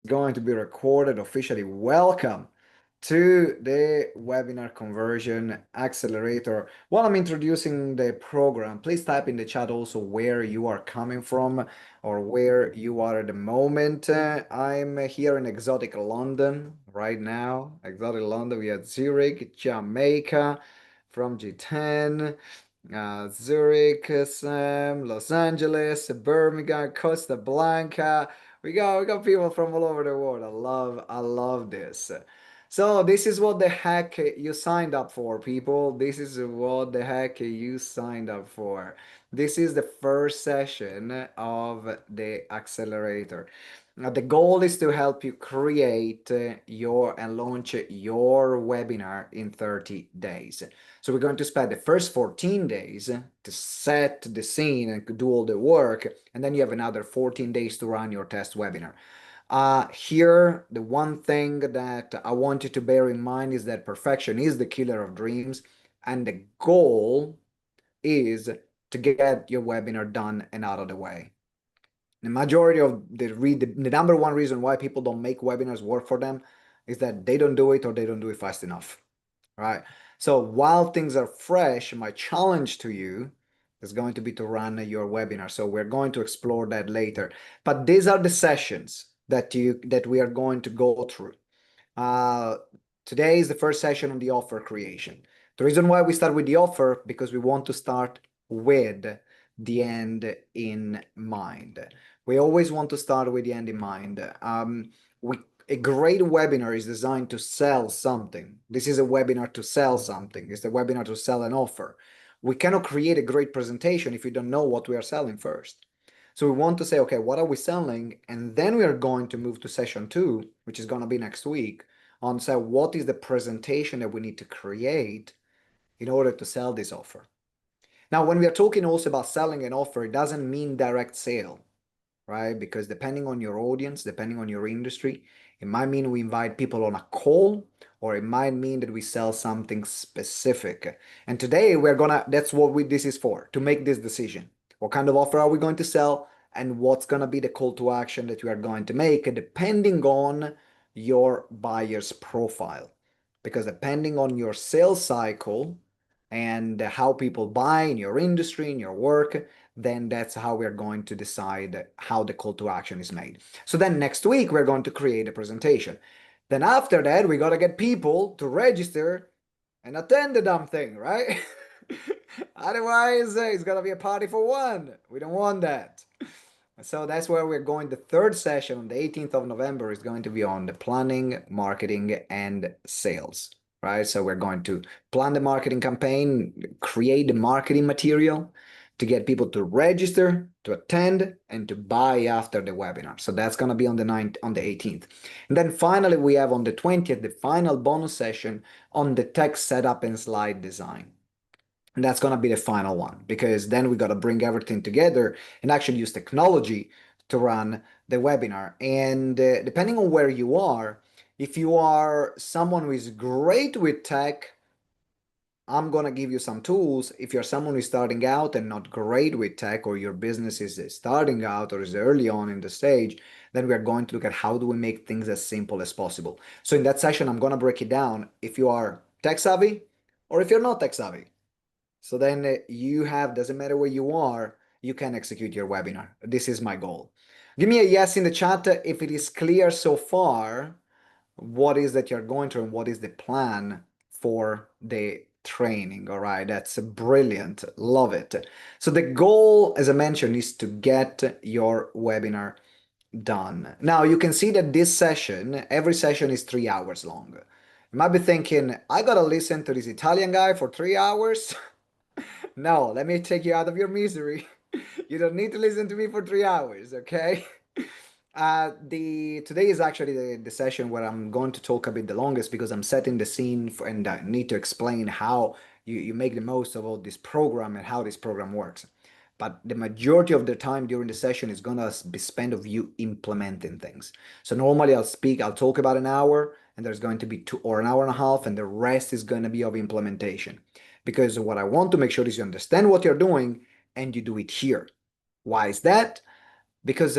going to be recorded officially. Welcome to the webinar conversion accelerator. While I'm introducing the program, please type in the chat also where you are coming from or where you are at the moment. I'm here in exotic London right now. Exotic London, we have Zurich, Jamaica from G10. Zurich, Los Angeles, Birmingham, Costa Blanca. We got people from all over the world. I love this. So this is what the heck you signed up for, people. This is what the heck you signed up for. This is the first session of the accelerator. Now, the goal is to help you create your and launch your webinar in 30 days. So we're going to spend the first 14 days to set the scene and do all the work, and then you have another 14 days to run your test webinar. Here, the one thing that I want you to bear in mind is that perfection is the killer of dreams, and the goal is to get your webinar done and out of the way. The majority of the number one reason why people don't make webinars work for them is that they don't do it or they don't do it fast enough, right? So while things are fresh, my challenge to you is going to be to run your webinar. So we're going to explore that later. But these are the sessions that we are going to go through. Uh, Today is the first session on the offer creation. The reason why we start with the offer, because we want to start with the end in mind. We always want to start with the end in mind. A great webinar is designed to sell something. This is a webinar to sell something. It's a webinar to sell an offer. We cannot create a great presentation if we don't know what we are selling first. So we want to say, okay, what are we selling? And then we are going to move to session 2, which is going to be next week, on say what is the presentation that we need to create in order to sell this offer. Now, when we are talking also about selling an offer, it doesn't mean direct sale, right? Because depending on your audience, depending on your industry, it might mean we invite people on a call, or it might mean that we sell something specific. And today that's what this is for, to make this decision. What kind of offer are we going to sell? And what's going to be the call to action that you are going to make, depending on your buyer's profile. Because depending on your sales cycle and how people buy in your industry, in your work, then that's how we're going to decide how the call to action is made. So then next week, we're going to create a presentation. Then after that, we got to get people to register and attend the damn thing, right? Otherwise, it's going to be a party for one. We don't want that. So that's where we're going. The third session on the 18th of November is going to be on the planning, marketing, and sales, right? So we're going to plan the marketing campaign, create the marketing material to get people to register, to attend, and to buy after the webinar. So that's going to be on the 18th. And then finally, we have on the 20th, the final bonus session on the text setup and slide design. And that's going to be the final one, because then we got to bring everything together and actually use technology to run the webinar. And depending on where you are, if you are someone who is great with tech, I'm going to give you some tools. If you're someone who's starting out and not great with tech, or your business is starting out or is early on in the stage, then we're going to look at how do we make things as simple as possible. So in that session, I'm going to break it down if you are tech savvy or if you're not tech savvy. So then doesn't matter where you are, you can execute your webinar. This is my goal. Give me a yes in the chat if it is clear so far what is that you're going through and what is the plan for the training. All right, that's brilliant. Love it. So the goal, as I mentioned, is to get your webinar done. Now you can see that every session is 3 hours long. You might be thinking, I gotta listen to this Italian guy for 3 hours. No, let me take you out of your misery. You don't need to listen to me for 3 hours, okay? Today is actually the session where I'm going to talk a bit the longest, because I'm setting the scene and I need to explain how you make the most of all this program and how this program works. But the majority of the time during the session is gonna be spent of you implementing things. So normally I'll talk about an hour, and there's going to be an hour and a half, and the rest is gonna be of implementation. Because what I want to make sure is you understand what you're doing and you do it here. Why is that? Because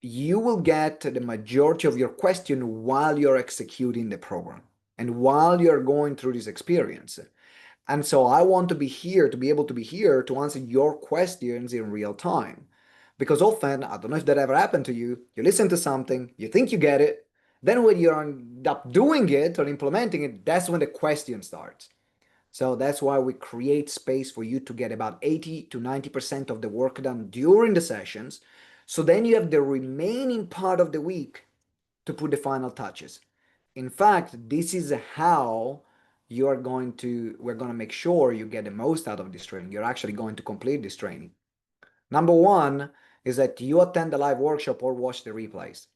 you will get the majority of your question while you're executing the program and while you're going through this experience. And so I want to be here, to be able to be here to answer your questions in real time. Because often, I don't know if that ever happened to you, you listen to something, you think you get it, then when you end up doing it or implementing it, that's when the question starts. So that's why we create space for you to get about 80 to 90% of the work done during the sessions. So then you have the remaining part of the week to put the final touches. In fact, this is how we're going to make sure you get the most out of this training. You're actually going to complete this training. Number one is that you attend the live workshop or watch the replays.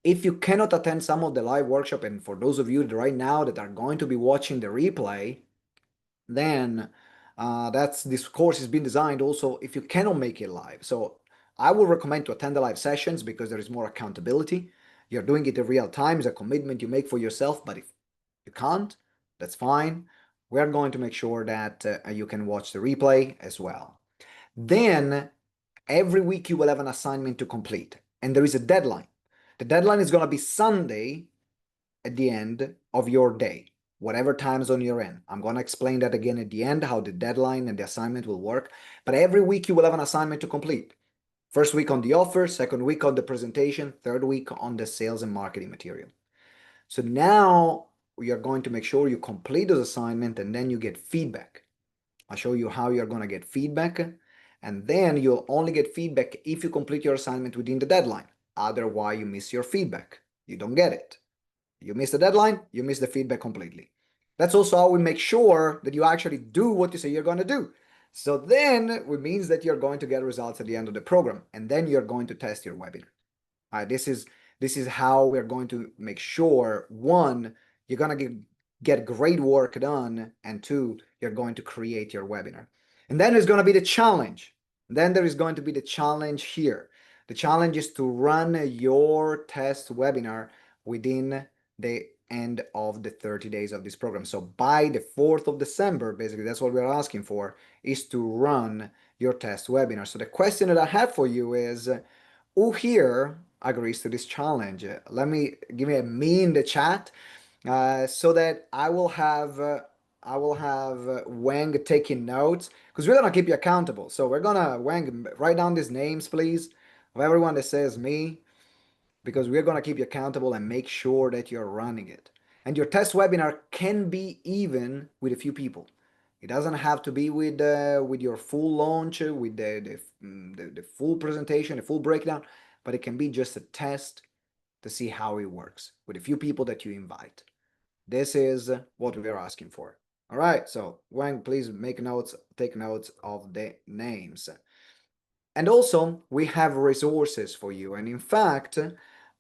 If you cannot attend some of the live workshop, and for those of you right now that are going to be watching the replay, then this course has been designed also if you cannot make it live. So I would recommend to attend the live sessions because there is more accountability. You're doing it in real time. It's a commitment you make for yourself. But if you can't, that's fine. We're going to make sure that you can watch the replay as well. Then every week you will have an assignment to complete, and there is a deadline. The deadline is going to be Sunday at the end of your day, whatever time zone you're in. I'm going to explain that again at the end, how the deadline and the assignment will work. But every week you will have an assignment to complete. First week on the offer, second week on the presentation, third week on the sales and marketing material. So now we are going to make sure you complete those assignments and then you get feedback. I'll show you how you're going to get feedback. And then you'll only get feedback if you complete your assignment within the deadline. Otherwise, you miss your feedback. You don't get it. You miss the deadline, you miss the feedback completely. That's also how we make sure that you actually do what you say you're going to do. So then it means that you're going to get results at the end of the program, and then you're going to test your webinar. All right, this is how we're going to make sure, one, you're going to get great work done, and two, you're going to create your webinar. And then there's going to be the challenge. Then there is going to be the challenge here. The challenge is to run your test webinar within the end of the 30 days of this program. So by the 4th of December, basically, that's what we're asking for, is to run your test webinar. So the question that I have for you is, who here agrees to this challenge? Give me a me in the chat, so that I will have Wang taking notes, because we're gonna keep you accountable. So we're gonna, Wang, write down these names, please, of everyone that says me, because we're gonna keep you accountable and make sure that you're running it. And your test webinar can be even with a few people. It doesn't have to be with your full launch, with the full presentation, the full breakdown, but it can be just a test to see how it works with a few people that you invite. This is what we are asking for. All right, so Wang, please make notes, take notes of the names. And also, we have resources for you. And in fact,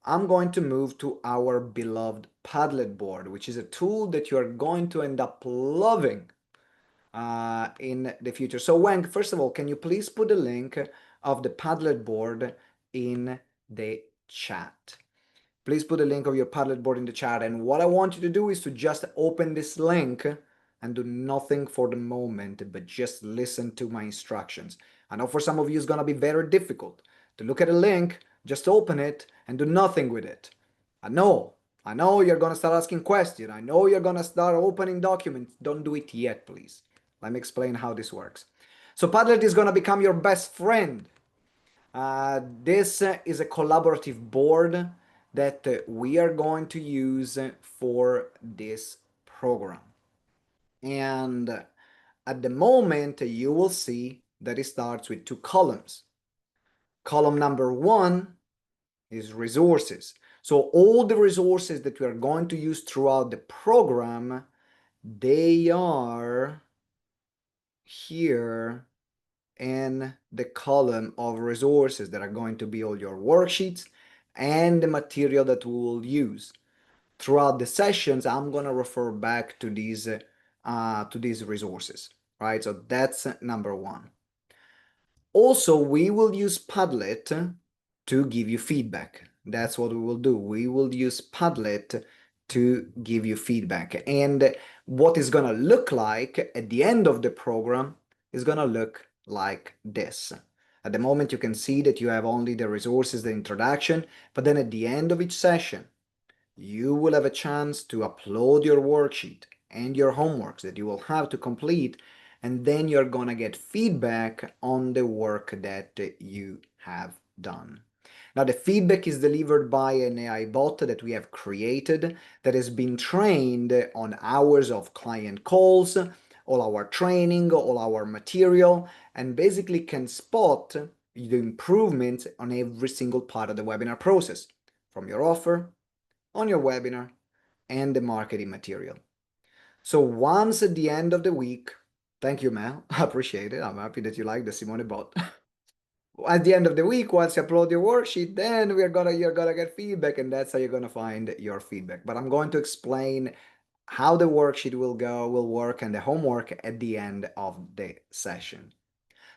I'm going to move to our beloved Padlet board, which is a tool that you are going to end up loving in the future. So Wang, first of all, can you please put the link of the Padlet board in the chat? Please put the link of your Padlet board in the chat. And what I want you to do is to just open this link and do nothing for the moment, but just listen to my instructions. I know for some of you it's going to be very difficult to look at a link, just open it and do nothing with it. I know you're going to start asking questions. I know you're going to start opening documents. Don't do it yet, please. Let me explain how this works. So Padlet is going to become your best friend. This is a collaborative board that we are going to use for this program. And at the moment, you will see that it starts with two columns. Column number one is resources. So all the resources that we are going to use throughout the program, they are here in the column of resources that are going to be all your worksheets and the material that we will use. Throughout the sessions, I'm going to refer back to these resources, right? So that's number one. Also, we will use Padlet to give you feedback. That's what we will do. We will use Padlet to give you feedback. And what is going to look like at the end of the program is going to look like this. At the moment, you can see that you have only the resources, the introduction, but then at the end of each session, you will have a chance to upload your worksheet and your homeworks that you will have to complete, and then you're gonna get feedback on the work that you have done. Now, the feedback is delivered by an AI bot that we have created that has been trained on hours of client calls, all our training, all our material, and basically can spot the improvements on every single part of the webinar process, from your offer, on your webinar, and the marketing material. So once at the end of the week, thank you, Mel. I appreciate it. I'm happy that you like the Simone bot. At the end of the week, once you upload your worksheet, then you're gonna get feedback, and that's how you're gonna find your feedback. But I'm going to explain how the worksheet will work, and the homework at the end of the session.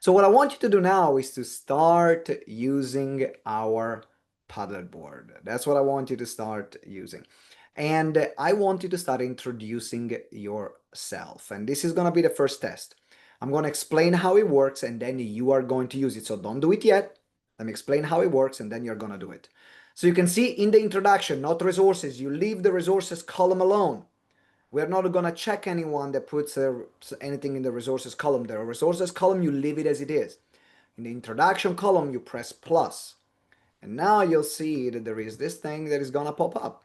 So what I want you to do now is to start using our Padlet board. That's what I want you to start using. And I want you to start introducing yourself. And this is going to be the first test. I'm going to explain how it works, and then you are going to use it. So don't do it yet. Let me explain how it works, and then you're going to do it. So you can see in the introduction, not resources, you leave the resources column alone. We're not going to check anyone that puts anything in the resources column. The resources column, you leave it as it is. In the introduction column, you press plus. And now you'll see that there is this thing that is going to pop up.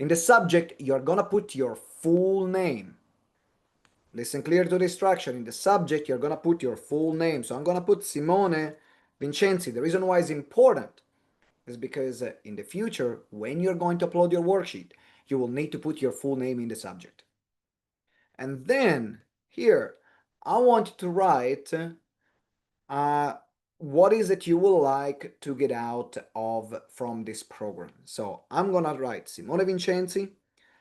In the subject, you're going to put your full name. Listen clear to the instruction. In the subject, you're going to put your full name. So I'm going to put Simone Vincenzi. The reason why it's important is because in the future, when you're going to upload your worksheet, you will need to put your full name in the subject. And then here, I want you to write what is it you would like to get out of from this program. So I'm gonna write Simone Vincenzi,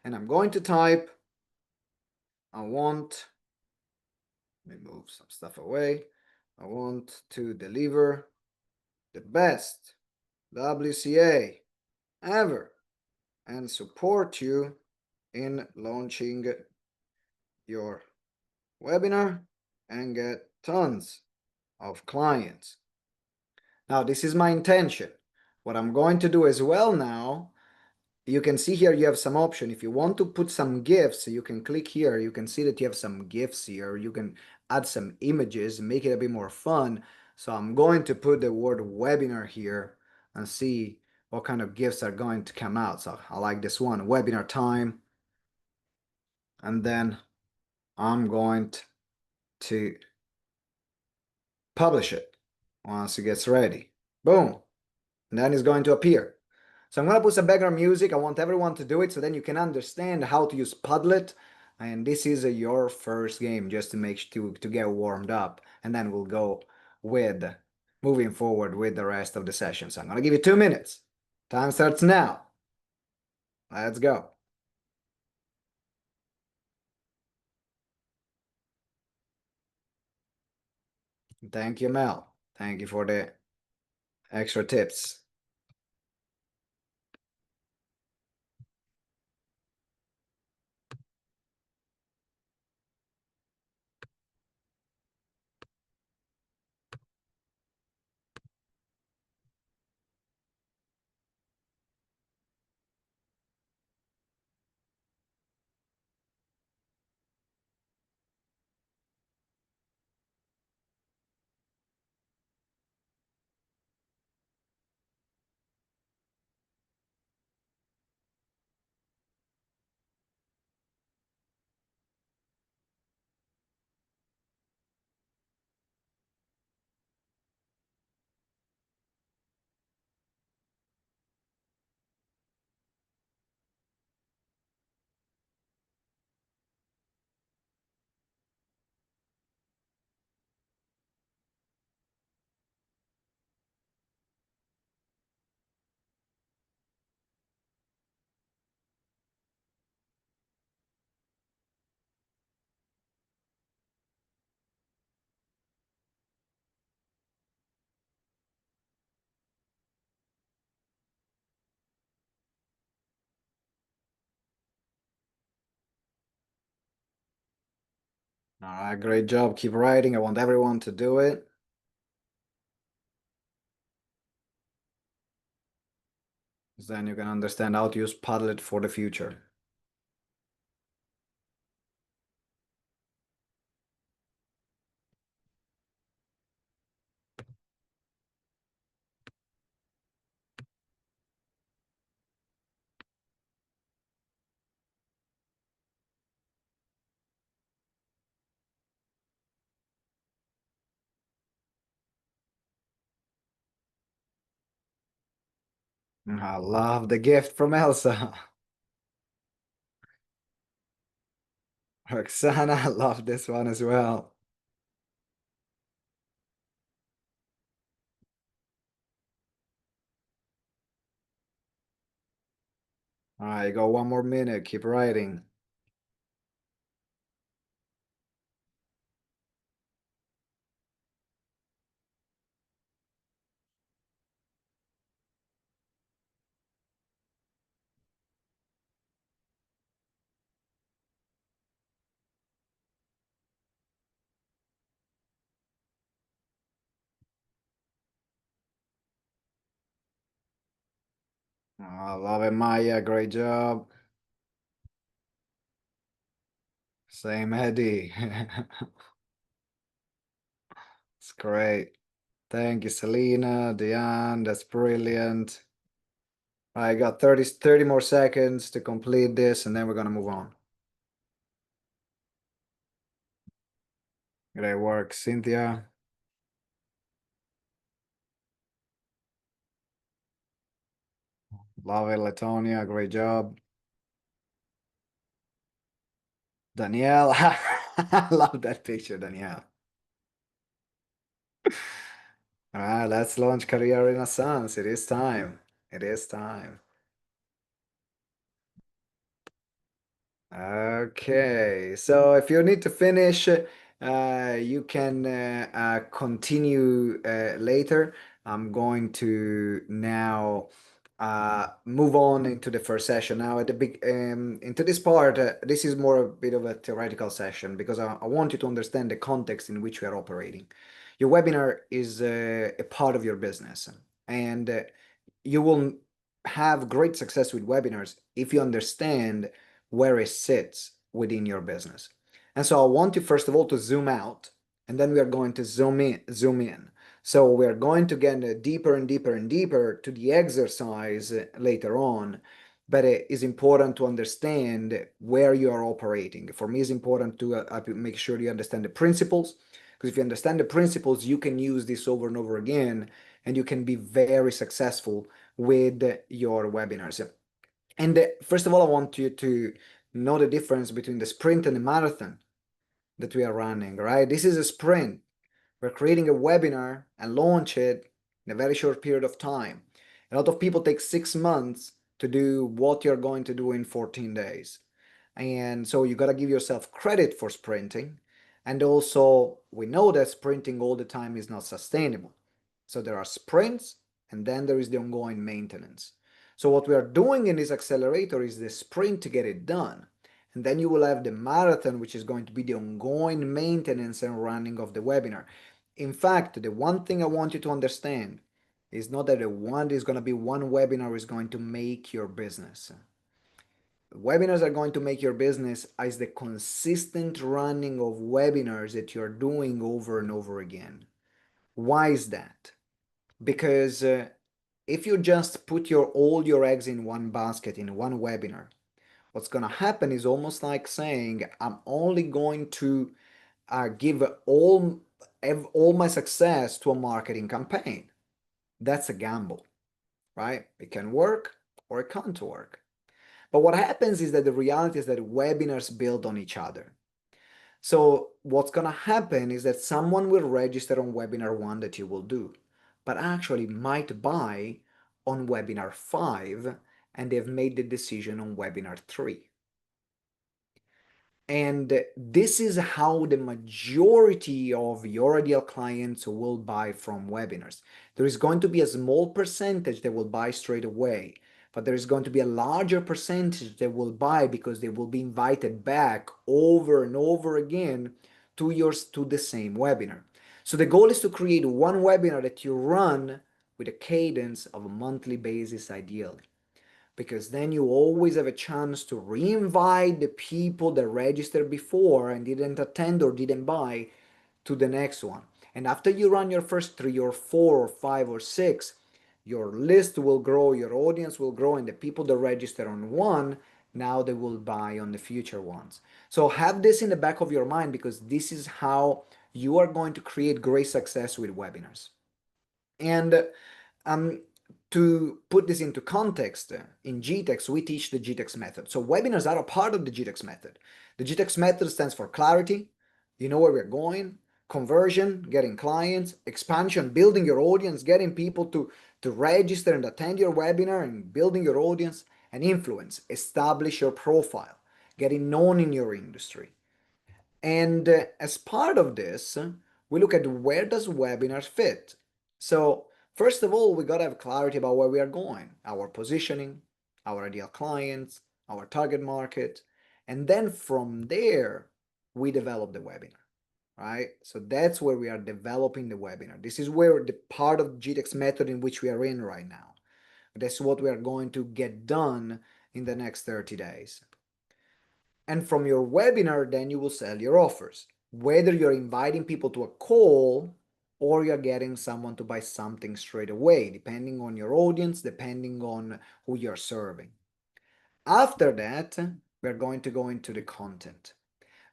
and I'm going to type, I want, let me move some stuff away. I want to deliver the best WCA ever and support you in launching your webinar and get tons of clients. Now, this is my intention. What I'm going to do as well now, you can see here you have some option. If you want to put some GIFs, you can click here. You can see that you have some GIFs here. You can add some images, make it a bit more fun. So I'm going to put the word webinar here and see what kind of GIFs are going to come out. So I like this one, webinar time. And then I'm going to publish it once it gets ready. Boom. And then it's going to appear. So I'm going to put some background music. I want everyone to do it so then you can understand how to use Padlet. And this is your first game just to to get warmed up. And then we'll go with moving forward with the rest of the session. So I'm going to give you 2 minutes. Time starts now. Let's go. Thank you, Mel. Thank you for the extra tips. All right, great job. Keep writing. I want everyone to do it. Then you can understand how to use Padlet for the future. I love the gift from Elsa. Roxana, I love this one as well. All right, you got 1 more minute. Keep writing. I love it, Maya. Great job. Same, Eddie. It's great. Thank you, Selena, Diane. That's brilliant. I got 30 more seconds to complete this, and then we're gonna move on. Great work, Cynthia. Love it, Latonia. Great job. Danielle. I love that picture, Danielle. All right, let's launch Career Renaissance. It is time. It is time. Okay, so if you need to finish, you can continue later. I'm going to now move on into the first session. Now, at the big into this part, this is more a bit of a theoretical session because I want you to understand the context in which we are operating. Your webinar is a part of your business, and you will have great success with webinars if you understand where it sits within your business. And so I want you first of all to zoom out, and then we are going to zoom in. So we're going to get deeper and deeper and deeper to the exercise later on, but it is important to understand where you are operating. For me, it's important to make sure you understand the principles, because if you understand the principles, you can use this over and over again, and you can be very successful with your webinars. And first of all, I want you to know the difference between the sprint and the marathon that we are running, right? This is a sprint. We're creating a webinar and launch it in a very short period of time. A lot of people take 6 months to do what you're going to do in 14 days. And so you got to give yourself credit for sprinting. And also, we know that sprinting all the time is not sustainable. So there are sprints, and then there is the ongoing maintenance. So what we are doing in this accelerator is the sprint to get it done. And then you will have the marathon, which is going to be the ongoing maintenance and running of the webinar. In fact, the one thing I want you to understand is not that the one is going to be one webinar is going to make your business. Webinars are going to make your business as the consistent running of webinars that you're doing over and over again. Why is that? Because if you just put all your eggs in one basket in one webinar, what's going to happen is almost like saying, I'm only going to give all my success to a marketing campaign. That's a gamble, right? It can work or it can't work. But what happens is that the reality is that webinars build on each other. So what's going to happen is that someone will register on webinar 1 that you will do, but actually might buy on webinar 5 and they've made the decision on webinar 3. And this is how the majority of your ideal clients will buy from webinars. There is going to be a small percentage that will buy straight away, but there is going to be a larger percentage that will buy because they will be invited back over and over again to the same webinar. So the goal is to create one webinar that you run with a cadence of a monthly basis ideally. because then you always have a chance to re-invite the people that registered before and didn't attend or didn't buy to the next one. And after you run your first 3 or 4 or 5 or 6, your list will grow, your audience will grow, and the people that register on one, now they will buy on the future ones. So have this in the back of your mind, because this is how you are going to create great success with webinars. And um, to put this into context, in GTeX, we teach the GTeX method. So webinars are a part of the GTeX method. The GTeX method stands for clarity, you know where we're going, conversion, getting clients, expansion, building your audience, getting people to register and attend your webinar, and building your audience, and influence, establish your profile, getting known in your industry. And as part of this, we look at where does webinars fit. So first of all, we got to have clarity about where we are going, our positioning, our ideal clients, our target market. And then from there, we develop the webinar, right? So that's where we are developing the webinar. This is where the part of GTeX method in which we are in right now. That's what we are going to get done in the next 30 days. And from your webinar, then you will sell your offers. Whether you're inviting people to a call or you're getting someone to buy something straight away, depending on your audience, depending on who you're serving. After that, we're going to go into the content.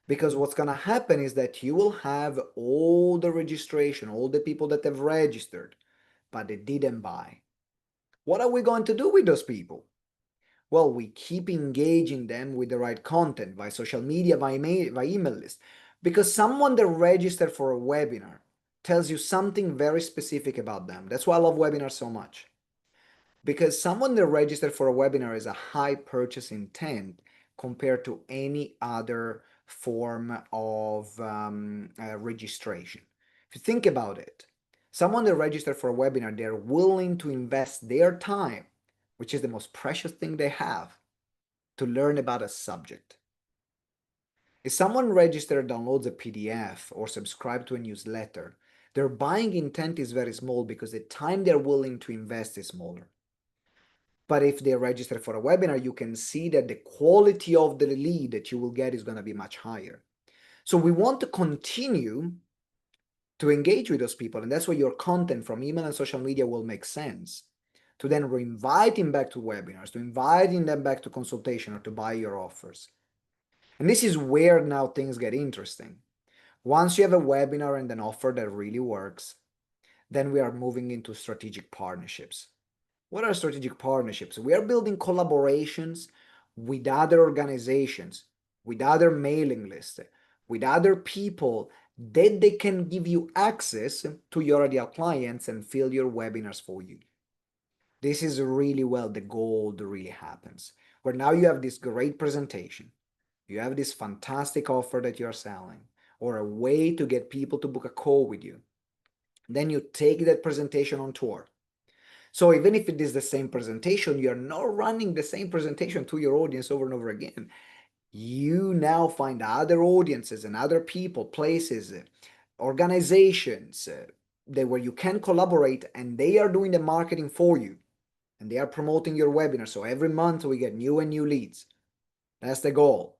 Because what's going to happen is that you will have all the registration, all the people that have registered, but they didn't buy. What are we going to do with those people? Well, we keep engaging them with the right content via social media, via email list. Because someone that registered for a webinar tells you something very specific about them. That's why I love webinars so much. Because someone that registered for a webinar is a high purchase intent compared to any other form of registration. If you think about it, someone that registered for a webinar, they're willing to invest their time, which is the most precious thing they have, to learn about a subject. If someone registered, downloads a PDF, or subscribe to a newsletter, their buying intent is very small because the time they're willing to invest is smaller. But if they register for a webinar, you can see that the quality of the lead that you will get is going to be much higher. So we want to continue to engage with those people, and that's why your content from email and social media will make sense. To then invite them back to webinars, to inviting them back to consultation or to buy your offers. And this is where now things get interesting. Once you have a webinar and an offer that really works, then we are moving into strategic partnerships. What are strategic partnerships? We are building collaborations with other organizations, with other mailing lists, with other people that they can give you access to your ideal clients and fill your webinars for you. This is really well the goal that really happens, where now you have this great presentation, you have this fantastic offer that you're selling, or a way to get people to book a call with you. Then you take that presentation on tour. So even if it is the same presentation, you're not running the same presentation to your audience over and over again. You now find other audiences and other people, places, organizations where you can collaborate, and they are doing the marketing for you and they are promoting your webinar. So every month we get new and new leads. That's the goal.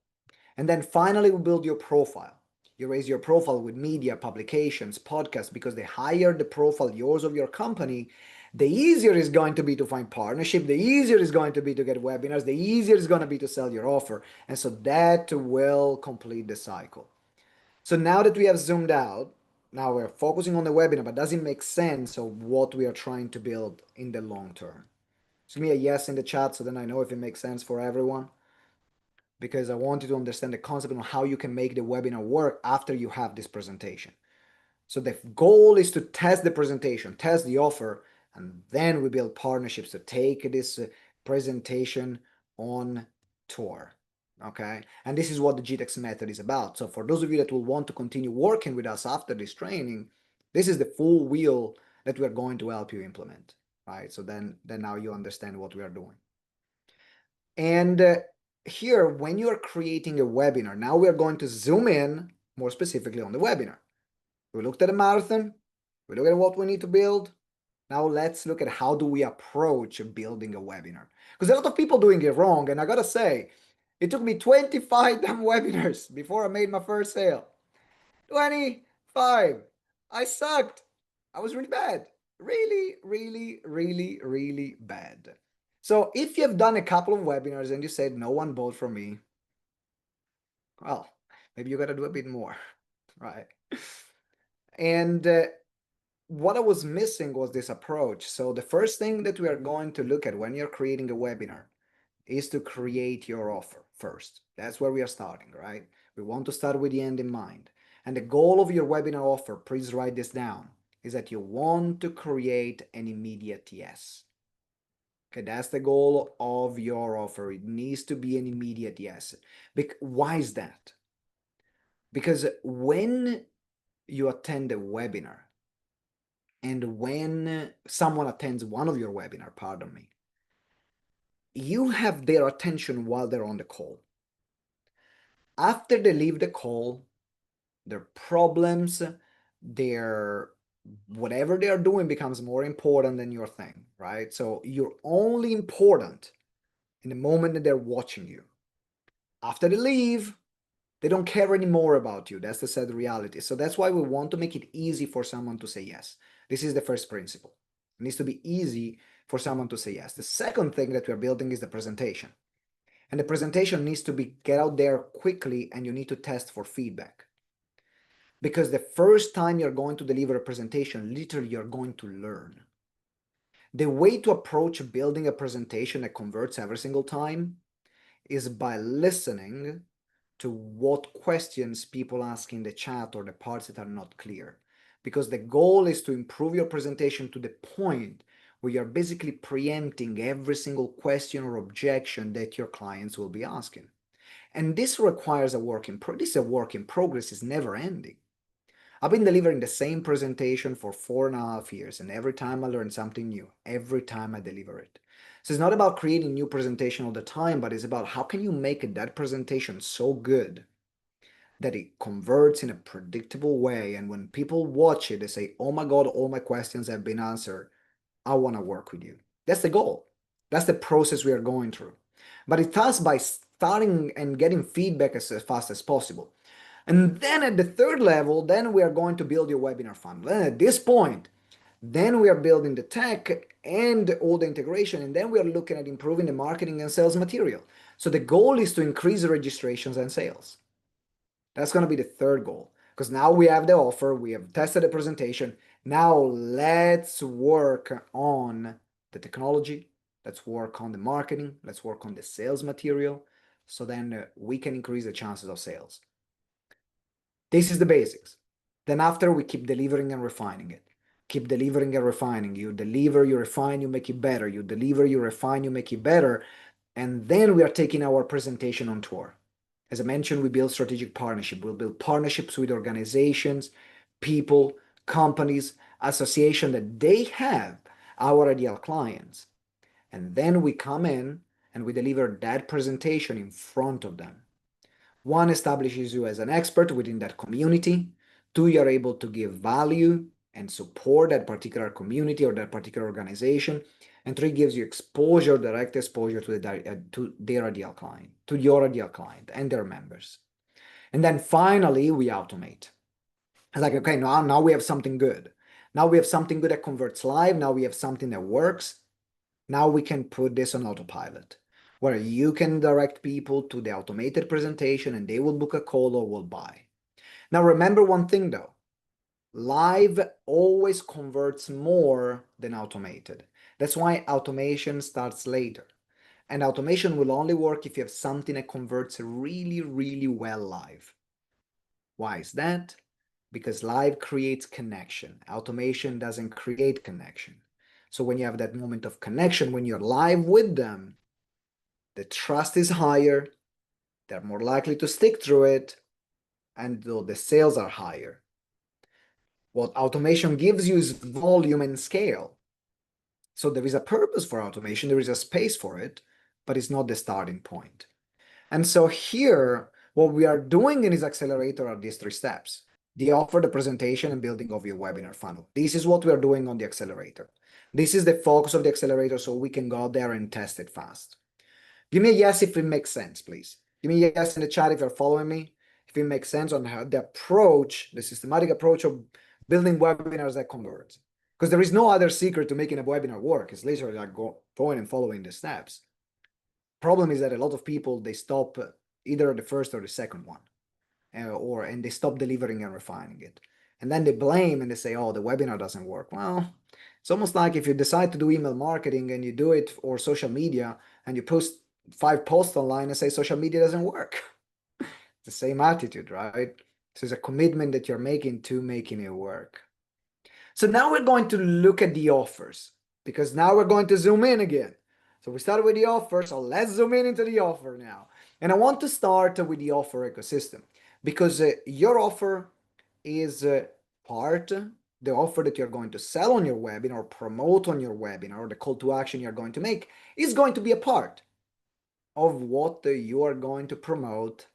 And then finally, we build your profile. You raise your profile with media, publications, podcasts, because the higher the profile yours of your company, the easier it's going to be to find partnership, the easier it's going to be to get webinars, the easier it's going to be to sell your offer. And so that will complete the cycle. So now that we have zoomed out, now we're focusing on the webinar, but does it make sense of what we are trying to build in the long term? Give me a yes in the chat so then I know if it makes sense for everyone, because I want you to understand the concept of how you can make the webinar work after you have this presentation. So the goal is to test the presentation, test the offer, and then we build partnerships to take this presentation on tour. Okay, and this is what the GTeX method is about. So for those of you that will want to continue working with us after this training, this is the full wheel that we're going to help you implement, right? So then now you understand what we are doing. And here, when you are creating a webinar, now we are going to zoom in more specifically on the webinar. We looked at a marathon, we look at what we need to build, Now let's look at how do we approach building a webinar. Because a lot of people doing it wrong, and I gotta say, it took me 25 damn webinars before I made my first sale. 25. I sucked. I was really bad. Really, really, really, really bad. So if you've done a couple of webinars and you said no one bought from me, well, maybe you got to do a bit more, right? And what I was missing was this approach. So the first thing that we are going to look at when you're creating a webinar is to create your offer first. That's where we are starting, right? We want to start with the end in mind. And the goal of your webinar offer, please write this down, is that you want to create an immediate yes. Okay, that's the goal of your offer. It needs to be an immediate yes. Why is that? Because when you attend a webinar and when someone attends one of your webinar, pardon me, you have their attention while they're on the call. After they leave the call, their problems, their whatever they are doing becomes more important than your thing, right? So you're only important in the moment that they're watching you. After they leave, they don't care anymore about you. That's the sad reality. So that's why we want to make it easy for someone to say yes. This is the first principle. It needs to be easy for someone to say yes. The second thing that we're building is the presentation. And the presentation needs to be get out there quickly, and you need to test for feedback. Because the first time you're going to deliver a presentation, literally you're going to learn. The way to approach building a presentation that converts every single time is by listening to what questions people ask in the chat or the parts that are not clear. Because the goal is to improve your presentation to the point where you're basically preempting every single question or objection that your clients will be asking. And this requires a work in progress, is never ending. I've been delivering the same presentation for 4.5 years, and every time I learn something new, every time I deliver it. So it's not about creating new presentation all the time, but it's about how can you make that presentation so good that it converts in a predictable way. And when people watch it, they say, oh my God, all my questions have been answered. I want to work with you. That's the goal. That's the process we are going through. But it starts by starting and getting feedback as fast as possible. And then at the third level, then we are going to build your webinar funnel. And at this point, then we are building the tech and all the integration, and then we are looking at improving the marketing and sales material. So the goal is to increase the registrations and sales. That's going to be the third goal, because now we have the offer, we have tested the presentation. Now let's work on the technology, let's work on the marketing, let's work on the sales material, so then we can increase the chances of sales. This is the basics. Then after, we keep delivering and refining it. Keep delivering and refining. You deliver, you refine, you make it better. You deliver, you refine, you make it better. And then we are taking our presentation on tour. As I mentioned, we build strategic partnership. We'll build partnerships with organizations, people, companies, associations that they have our ideal clients. And then we come in and we deliver that presentation in front of them. One, establishes you as an expert within that community. Two, you're able to give value and support that particular community or that particular organization. And three, gives you exposure, direct exposure to their ideal client, to your ideal client and their members. And then finally, we automate. It's like, okay, now we have something good. Now we have something good that converts live. Now we have something that works. Now we can put this on autopilot, where you can direct people to the automated presentation and they will book a call or will buy. Now remember one thing though, live always converts more than automated. That's why automation starts later. And automation will only work if you have something that converts really, really well live. Why is that? Because live creates connection. Automation doesn't create connection. So when you have that moment of connection, when you're live with them, the trust is higher, they're more likely to stick through it, and the sales are higher. What automation gives you is volume and scale. So there is a purpose for automation, there is a space for it, but it's not the starting point. And so here, what we are doing in this accelerator are these 3 steps: the offer, the presentation, and building of your webinar funnel. This is what we are doing on the accelerator. This is the focus of the accelerator, so we can go out there and test it fast. Give me a yes if it makes sense, please. Give me a yes in the chat if you're following me, if it makes sense on how the approach, the systematic approach of building webinars that convert. Because there is no other secret to making a webinar work. It's literally like going and following the steps. Problem is that a lot of people, they stop either the first or the second one, and they stop delivering and refining it. And then they blame and they say, oh, the webinar doesn't work. Well, it's almost like if you decide to do email marketing and you do it or social media and you post 5 posts online and say social media doesn't work. It's the same attitude, right? So it's a commitment that you're making to making it work. So now we're going to look at the offers, because now we're going to zoom in again. So we started with the offer, so let's zoom in into the offer now. And I want to start with the offer ecosystem, because your offer is part, the offer that you're going to sell on your webinar or promote on your webinar, or the call to action you're going to make, is going to be a part of what you are going to promote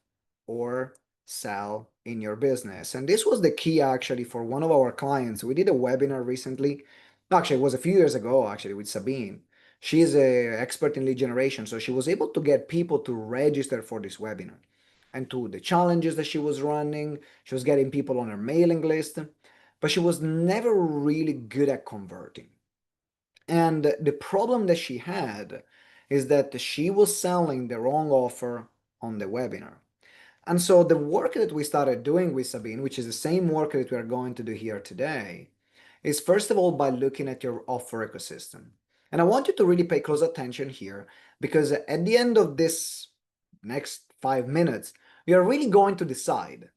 or sell in your business. And this was the key actually for one of our clients. We did a webinar recently. Actually, it was a few years ago actually with Sabine. She's an expert in lead generation, so she was able to get people to register for this webinar. And to the challenges that she was running, she was getting people on her mailing list, but she was never really good at converting. And the problem that she had is that she was selling the wrong offer on the webinar. And so the work that we started doing with Sabine, which is the same work that we are going to do here today, is first of all by looking at your offer ecosystem. And I want you to really pay close attention here, because at the end of this next 5 minutes, you're really going to decide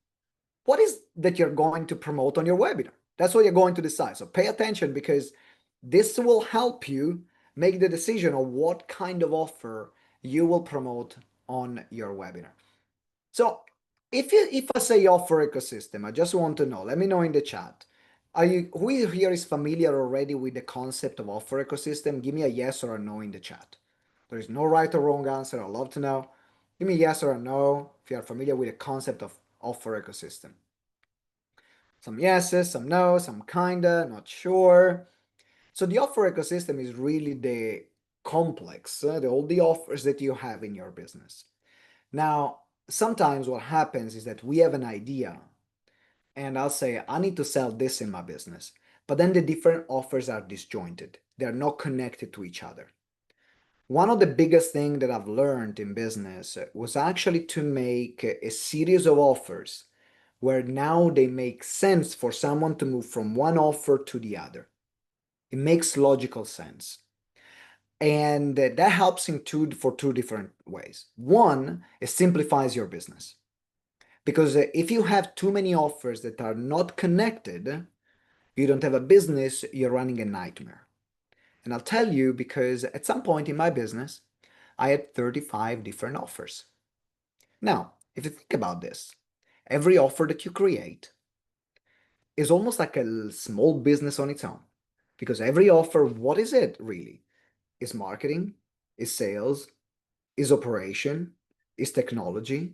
what is that you're going to promote on your webinar. That's what you're going to decide. So pay attention, because this will help you make the decision of what kind of offer you will promote on your webinar. So if I say offer ecosystem, I just want to know, let me know in the chat. Who here is familiar already with the concept of offer ecosystem? Give me a yes or a no in the chat. There is no right or wrong answer. I'd love to know. Give me a yes or a no if you are familiar with the concept of offer ecosystem. Some yeses, some no, some kinda, not sure. So the offer ecosystem is really the complex, all the offers that you have in your business. Now, sometimes what happens is that we have an idea, and I'll say, I need to sell this in my business. But then the different offers are disjointed. They're not connected to each other. One of the biggest things that I've learned in business was actually to make a series of offers where now they make sense for someone to move from one offer to the other. It makes logical sense. And that helps for two different ways. One, it simplifies your business. Because if you have too many offers that are not connected, you don't have a business, you're running a nightmare. And I'll tell you, because at some point in my business, I had 35 different offers. Now, if you think about this, every offer that you create is almost like a small business on its own. Because every offer, what is it really? Is marketing, is sales, is operation, is technology.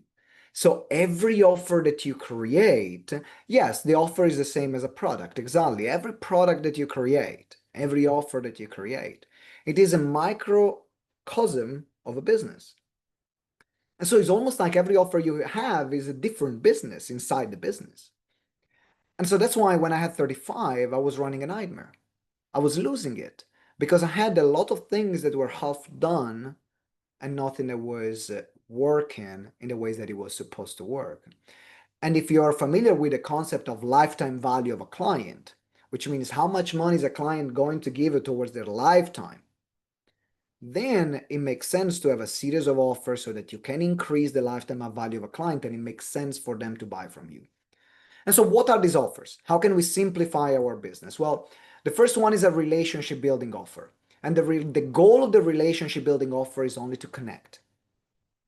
So every offer that you create, yes, the offer is the same as a product, exactly. Every product that you create, every offer that you create, it is a microcosm of a business. And so it's almost like every offer you have is a different business inside the business. And so that's why when I had 35, I was running a nightmare. I was losing it because I had a lot of things that were half done and nothing that was working in the ways that it was supposed to work. And if you're familiar with the concept of lifetime value of a client, which means how much money is a client going to give towards their lifetime, then it makes sense to have a series of offers so that you can increase the lifetime value of a client, and it makes sense for them to buy from you. And so what are these offers? How can we simplify our business? Well, the first one is a relationship building offer. And the goal of the relationship building offer is only to connect.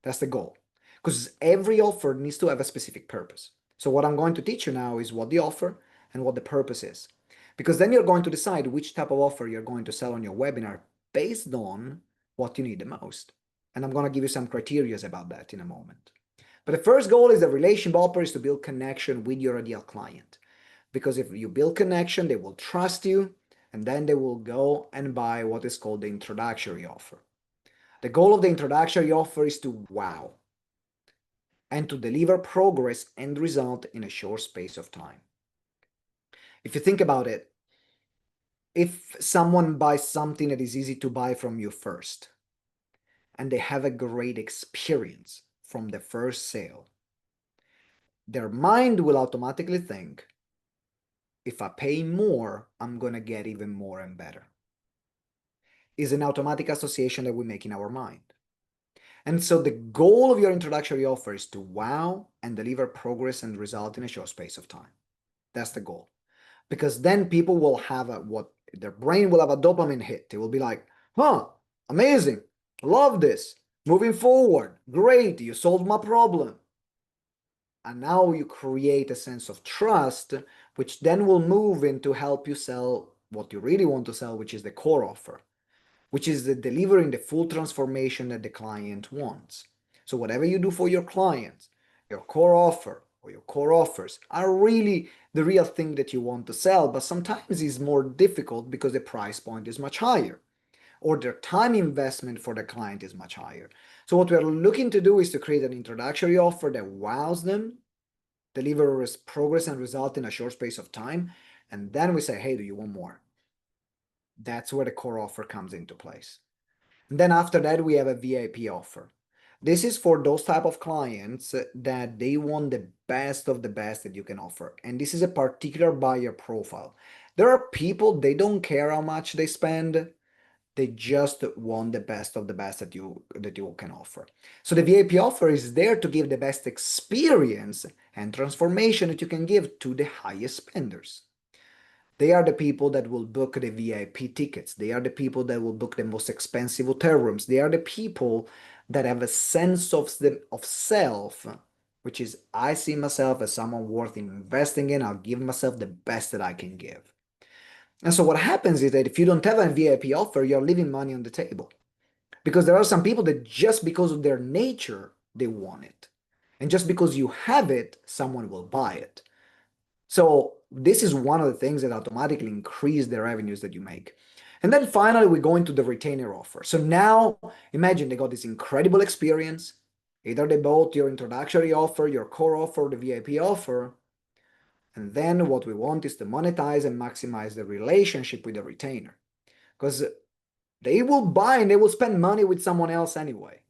That's the goal. Because every offer needs to have a specific purpose. So what I'm going to teach you now is what the offer and what the purpose is. Because then you're going to decide which type of offer you're going to sell on your webinar based on what you need the most. And I'm going to give you some criteria about that in a moment. But the first goal is the relationship offer is to build connection with your ideal client. Because if you build connection, they will trust you. and then they will go and buy what is called the introductory offer. The goal of the introductory offer is to wow and to deliver progress and result in a short space of time. If you think about it, if someone buys something that is easy to buy from you first, and they have a great experience from the first sale, their mind will automatically think, if I pay more, I'm gonna get even more and better. Is an automatic association that we make in our mind. And so the goal of your introductory offer is to wow and deliver progress and result in a short space of time. That's the goal. Because then people will have what their brain will have a dopamine hit. It will be like, huh, amazing, love this, moving forward, great, you solved my problem. And now you create a sense of trust, which then will move into help you sell what you really want to sell, which is the core offer, which is the delivering the full transformation that the client wants. So whatever you do for your clients, your core offer or your core offers are really the real thing that you want to sell, but sometimes it's more difficult because the price point is much higher or their time investment for the client is much higher. So what we're looking to do is to create an introductory offer that wows them, delivers progress and result in a short space of time, and then we say, hey, do you want more? That's where the core offer comes into place. And then after that, we have a VIP offer. This is for those type of clients that they want the best of the best that you can offer. And this is a particular buyer profile. There are people, they don't care how much they spend. They just want the best of the best that you can offer. So the VIP offer is there to give the best experience and transformation that you can give to the highest spenders. They are the people that will book the VIP tickets. They are the people that will book the most expensive hotel rooms. They are the people that have a sense of self, which is I see myself as someone worth investing in. I'll give myself the best that I can give. And so what happens is that if you don't have a VIP offer, you're leaving money on the table. Because there are some people that just because of their nature, they want it. And just because you have it, someone will buy it. So this is one of the things that automatically increase the revenues that you make. And then finally, we go into the retainer offer. So now imagine they got this incredible experience. Either they bought your introductory offer, your core offer, or the VIP offer. And then what we want is to monetize and maximize the relationship with the retainer. Because they will buy and they will spend money with someone else anyway.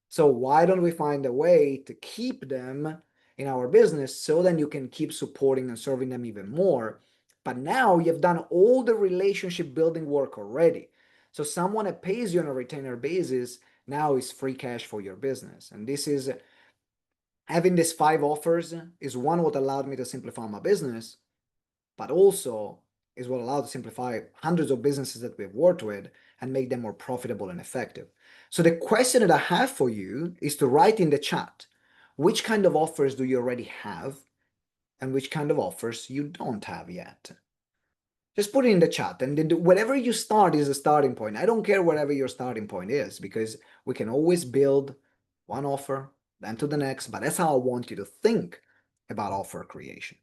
So why don't we find a way to keep them in our business so then you can keep supporting and serving them even more? But now you've done all the relationship building work already. So someone that pays you on a retainer basis now is free cash for your business. And this is having these 5 offers is one what allowed me to simplify my business, but also is what allowed to simplify hundreds of businesses that we've worked with and make them more profitable and effective. So the question that I have for you is to write in the chat, which kind of offers do you already have and which kind of offers you don't have yet? Just put it in the chat, and whatever you start is a starting point. I don't care whatever your starting point is, because we can always build one offer, then to the next, but that's how I want you to think about offer creation.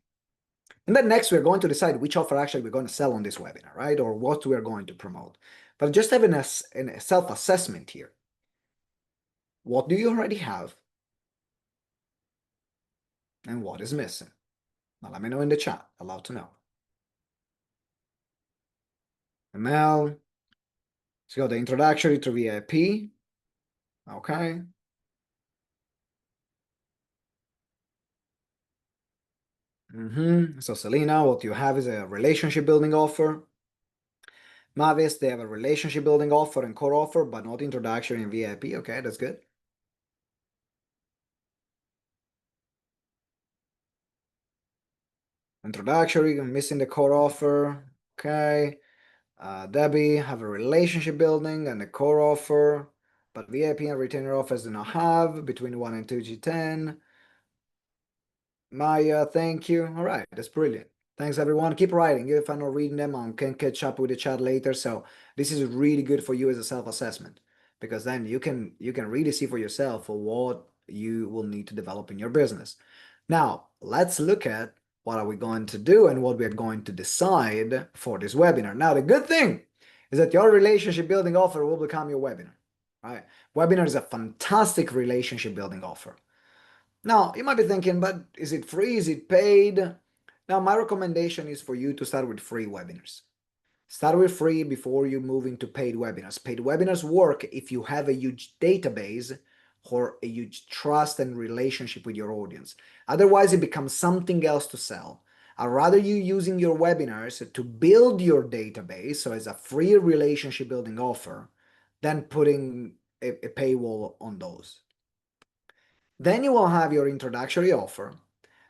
And then next, we're going to decide which offer actually we're going to sell on this webinar, right? Or what we're going to promote. But just having a self-assessment here. What do you already have? And what is missing? Now let me know in the chat. I'd love to know. ML. Let's go the introductory to VIP. Okay. So Selena, what you have is a relationship building offer. Mavis, they have a relationship building offer and core offer, but not introductory and VIP. Okay, that's good. Introductory, missing the core offer. Okay. Debbie have a relationship building and a core offer, but VIP and retainer offers do not have between 1 and 2 G10. Maya, thank you. All right, that's brilliant. Thanks everyone. Keep writing. If I'm not reading them, I can catch up with the chat later. So this is really good for you as a self-assessment, because then you can really see for yourself for what you will need to develop in your business. Now let's look at what are we going to do and what we are going to decide for this webinar. Now, the good thing is that your relationship building offer will become your webinar, right? Webinar is a fantastic relationship building offer. Now, you might be thinking, but is it free? Is it paid? Now, my recommendation is for you to start with free webinars. Start with free before you move into paid webinars. Paid webinars work if you have a huge database or a huge trust and relationship with your audience. Otherwise, it becomes something else to sell. I'd rather you using your webinars to build your database, so as a free relationship building offer, than putting a paywall on those. Then you will have your introductory offer,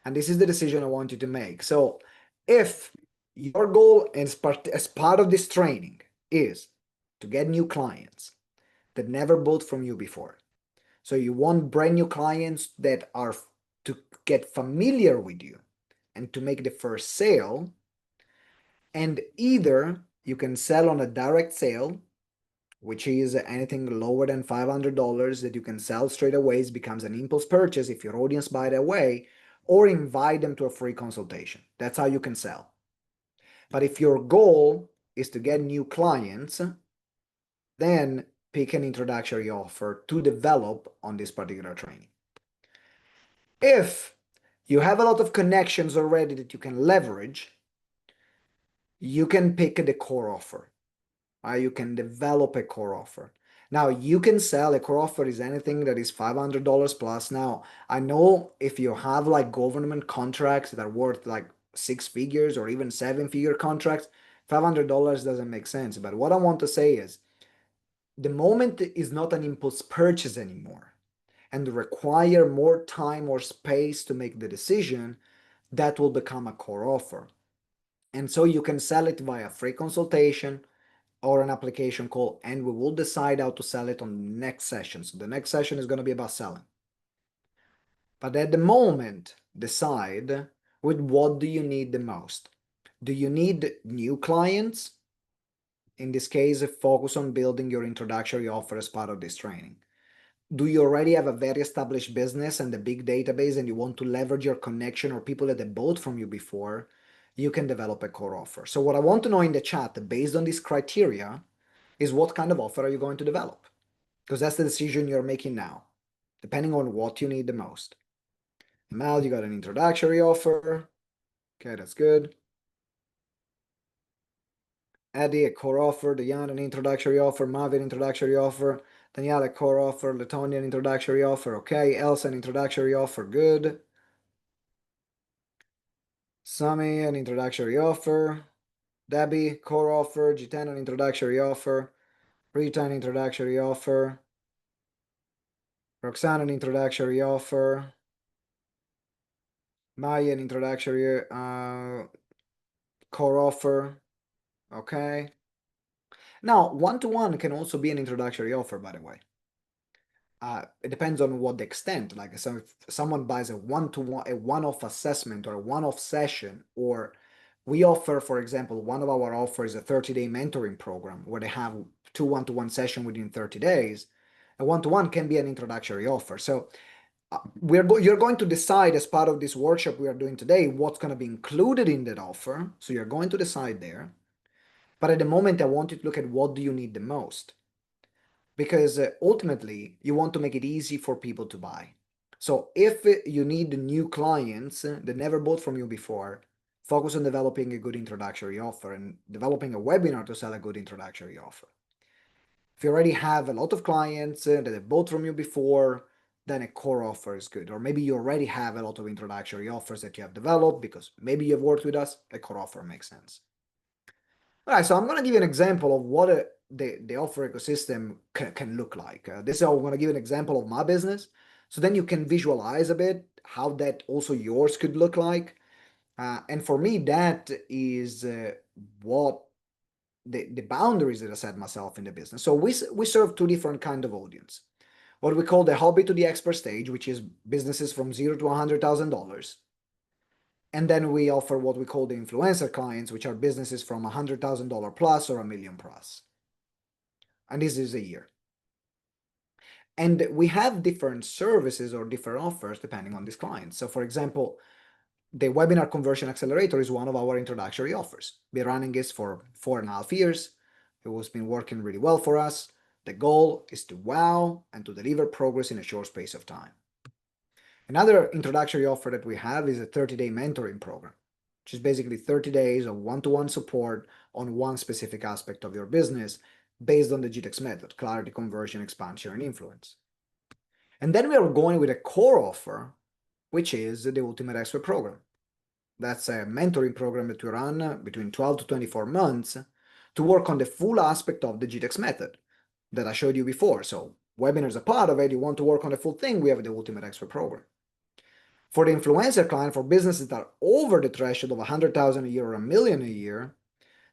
and this is the decision I want you to make. So if your goal as part of this training is to get new clients that never bought from you before, so you want brand new clients that are to get familiar with you and to make the first sale, and either you can sell on a direct sale, which is anything lower than $500 that you can sell straight away, it becomes an impulse purchase if your audience buy that way, or invite them to a free consultation. That's how you can sell. But if your goal is to get new clients, then pick an introductory offer to develop on this particular training. If you have a lot of connections already that you can leverage, you can pick the core offer. You can develop a core offer. Now, you can sell a core offer is anything that is $500 plus. Now, I know if you have like government contracts that are worth like six figures or even seven-figure contracts, $500 doesn't make sense. But what I want to say is the moment is not an impulse purchase anymore and require more time or space to make the decision, that will become a core offer. And so you can sell it via free consultation or an application call, and we will decide how to sell it on the next session. So the next session is going to be about selling. But at the moment, decide with what do you need the most. Do you need new clients? In this case, focus on building your introductory offer as part of this training. Do you already have a very established business and a big database and you want to leverage your connection or people that have bought from you before? You can develop a core offer. So what I want to know in the chat, based on these criteria, is what kind of offer are you going to develop? Because that's the decision you're making now, depending on what you need the most. Mel, you got an introductory offer. Okay, that's good. Eddie, a core offer. Diane, an introductory offer. Mavi, an introductory offer. Danielle, a core offer. Latonia, an introductory offer. Okay, Elsa, an introductory offer. Good. Sami, an introductory offer. Debbie, core offer. G10, an introductory offer. Rita, an introductory offer. Roxanne, an introductory offer. Maya, an introductory core offer. Okay. Now, one-to-one can also be an introductory offer, by the way. It depends on what the extent. Like, so if someone buys a one-to-one, a one-off assessment or a one-off session, or we offer, for example, one of our offers is a 30-day mentoring program where they have two one-to-one sessions within 30 days. A one-to-one can be an introductory offer. So you're going to decide as part of this workshop we are doing today what's going to be included in that offer. So you're going to decide there. But at the moment, I want you to look at what do you need the most. Because ultimately, you want to make it easy for people to buy. So if you need new clients that never bought from you before, focus on developing a good introductory offer and developing a webinar to sell a good introductory offer. If you already have a lot of clients that have bought from you before, then a core offer is good. Or maybe you already have a lot of introductory offers that you have developed because maybe you've worked with us, a core offer makes sense. All right, so I'm going to give you an example of what the offer ecosystem can look like. This is how I'm going to give an example of my business. So then you can visualize a bit how that also yours could look like. And for me, that is what the boundaries that I set myself in the business. So we serve two different kind of audience. What we call the hobby to the expert stage, which is businesses from $0 to $100,000. And then we offer what we call the influencer clients, which are businesses from $100,000 plus or $1 million plus. And this is a year. And we have different services or different offers depending on these clients. So for example, the Webinar Conversion Accelerator is one of our introductory offers. Been running this for 4.5 years. It has been working really well for us. The goal is to wow and to deliver progress in a short space of time. Another introductory offer that we have is a 30-day mentoring program, which is basically 30 days of one-to-one support on one specific aspect of your business based on the GTeX method: clarity, conversion, expansion, and influence. And then we are going with a core offer, which is the Ultimate Expert Program. That's a mentoring program that we run between 12 to 24 months to work on the full aspect of the GTeX method that I showed you before. So webinars are part of it. You want to work on the full thing, we have the Ultimate Expert Program. For the influencer client, for businesses that are over the threshold of 100,000 a year or 1 million a year,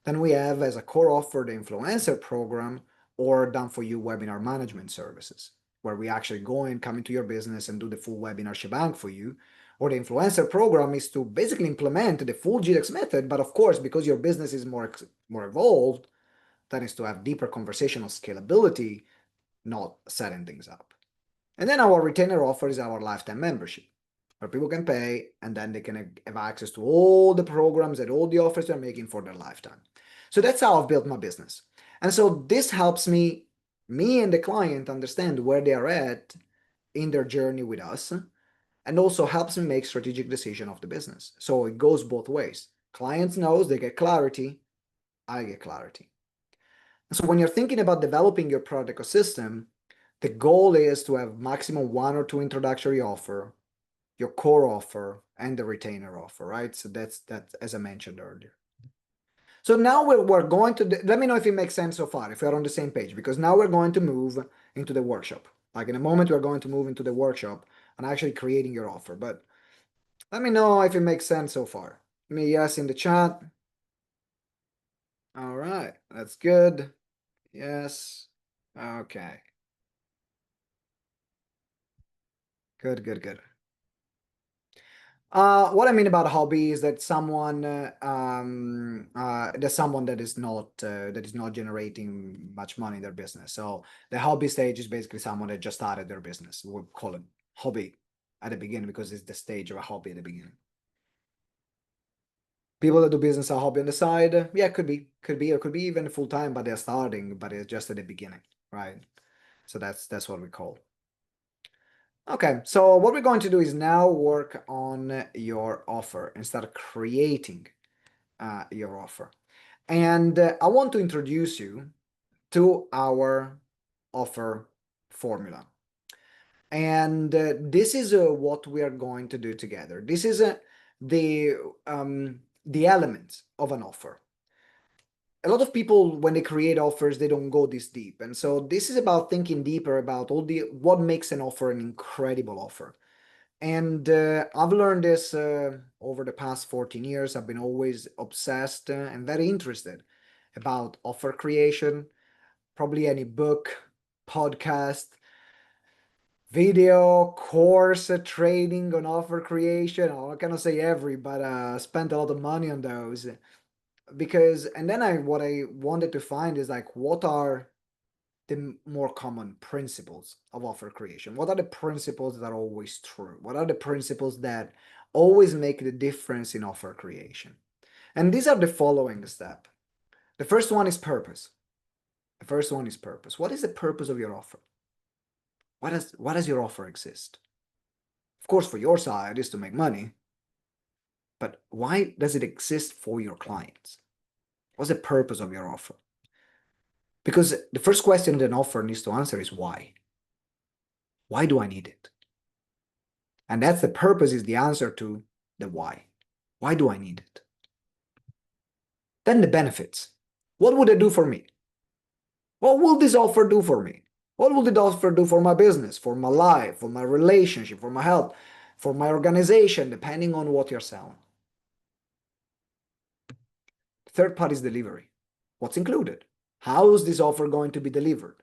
then we have as a core offer the influencer program or done for you webinar management services, where we actually go and come into your business and do the full webinar shebang for you. Or the influencer program is to basically implement the full GTeX method, but of course, because your business is more evolved, that is to have deeper conversational scalability, not setting things up. And then our retainer offer is our lifetime membership, where people can pay and then they can have access to all the programs and all the offers they're making for their lifetime. So that's how I've built my business. And so this helps me and the client understand where they are at in their journey with us, and also helps me make strategic decision of the business. So it goes both ways. Clients knows, they get clarity, I get clarity. And so when you're thinking about developing your product ecosystem, the goal is to have maximum 1 or 2 introductory offer, your core offer, and the retainer offer, right? So that's as I mentioned earlier. So now we're going to, let me know if it makes sense so far, if we're on the same page, because now we're going to move into the workshop. Like in a moment, we're going to move into the workshop and actually creating your offer. But let me know if it makes sense so far. Give me a yes in the chat. All right, that's good. Yes. Okay. Good, good, good. What I mean about a hobby is that someone there's someone that is not generating much money in their business. So the hobby stage is basically someone that just started their business. We'll call it hobby at the beginning because it's the stage of a hobby at the beginning. People that do business are hobby on the side, yeah, could be, or could be even full time, but they're starting, but it's just at the beginning, right? So that's what we call. Okay, so what we're going to do is now work on your offer and start creating your offer. And I want to introduce you to our offer formula. And this is what we are going to do together. This is the elements of an offer. A lot of people, when they create offers, they don't go this deep. And so this is about thinking deeper about what makes an offer an incredible offer. And I've learned this over the past 14 years. I've been always obsessed and very interested about offer creation. Probably any book, podcast, video, course, training on offer creation. I cannot say every, but spent a lot of money on those. And then what I wanted to find is like, what are the more common principles of offer creation? What are the principles that are always true? What are the principles that always make the difference in offer creation? And these are the following step. The first one is purpose. The first one is purpose. What is the purpose of your offer? Why does your offer exist? Of course, for your side is to make money, but why does it exist for your clients? What's the purpose of your offer? Because the first question that an offer needs to answer is why? Why do I need it? And that's the purpose, is the answer to the why. Why do I need it? Then the benefits. What would it do for me? What will this offer do for me? What will the offer do for my business, for my life, for my relationship, for my health, for my organization, depending on what you're selling? The third part is delivery. What's included? How is this offer going to be delivered?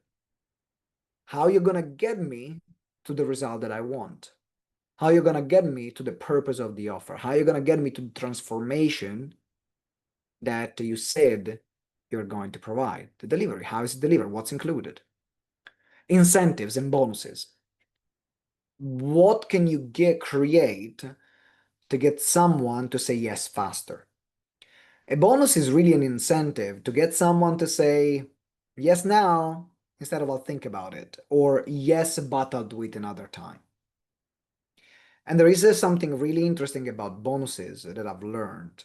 How are you going to get me to the result that I want? How are you going to get me to the purpose of the offer? How are you going to get me to the transformation that you said you're going to provide? The delivery. How is it delivered? What's included? Incentives and bonuses. What can you create to get someone to say yes faster. A bonus is really an incentive to get someone to say yes now instead of I'll think about it, or yes, but I'll do it another time. And there is something really interesting about bonuses that I've learned,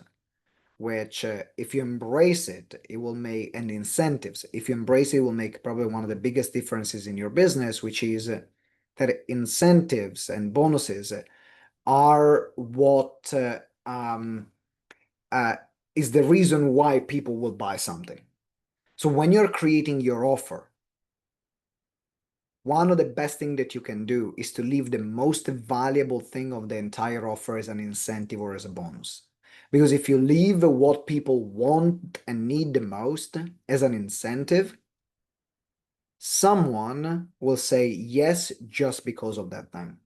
which if you embrace it, it will make, and incentives, if you embrace it, it will make probably one of the biggest differences in your business, which is that incentives and bonuses are what uh, is the reason why people will buy something. So when you're creating your offer, one of the best things that you can do is to leave the most valuable thing of the entire offer as an incentive or as a bonus. Because if you leave what people want and need the most as an incentive, someone will say yes just because of that thing.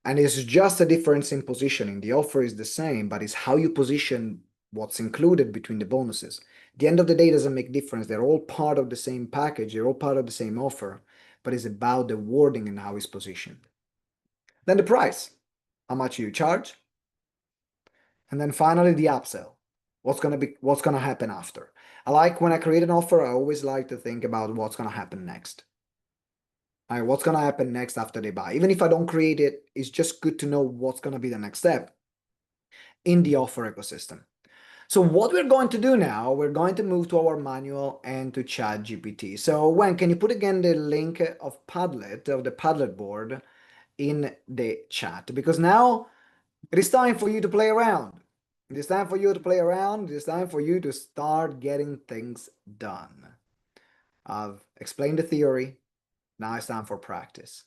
And it's just a difference in positioning. The offer is the same, but it's how you position what's included between the bonuses. At the end of the day, it doesn't make difference. They're all part of the same package. They're all part of the same offer, but it's about the wording and how it's positioned. Then the price, how much you charge. And then finally the upsell. What's gonna happen after? I like when I create an offer, I always like to think about what's gonna happen next. All right, what's gonna happen next after they buy? Even if I don't create it, it's just good to know what's gonna be the next step in the offer ecosystem. So what we're going to do now, we're going to move to our manual and to ChatGPT. So Wen, can you put again the link of Padlet, of the Padlet board in the chat? Because now it is time for you to play around. It is time for you to play around. It is time for you to start getting things done. I've explained the theory. Now it's time for practice.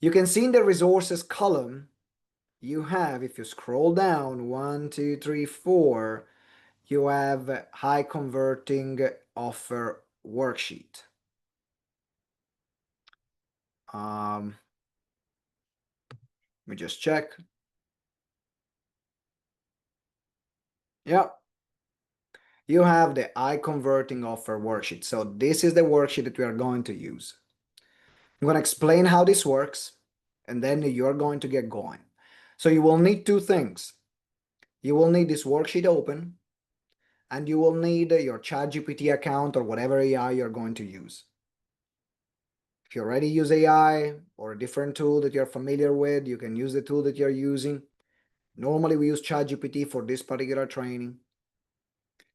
You can see in the resources column, you have, if you scroll down, 1, 2, 3, 4, you have high converting offer worksheet. Let me just check. Yeah, you have the high converting offer worksheet. So this is the worksheet that we are going to use. I'm going to explain how this works, and then you're going to get going. So you will need two things. You will need this worksheet open, and you will need your ChatGPT account or whatever AI you're going to use. If you already use AI or a different tool that you're familiar with, you can use the tool that you're using. Normally, we use ChatGPT for this particular training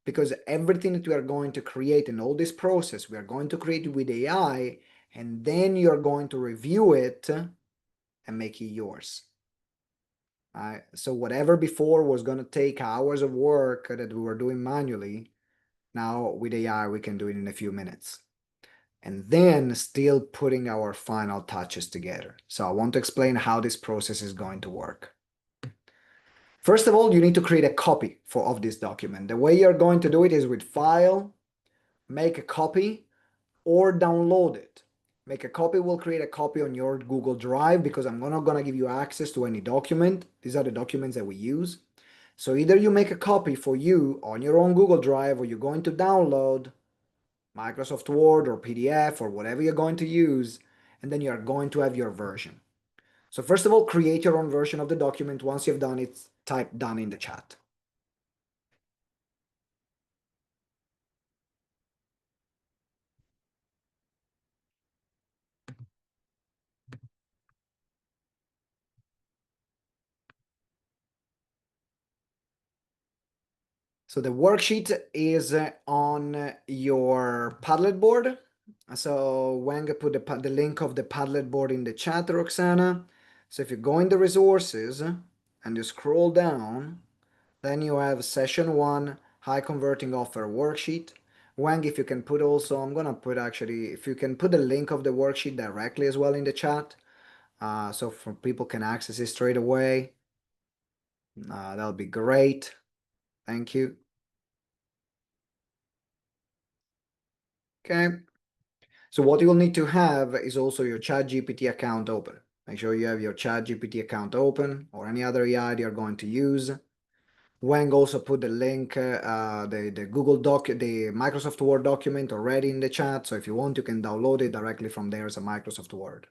because everything that we are going to create in all this process, we are going to create with AI, and then you're going to review it and make it yours. So whatever before was going to take hours of work that we were doing manually, now with AI, we can do it in a few minutes. And then still putting our final touches together. So I want to explain how this process is going to work. First of all, you need to create a copy of this document. The way you're going to do it is with File, make a copy, or download it. Make a copy will create a copy on your Google Drive because I'm not going to give you access to any document. These are the documents that we use. So either you make a copy for you on your own Google Drive, or you're going to download Microsoft Word or PDF or whatever you're going to use, and then you're going to have your version. So first of all, create your own version of the document. Once you've done it, type done in the chat. So the worksheet is on your Padlet board. So Wang put the link of the Padlet board in the chat, Roxana. So if you go in the resources and you scroll down, then you have session 1, high converting offer worksheet. Wang, if you can put also, I'm gonna put actually, if you can put the link of the worksheet directly as well in the chat, so for people can access it straight away, that'll be great. Thank you. Okay. So what you'll need to have is also your ChatGPT account open. Make sure you have your ChatGPT account open or any other AI you're going to use. Wang also put the link, the Google Doc, the Microsoft Word document already in the chat. So if you want, you can download it directly from there as a Microsoft Word.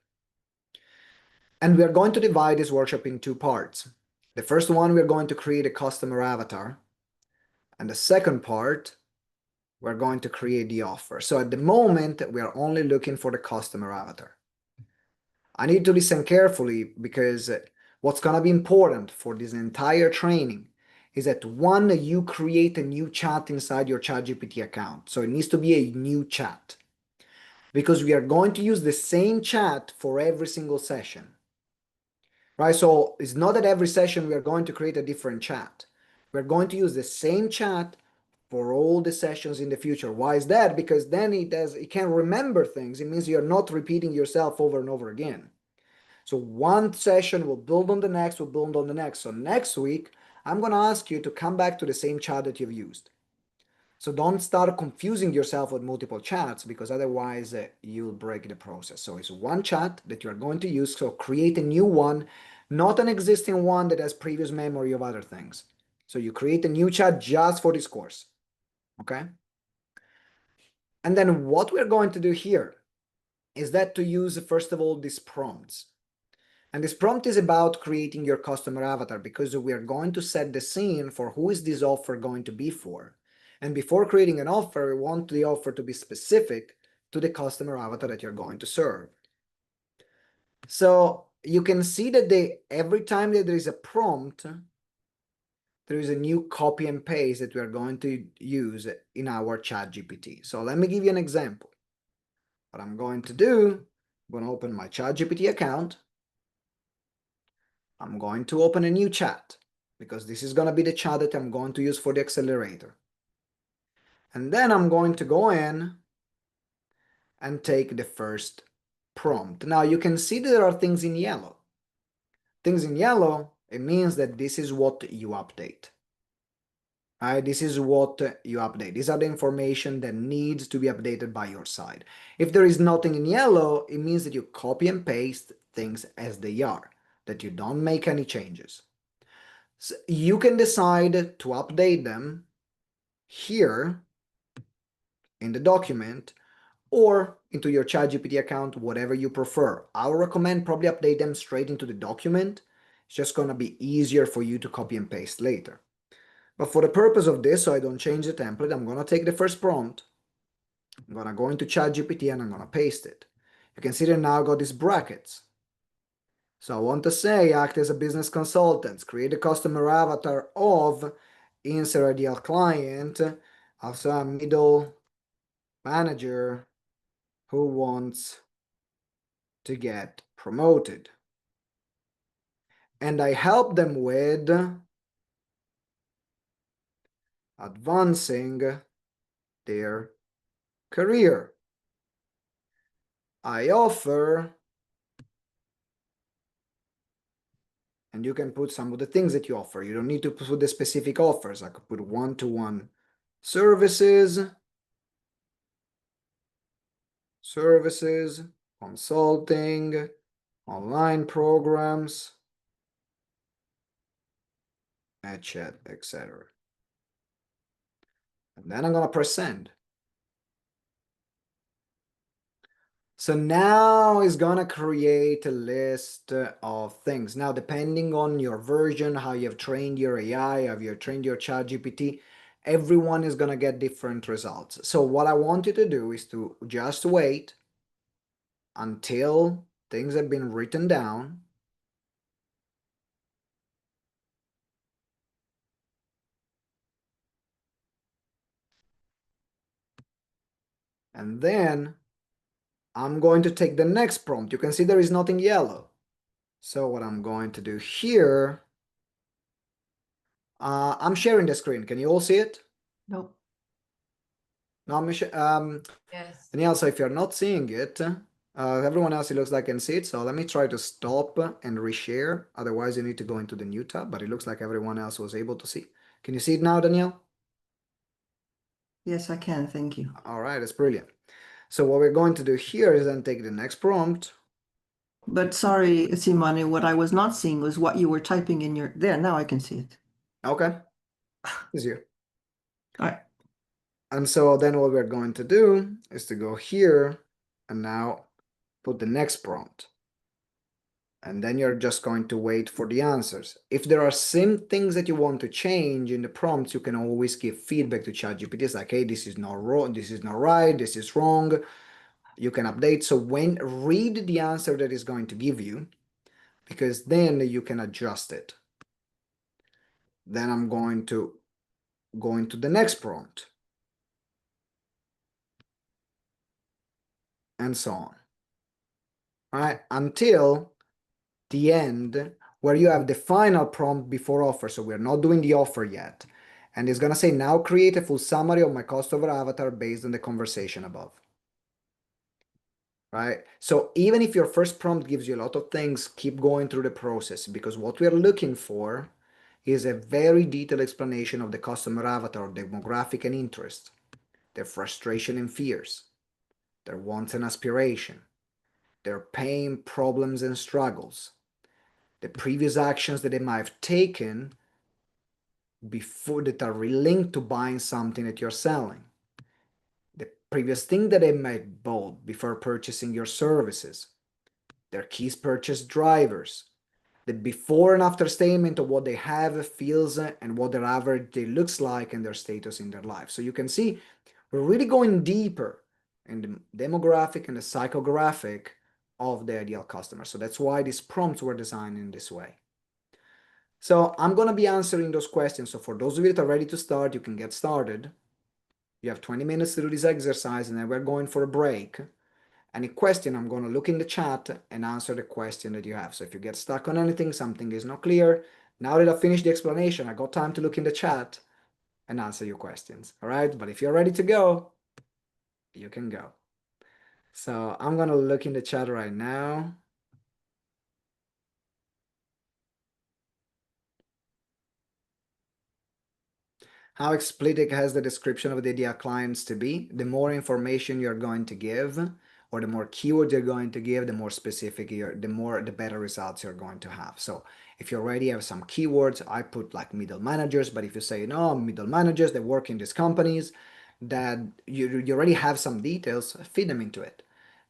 And we are going to divide this workshop in two parts. The first one, we're going to create a customer avatar. And the second part, we're going to create the offer. So at the moment, we are only looking for the customer avatar. I need to listen carefully because what's going to be important for this entire training is that one, you create a new chat inside your ChatGPT account. So it needs to be a new chat because we are going to use the same chat for every single session, right? So it's not that every session we are going to create a different chat. We're going to use the same chat for all the sessions in the future. Why is that? Because then it can remember things. It means you're not repeating yourself over and over again. So one session will build on the next, will build on the next. So next week, I'm going to ask you to come back to the same chat that you've used. So don't start confusing yourself with multiple chats because otherwise you'll break the process. So it's one chat that you're going to use. So create a new one, not an existing one that has previous memory of other things. So you create a new chat just for this course. Okay? And then what we're going to do here is that to use, first of all, these prompts. And this prompt is about creating your customer avatar because we are going to set the scene for who is this offer going to be for. And before creating an offer, we want the offer to be specific to the customer avatar that you're going to serve. So you can see that every time that there is a prompt, there is a new copy and paste that we are going to use in our chat GPT. So let me give you an example. What I'm going to do, I'm going to open my chat GPT account. I'm going to open a new chat because this is going to be the chat that I'm going to use for the accelerator. And then I'm going to go in and take the first prompt. Now you can see that there are things in yellow. Things in yellow, it means that this is what you update. Right? This is what you update. These are the information that needs to be updated by your side. If there is nothing in yellow, it means that you copy and paste things as they are, that you don't make any changes. So you can decide to update them here in the document or into your ChatGPT account, whatever you prefer. I would recommend probably update them straight into the document. It's just going to be easier for you to copy and paste later. But for the purpose of this, so I don't change the template, I'm going to take the first prompt. I'm going to go into ChatGPT and I'm going to paste it. You can see that now I got these brackets. So I want to say, act as a business consultant, create a customer avatar of insert ideal client, also a middle manager who wants to get promoted. And I help them with advancing their career. I offer, and you can put some of the things that you offer. You don't need to put the specific offers. I could put one-to-one services, consulting, online programs, etc. And then I'm going to press send. So now it's going to create a list of things. Now, depending on your version, how you've trained your AI, how you've trained your ChatGPT, everyone is going to get different results. So what I want you to do is to just wait until things have been written down. And then I'm going to take the next prompt. You can see there is nothing yellow. So what I'm going to do here, I'm sharing the screen. Can you all see it? Nope. No, Yes. Danielle, so if you're not seeing it, everyone else, it looks like can see it. So let me try to stop and reshare. Otherwise, you need to go into the new tab, but it looks like everyone else was able to see. Can you see it now, Danielle? Yes, I can. Thank you. All right, that's brilliant. So what we're going to do here is then take the next prompt. But sorry, Simone, what I was not seeing was what you were typing in your, there, now I can see it. Okay, easier. All right. And so then what we're going to do is to go here and now put the next prompt. And then you're just going to wait for the answers. If there are some things that you want to change in the prompts, you can always give feedback to ChatGPT. It's like, hey, this is not wrong, this is not right, this is wrong. You can update. So when read the answer that is going to give you, because then you can adjust it. Then I'm going to go into the next prompt, and so on. All right, until the end where you have the final prompt before offer. So we're not doing the offer yet. And it's going to say, now create a full summary of my customer avatar based on the conversation above. Right? So even if your first prompt gives you a lot of things, keep going through the process, because what we're looking for is a very detailed explanation of the customer avatar, demographic and interest, their frustration and fears, their wants and aspiration, their pain, problems and struggles, the previous actions that they might have taken before that are linked to buying something that you're selling, the previous thing that they might bought before purchasing your services, their keys purchase drivers, the before and after statement of what they have, feels, and what their average day looks like and their status in their life. So you can see we're really going deeper in the demographic and the psychographic of the ideal customer. So that's why these prompts were designed in this way. So I'm going to be answering those questions. So for those of you that are ready to start, you can get started. You have 20 minutes to do this exercise, and then we're going for a break. Any question, I'm going to look in the chat and answer the question that you have. So if you get stuck on anything, something is not clear, now that I've finished the explanation, I got time to look in the chat and answer your questions. All right. But if you're ready to go, you can go. So I'm going to look in the chat right now. How explicit has the description of the ideal clients to be? The more information you're going to give, or the more keywords you're going to give, the more specific the better results you're going to have. So if you already have some keywords, I put like middle managers, but if you say, no, middle managers, they work in these companies, that you already have some details, feed them into it.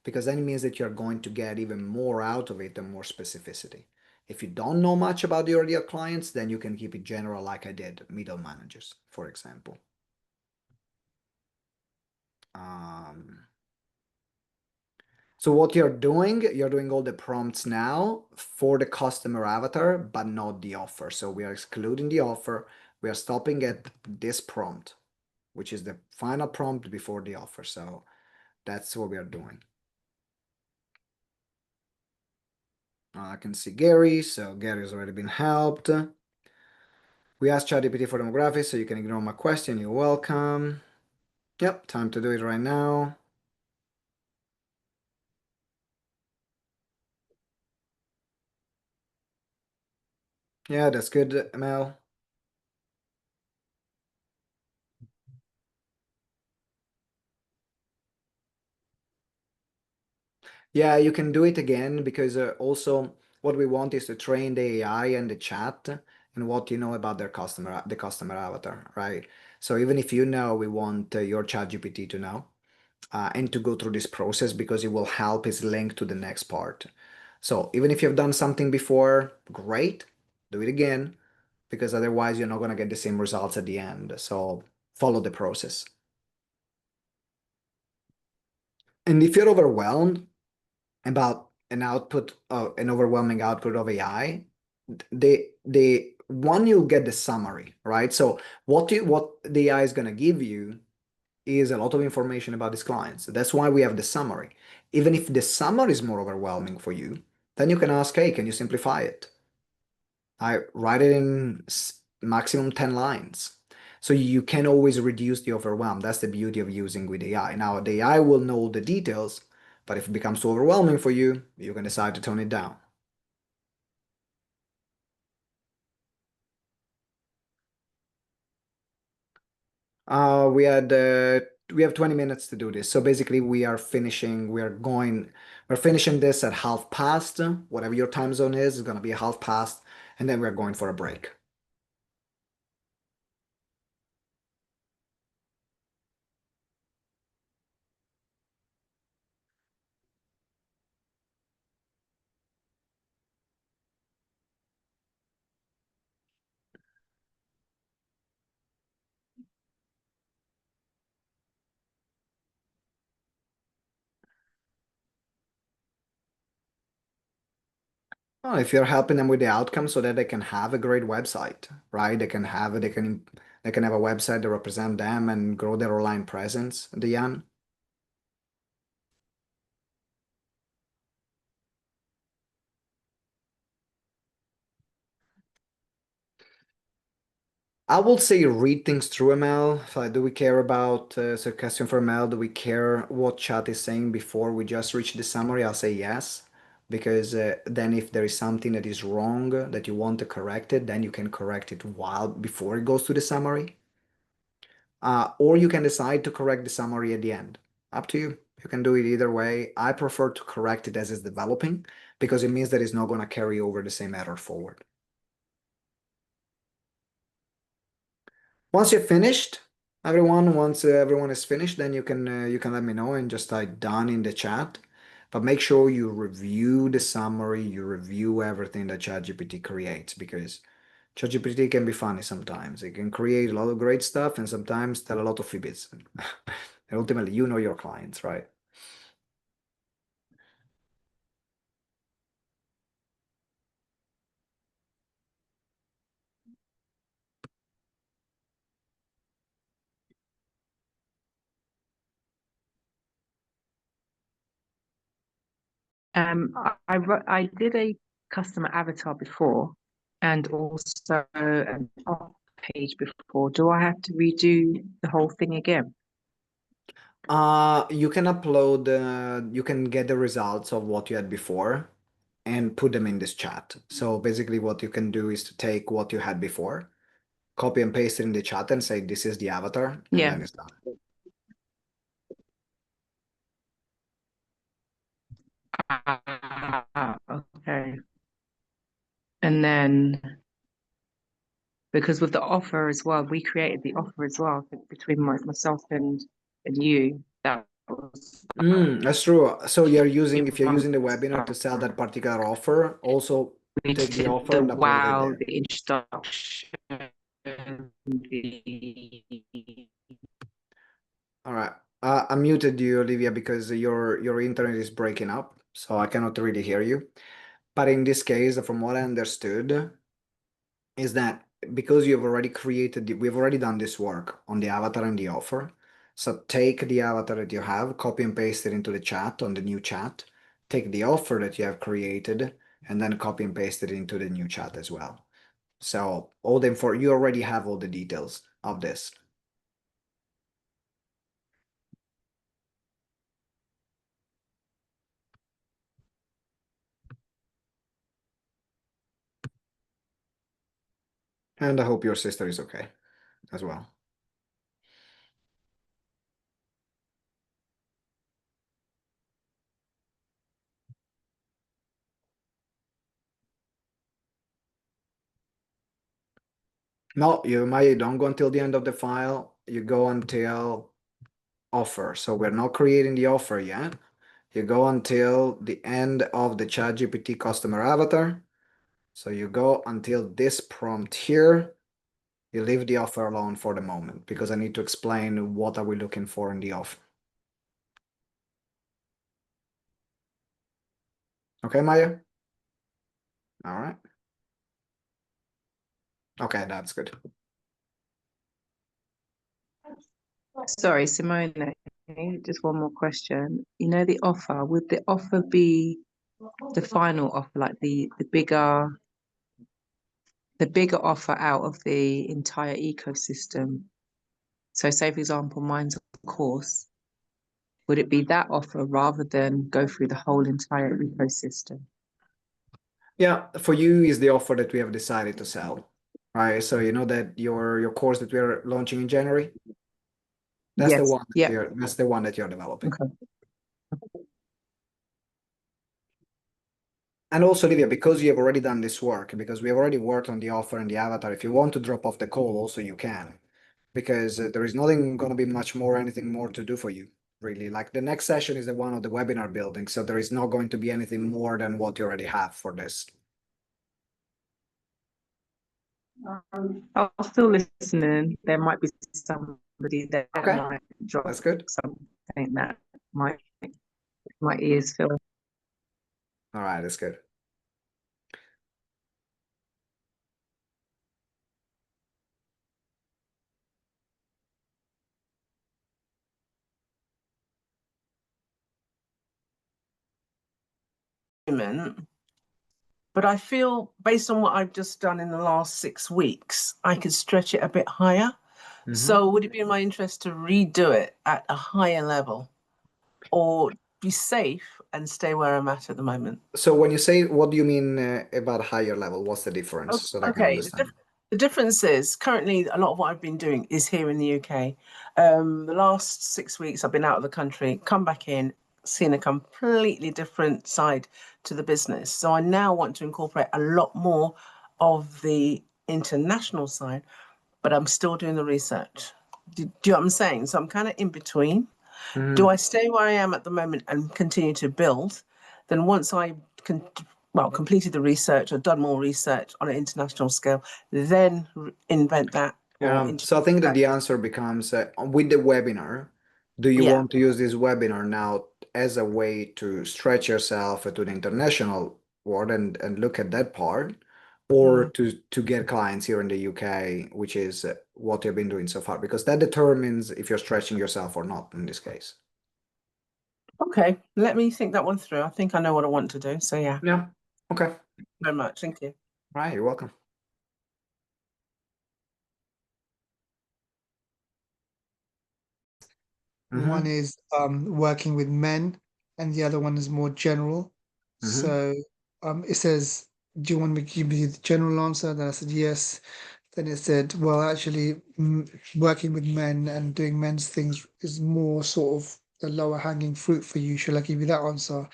Because then it means that you're going to get even more out of it and more specificity. If you don't know much about your ideal clients, then you can keep it general like I did, middle managers, for example. So what you're doing all the prompts now for the customer avatar, but not the offer. So we are excluding the offer. We are stopping at this prompt, which is the final prompt before the offer. So that's what we are doing. I can see Gary. So Gary has already been helped. We asked ChatGPT for demographics, so you can ignore my question. You're welcome. Yep, time to do it right now. Yeah, that's good, Mel. Yeah, you can do it again, because also what we want is to train the AI and the chat and what you know about the customer avatar, right? So even if you know, we want your ChatGPT to know and to go through this process, because it will help its link to the next part. So even if you've done something before, great, do it again, because otherwise you're not going to get the same results at the end. So follow the process. And if you're overwhelmed about an overwhelming output of AI, the one, you'll get the summary, right? So what the AI is going to give you is a lot of information about these clients. That's why we have the summary. Even if the summary is more overwhelming for you, then you can ask, hey, can you simplify it? I write it in maximum 10 lines. So you can always reduce the overwhelm. That's the beauty of using with AI. Now, the AI will know the details, but if it becomes too overwhelming for you, you can decide to tone it down. We have 20 minutes to do this. So basically we're finishing this at half past. Whatever your time zone is going to be half past, and then we're going for a break. Well, if you're helping them with the outcome so that they can have a great website, right? They can have a website to represent them and grow their online presence at the end. I will say read things through ML. Like, do we care about sarcasm for ML? Do we care what chat is saying before we just reach the summary? I'll say yes, because then if there is something that is wrong that you want to correct it, then you can correct it while before it goes to the summary. Or you can decide to correct the summary at the end. Up to you. You can do it either way. I prefer to correct it as it's developing because it means that it's not going to carry over the same error forward. Once you're finished, once everyone is finished, then you can let me know and just type done in the chat. But make sure you review the summary, you review everything that ChatGPT creates because ChatGPT can be funny sometimes. It can create a lot of great stuff and sometimes tell a lot of fibs. And ultimately, you know your clients, right? I did a customer avatar before and also an off page before. Do I have to redo the whole thing again? You can upload, you can get the results of what you had before and put them in this chat. So basically what you can do is to take what you had before, copy and paste it in the chat and say, this is the avatar, and Yeah. then it's done. Okay. And then because with the offer as well, we created the offer as well between myself and you. That was That's true. So if you're one using the webinar to stuff. sell that particular offer, also We take the did offer the and upload it wow, there. the introduction, the All right. I muted you, Olivia, because your internet is breaking up, so I cannot really hear you. But in this case, from what I understood, is that because we've already done this work on the avatar and the offer. So take the avatar that you have, copy and paste it into the chat on the new chat, take the offer that you have created, and then copy and paste it into the new chat as well. So you already have all the details of this. And I hope your sister is okay as well. No, don't go until the end of the file. You go until offer. So we're not creating the offer yet. You go until the end of the ChatGPT customer avatar. So you go until this prompt here. You leave the offer alone for the moment because I need to explain what are we looking for in the offer. Okay, Maya? All right. Okay, that's good. Sorry, Simone, just one more question. You know, the offer, would the offer be the final offer, like the bigger offer out of the entire ecosystem? So say, for example, mine's a course. Would it be that offer rather than go through the whole entire ecosystem? Yeah, for you is the offer that we have decided to sell. Right. So you know that your course that we're launching in January, Yes. Yeah. that's the one that you're developing. Okay. And also, Livia, because you have already done this work, because we have already worked on the offer and the avatar, if you want to drop off the call, also you can, because there is nothing going to be anything more to do for you, really. Like the next session is the one of the webinar building, so there is not going to be anything more than what you already have for this. I'll still listening. There might be somebody that Okay, might drop that's good. something that might my ears fill. All right, that's good. moment, but I feel based on what I've just done in the last 6 weeks, I could stretch it a bit higher. So would it be in my interest to redo it at a higher level or be safe and stay where I'm at the moment? So when you say, what do you mean about higher level? What's the difference so that I can Okay, understand? the difference is currently a lot of what I've been doing is here in the UK. The last 6 weeks I've been out of the country, come back in, seen a completely different side to the business. So I now want to incorporate a lot more of the international side, but I'm still doing the research. Do you know what I'm saying? So I'm kind of in between. Do I stay where I am at the moment and continue to build? Then once I completed the research or done more research on an international scale, then invent that or So I think that the answer becomes with the webinar, do you yeah. want to use this webinar now as a way to stretch yourself to the international world and look at that part, or to get clients here in the UK, which is what you've been doing so far? Because that determines if you're stretching yourself or not in this case. Okay, let me think that one through. I think I know what I want to do. So yeah, Yeah. Okay. very much. Thank you. All right. You're welcome. One is working with men, and the other one is more general. So it says, "Do you want me to give you the general answer?" Then I said yes. Then it said, "Well, actually, working with men and doing men's things is more sort of the lower hanging fruit for you. Shall I give you that answer?"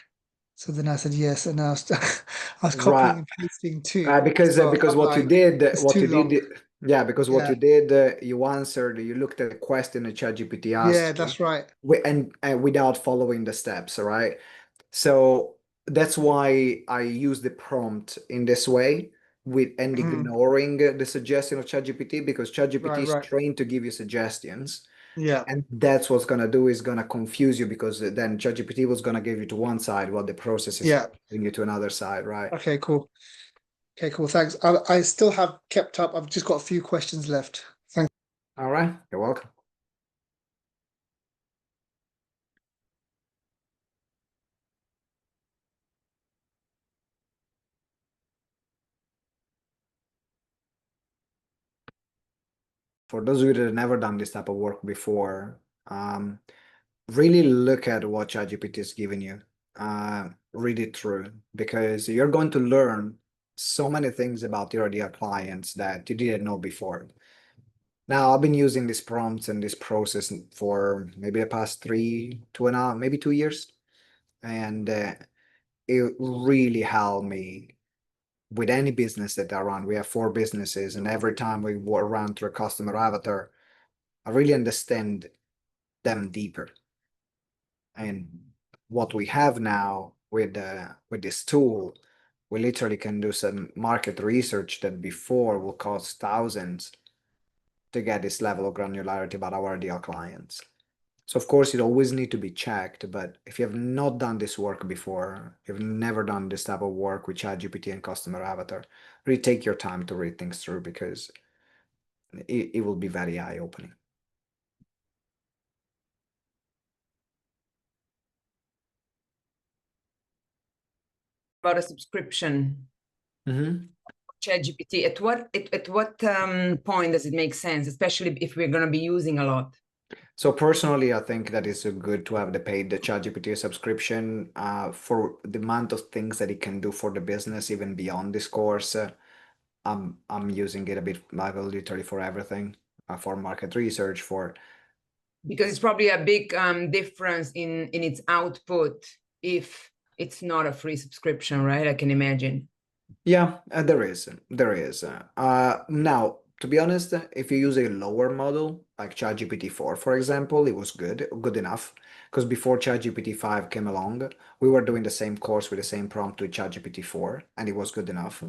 So then I said yes, and I was I was copying Right. and pasting too. Because So because I'm what you like, did, it's too long. yeah, because what Yeah, you did, you answered, you looked at the question that ChatGPT yeah, asked you, that's right. and without following the steps, all right? So that's why I use the prompt in this way with and Mhm. ignoring the suggestion of ChatGPT, because ChatGPT Right, is right. trained to give you suggestions. Yeah. And that's what's gonna do is gonna confuse you, because then ChatGPT was gonna give you to one side while the process is Yeah. giving you to another side, right? Okay, cool. Okay, cool. Thanks. I still have kept up. I've just got a few questions left. Thanks. All right, you're welcome. For those of you that have never done this type of work before, really look at what ChatGPT is giving you. Read it through, because you're going to learn so many things about your ideal clients that you didn't know before. Now, I've been using these prompts and this process for maybe the past 2.5, maybe 2 years, and it really helped me with any business that I run. We have 4 businesses, and every time we run through a customer avatar, I really understand them deeper. And what we have now with this tool, we literally can do some market research that before will cost thousands to get this level of granularity about our ideal clients. So of course, it always need to be checked, but if you have not done this work before, you've never done this type of work with ChatGPT and customer avatar, really take your time to read things through, because it will be very eye-opening. About a subscription, ChatGPT, at what point does it make sense, especially if we're going to be using a lot? So personally, I think that it's good to have the ChatGPT subscription for the amount of things that it can do for the business, even beyond this course. I'm using it a bit, like literally for everything, for market research, for Because it's probably a big difference in its output if it's not a free subscription, right? I can imagine. yeah, there is. Now, to be honest, if you use a lower model like ChatGPT 4, for example, it was good enough. Because before ChatGPT 5 came along, we were doing the same course with the same prompt with ChatGPT 4, and it was good enough.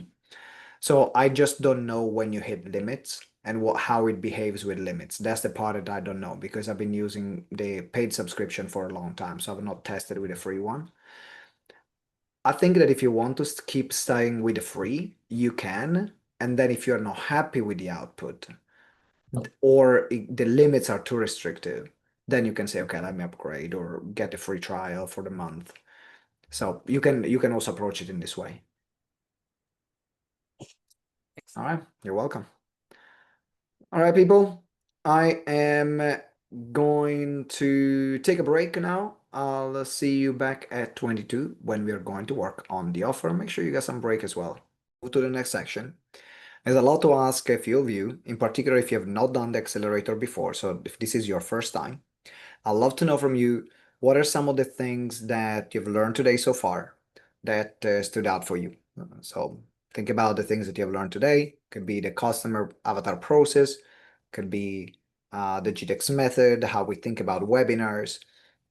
So I just don't know when you hit limits and how it behaves with limits. That's the part that I don't know, because I've been using the paid subscription for a long time, so I've not tested with a free one. I think that if you want to keep staying with the free, you can. And then if you're not happy with the output, or the limits are too restrictive, then you can say, okay, let me upgrade or get a free trial for the month. So you can also approach it in this way. All right, you're welcome. All right, people, I am going to take a break now. I'll see you back at 22 when we are going to work on the offer. Make sure you get some break as well. Move to the next section. There's a lot to ask a few of you, in particular if you have not done the accelerator before. So if this is your first time, I'd love to know from you, what are some of the things that you've learned today so far that stood out for you? So think about the things that you have learned today. Could be the customer avatar process, could be the GTeX method, how we think about webinars,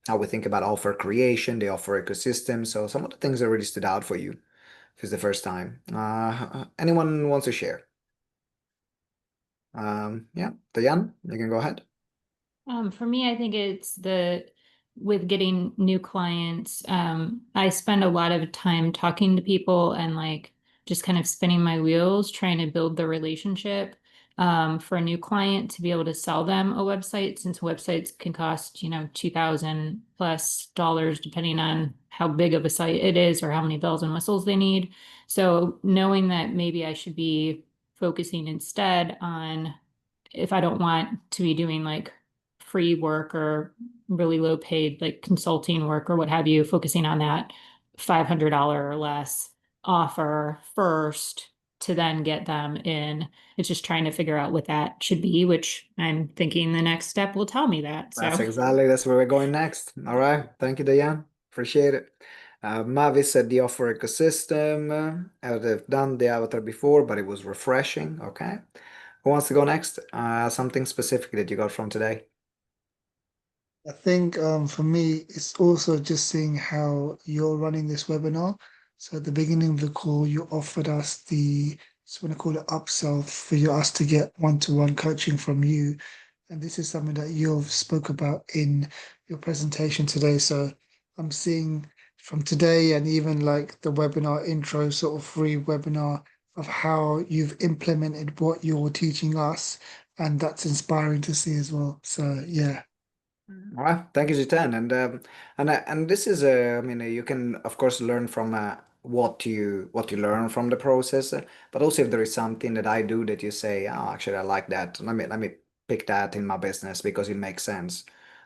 how we think about offer creation, the offer ecosystem. So some of the things that really stood out for you if it's the first time. Anyone wants to share? Yeah, Diane, you can go ahead. For me, I think it's with getting new clients, I spend a lot of time talking to people and like just kind of spinning my wheels, trying to build the relationship for a new client to be able to sell them a website, since websites can cost, $2,000+ depending on how big of a site it is or how many bells and whistles they need. So knowing that maybe I should be focusing instead on, if I don't want to be doing like free work or really low paid like consulting work or what have you, focusing on that $500 or less offer first to then get them in. It's just trying to figure out what that should be, which I'm thinking the next step will tell me that. That's So that's where we're going next. All right. Thank you, Diane. Appreciate it. Mavis said the offer ecosystem. I've done the avatar before, but it was refreshing. Okay. Who wants to go next? Something specific that you got from today? I think for me, it's also just seeing how you're running this webinar. So at the beginning of the call, you offered us the, just want to call it upsell for us to get one-to-one coaching from you. And this is something that you've spoke about in your presentation today. So I'm seeing from today and even like the webinar intro, sort of free webinar of how you've implemented what you're teaching us. And that's inspiring to see as well. So yeah. All right, thank you, Jitan. And this is I mean, you can of course learn from what you learn from the process, but also if there is something that I do that you say, oh, actually I like that. Let me pick that in my business because it makes sense.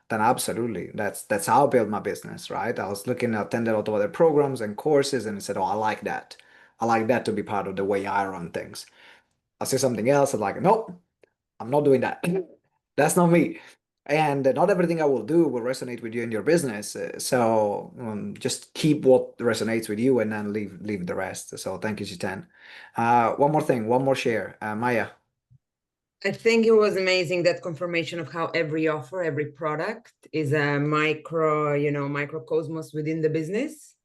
Then absolutely, that's how I build my business, right? I was looking, attended a lot of other programs and courses, and I said, oh, I like that. I like that to be part of the way I run things. I see something else, I'm like, nope, I'm not doing that. That's not me. And not everything I will do will resonate with you in your business. So just keep what resonates with you and then leave the rest. So thank you, Jitan. One more thing, one more share. Maya. I think it was amazing, that confirmation of how every offer, every product is a microcosmos within the business.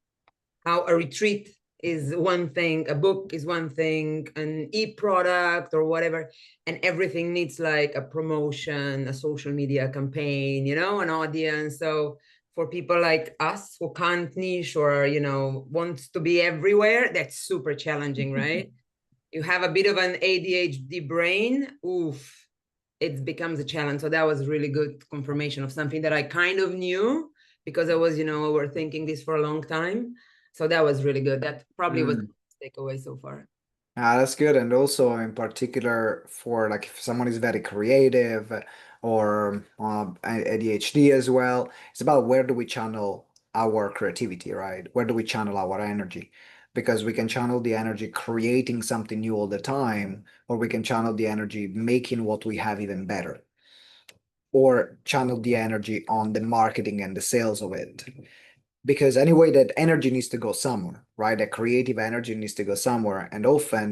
How a retreat is one thing, a book is one thing, an e-product or whatever, and everything needs like a promotion, a social media campaign, an audience. So for people like us who can't niche or, wants to be everywhere, that's super challenging, right? You have a bit of an ADHD brain, oof, it becomes a challenge. So that was really good confirmation of something that I kind of knew because I was, overthinking this for a long time. So that was really good. That probably was the takeaway so far. That's good. And also in particular for like if someone is very creative or ADHD as well, it's about where do we channel our creativity, right? Where do we channel our energy? Because we can channel the energy creating something new all the time, or we can channel the energy making what we have even better, or channel the energy on the marketing and the sales of it. Because anyway, that energy needs to go somewhere, right? That creative energy needs to go somewhere. And often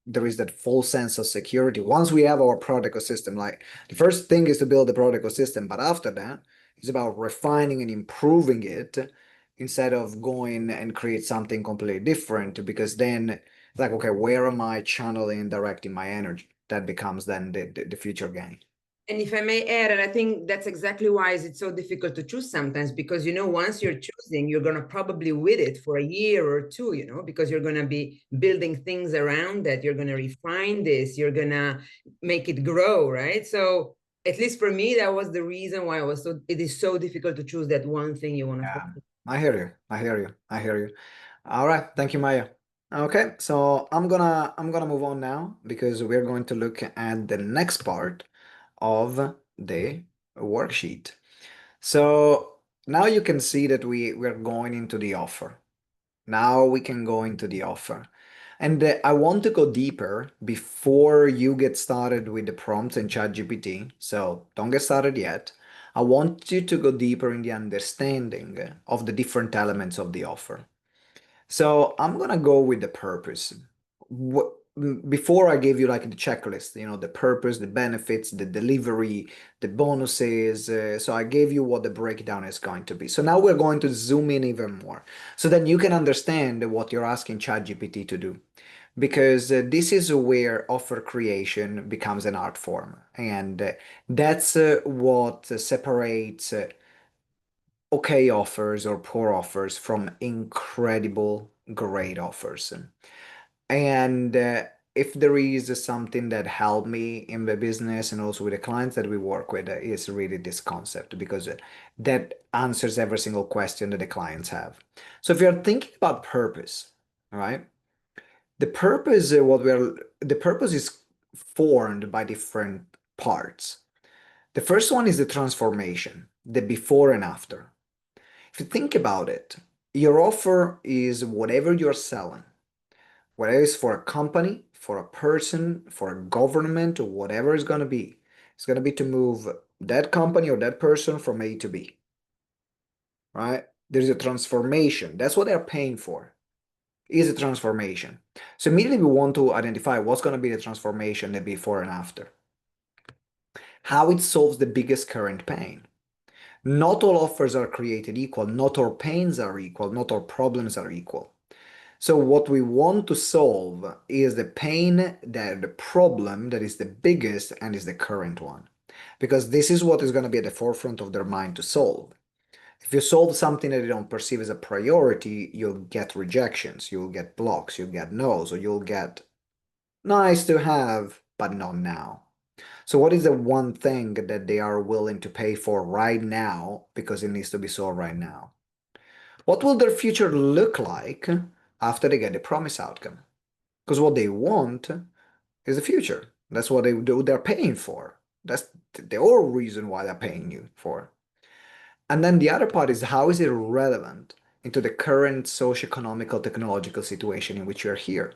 there is that false sense of security. Once we have our product ecosystem, like the first thing is to build the product ecosystem, but after that, it's about refining and improving it instead of going and create something completely different. Because then it's like, okay, where am I channeling and directing my energy? That becomes then the future game. And if I may add, and I think that's exactly why it's so difficult to choose sometimes, because, once you're choosing, you're going to probably with it for a year or two, because you're going to be building things around that. You're going to refine this. You're going to make it grow, right? So at least for me, that was the reason why it is so difficult to choose that one thing you want to focus on. I hear you. I hear you. I hear you. All right. Thank you, Maya. Okay, so I'm gonna move on now because we're going to look at the next part of the worksheet. So now you can see that we're going into the offer. Now we can go into the offer. And I want to go deeper before you get started with the prompts in ChatGPT. So don't get started yet. I want you to go deeper in the understanding of the different elements of the offer. So I'm gonna go with the purpose. Before I gave you like the checklist, the purpose, the benefits, the delivery, the bonuses. So I gave you what the breakdown is going to be. So now we're going to zoom in even more. So then you can understand what you're asking ChatGPT to do. Because this is where offer creation becomes an art form. And that's what separates okay offers or poor offers from incredible great offers. And if there is something that helped me in the business and also with the clients that we work with, is really this concept because that answers every single question that the clients have. So if you're thinking about purpose, all right, the purpose is formed by different parts. The first one is the transformation, the before and after. If you think about it, your offer is whatever you're selling, whether it's for a company, for a person, for a government, or whatever it's going to be. It's going to be to move that company or that person from A to B, right? There's a transformation. That's what they're paying for, is a transformation. So immediately we want to identify what's going to be the transformation, the before and after. How it solves the biggest current pain. Not all offers are created equal. Not all pains are equal. Not all problems are equal. So what we want to solve is the pain, the problem that is the biggest and is the current one. Because this is what is going to be at the forefront of their mind to solve. If you solve something that they don't perceive as a priority, you'll get rejections, you'll get blocks, you'll get no's, or you'll get nice to have, but not now. So what is the one thing that they are willing to pay for right now because it needs to be solved right now? What will their future look like after they get the promised outcome? Because what they want is the future. That's what they're paying for. That's the whole reason why they're paying you for. And then the other part is how is it relevant into the current socio-economical technological situation in which you're here?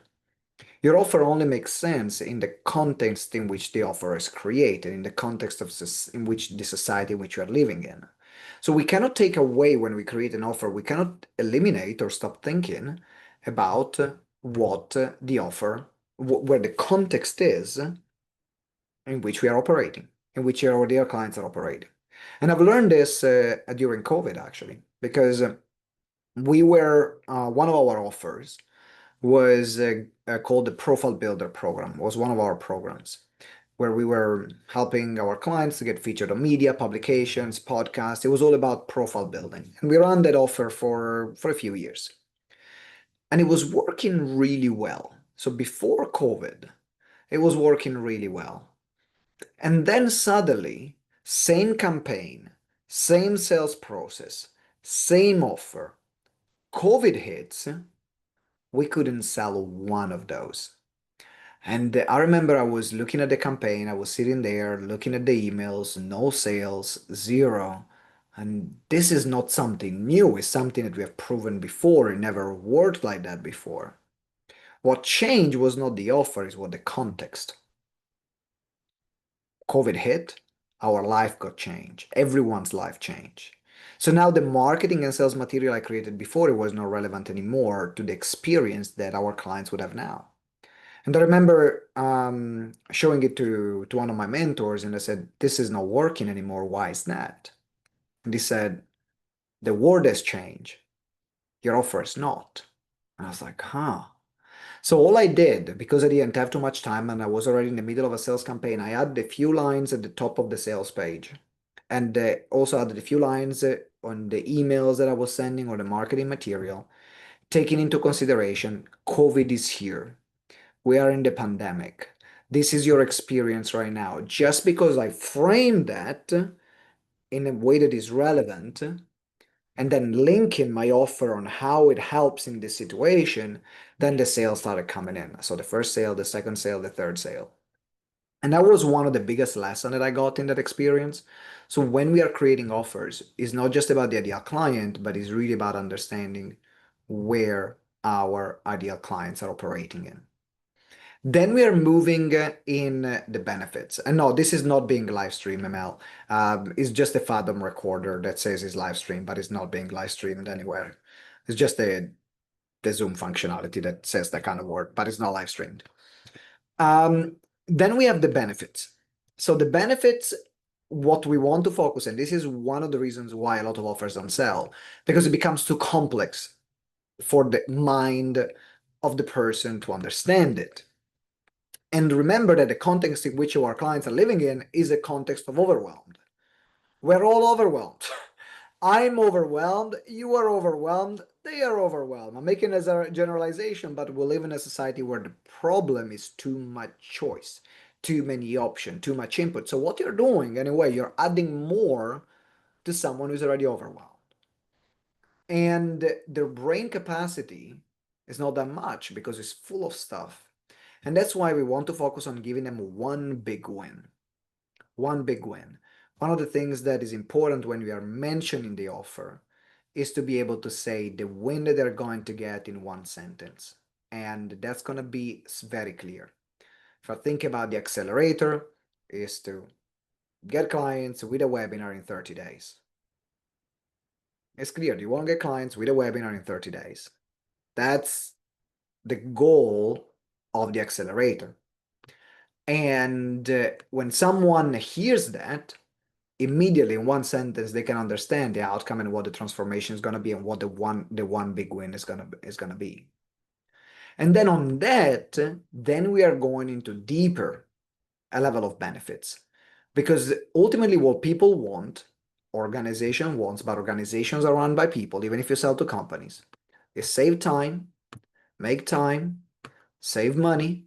Your offer only makes sense in the context in which the offer is created, in the context of in which the society in which you are living in. So we cannot take away when we create an offer, we cannot eliminate or stop thinking about what the offer, where the context is in which we are operating, in which our clients are operating. And I've learned this during COVID actually, because one of our offers was called the Profile Builder program, was one of our programs where we were helping our clients to get featured on media, publications, podcasts. It was all about profile building. And we ran that offer for a few years. And it was working really well. So before COVID, it was working really well. And then suddenly, same campaign, same sales process, same offer, COVID hits, we couldn't sell one of those. And I remember I was looking at the campaign, I was sitting there looking at the emails, no sales, zero. And this is not something new, it's something that we have proven before. It never worked like that before. What changed was not the offer, it was the context. COVID hit, our life got changed. Everyone's life changed. So now the marketing and sales material I created before, it was not relevant anymore to the experience that our clients would have now. And I remember showing it to one of my mentors, and I said, "This is not working anymore. Why is that?" And he said, "The world has changed. Your offer is not." And I was like, huh. So all I did, because I didn't have too much time and I was already in the middle of a sales campaign, I added a few lines at the top of the sales page. And also added a few lines on the emails that I was sending or the marketing material, taking into consideration COVID is here. We are in the pandemic. This is your experience right now. Just because I framed that in a way that is relevant and then linking my offer on how it helps in this situation, then the sales started coming in. So the first sale, the second sale, the third sale. And that was one of the biggest lessons that I got in that experience. So when we are creating offers, it's not just about the ideal client, but it's really about understanding where our ideal clients are operating in. Then we are moving in the benefits. And no, this is not being live stream, ML. It's just a Fathom recorder that says it's live stream, but it's not being live streamed anywhere. It's just the Zoom functionality that says that kind of word, but it's not live streamed. Then we have the benefits. So the benefits, what we want to focus on, this is one of the reasons why a lot of offers don't sell, because it becomes too complex for the mind of the person to understand it. And remember that the context in which our clients are living in is a context of overwhelmed. We're all overwhelmed. I'm overwhelmed, you are overwhelmed, they are overwhelmed. I'm making as a generalization, but we live in a society where the problem is too much choice, too many options, too much input. So what you're doing, anyway, you're adding more to someone who's already overwhelmed. And their brain capacity is not that much because it's full of stuff. And that's why we want to focus on giving them one big win. One big win. One of the things that is important when we are mentioning the offer is to be able to say the win that they're going to get in one sentence. And that's going to be very clear. If I think about the accelerator, is to get clients with a webinar in 30 days. It's clear, you want to get clients with a webinar in 30 days. That's the goal of the accelerator. And when someone hears that, immediately in one sentence they can understand the outcome and what the transformation is going to be and what the one big win is going to be. And then on that, then we are going into deeper a level of benefits, because ultimately what people want, organization wants, but organizations are run by people, even if you sell to companies, is save time, save money,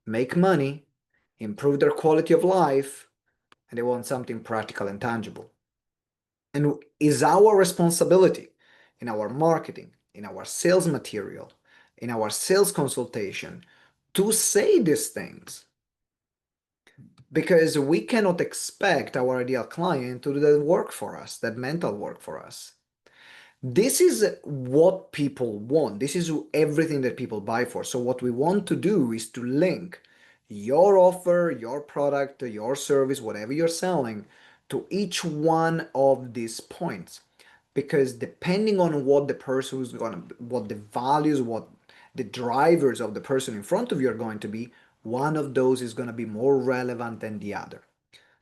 make money, improve their quality of life, and they want something practical and tangible. And is our responsibility in our marketing, in our sales material, in our sales consultation to say these things. Because we cannot expect our ideal client to do that work for us, that mental work for us. This is what people want. This is everything that people buy for. So what we want to do is to link your offer, your product, your service, whatever you're selling, to each one of these points. Because depending on what the person is going to, what the values, what the drivers of the person in front of you are going to be, one of those is going to be more relevant than the other.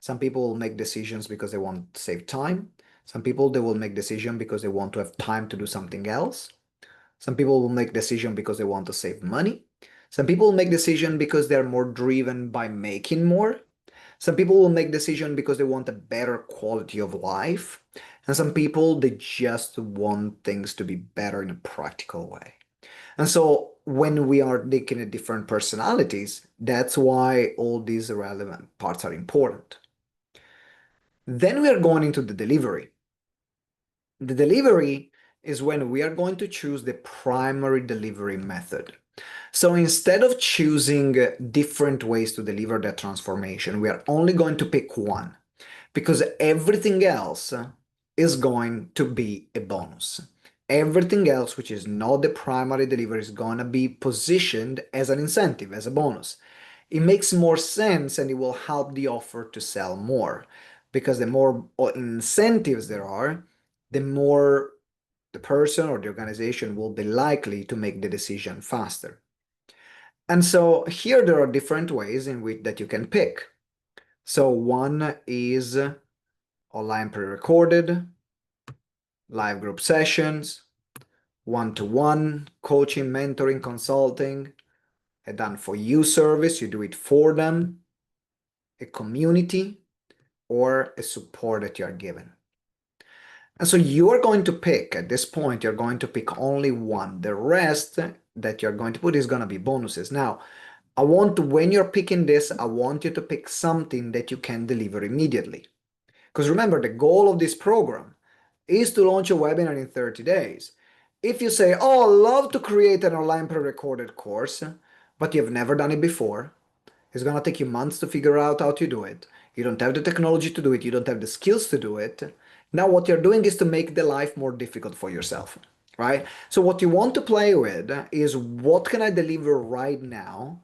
Some people will make decisions because they want to save time. Some people, they will make decisions because they want to have time to do something else. Some people will make decisions because they want to save money. Some people will make decisions because they're more driven by making more. Some people will make decisions because they want a better quality of life. And some people, they just want things to be better in a practical way. And so when we are looking at different personalities, that's why all these relevant parts are important. Then we are going into the delivery. The delivery is when we are going to choose the primary delivery method. So instead of choosing different ways to deliver that transformation, we are only going to pick one, because everything else is going to be a bonus. Everything else, which is not the primary delivery, is going to be positioned as an incentive, as a bonus. It makes more sense and it will help the offer to sell more, because the more incentives there are, the more the person or the organization will be likely to make the decision faster. And so here there are different ways in which that you can pick. So one is online pre-recorded, live group sessions, one-to-one coaching, mentoring, consulting, a done-for-you service, you do it for them, a community, or a support that you are given. And so you're going to pick, at this point, you're going to pick only one. The rest that you're going to put is going to be bonuses. Now, when you're picking this, I want you to pick something that you can deliver immediately. Because remember, the goal of this program is to launch a webinar in 30 days. If you say, oh, I love to create an online pre-recorded course, but you've never done it before, it's going to take you months to figure out how to do it. You don't have the technology to do it. You don't have the skills to do it. Now what you're doing is to make the life more difficult for yourself, right? So what you want to play with is, what can I deliver right now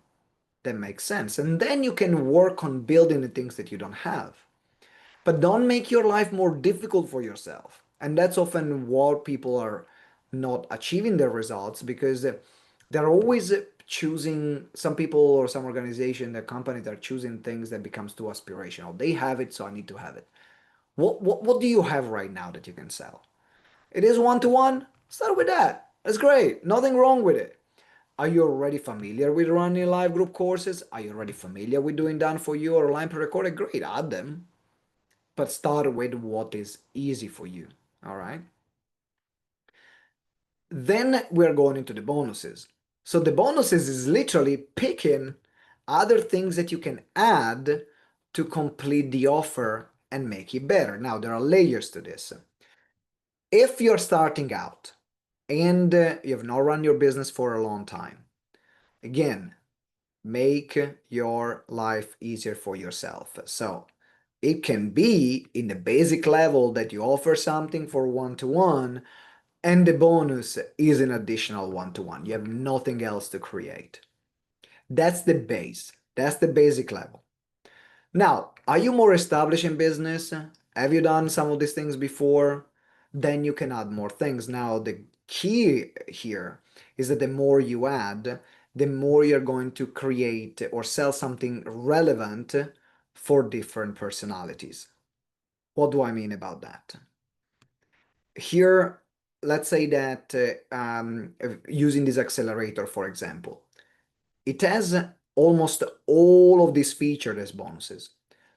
that makes sense? And then you can work on building the things that you don't have. But don't make your life more difficult for yourself. And that's often what people are not achieving their results, because they're always choosing, some people or some organization, their companies are choosing things that becomes too aspirational. They have it, so I need to have it. What do you have right now that you can sell? It is one-to-one. Start with that. That's great. Nothing wrong with it. Are you already familiar with running live group courses? Are you already familiar with doing done for you or online pre-recorded? Great, add them. But start with what is easy for you. All right. Then we're going into the bonuses. So the bonuses is literally picking other things that you can add to complete the offer and make it better. Now, there are layers to this. If you're starting out and you have not run your business for a long time, again, make your life easier for yourself. So it can be in the basic level that you offer something for one-to-one, and the bonus is an additional one-to-one. You have nothing else to create. That's the base. That's the basic level. Now, are you more established in business? Have you done some of these things before? Then you can add more things. Now, the key here is that the more you add, the more you're going to create or sell something relevant for different personalities. What do I mean about that? Here, let's say that using this accelerator, for example, it has almost all of these features as bonuses,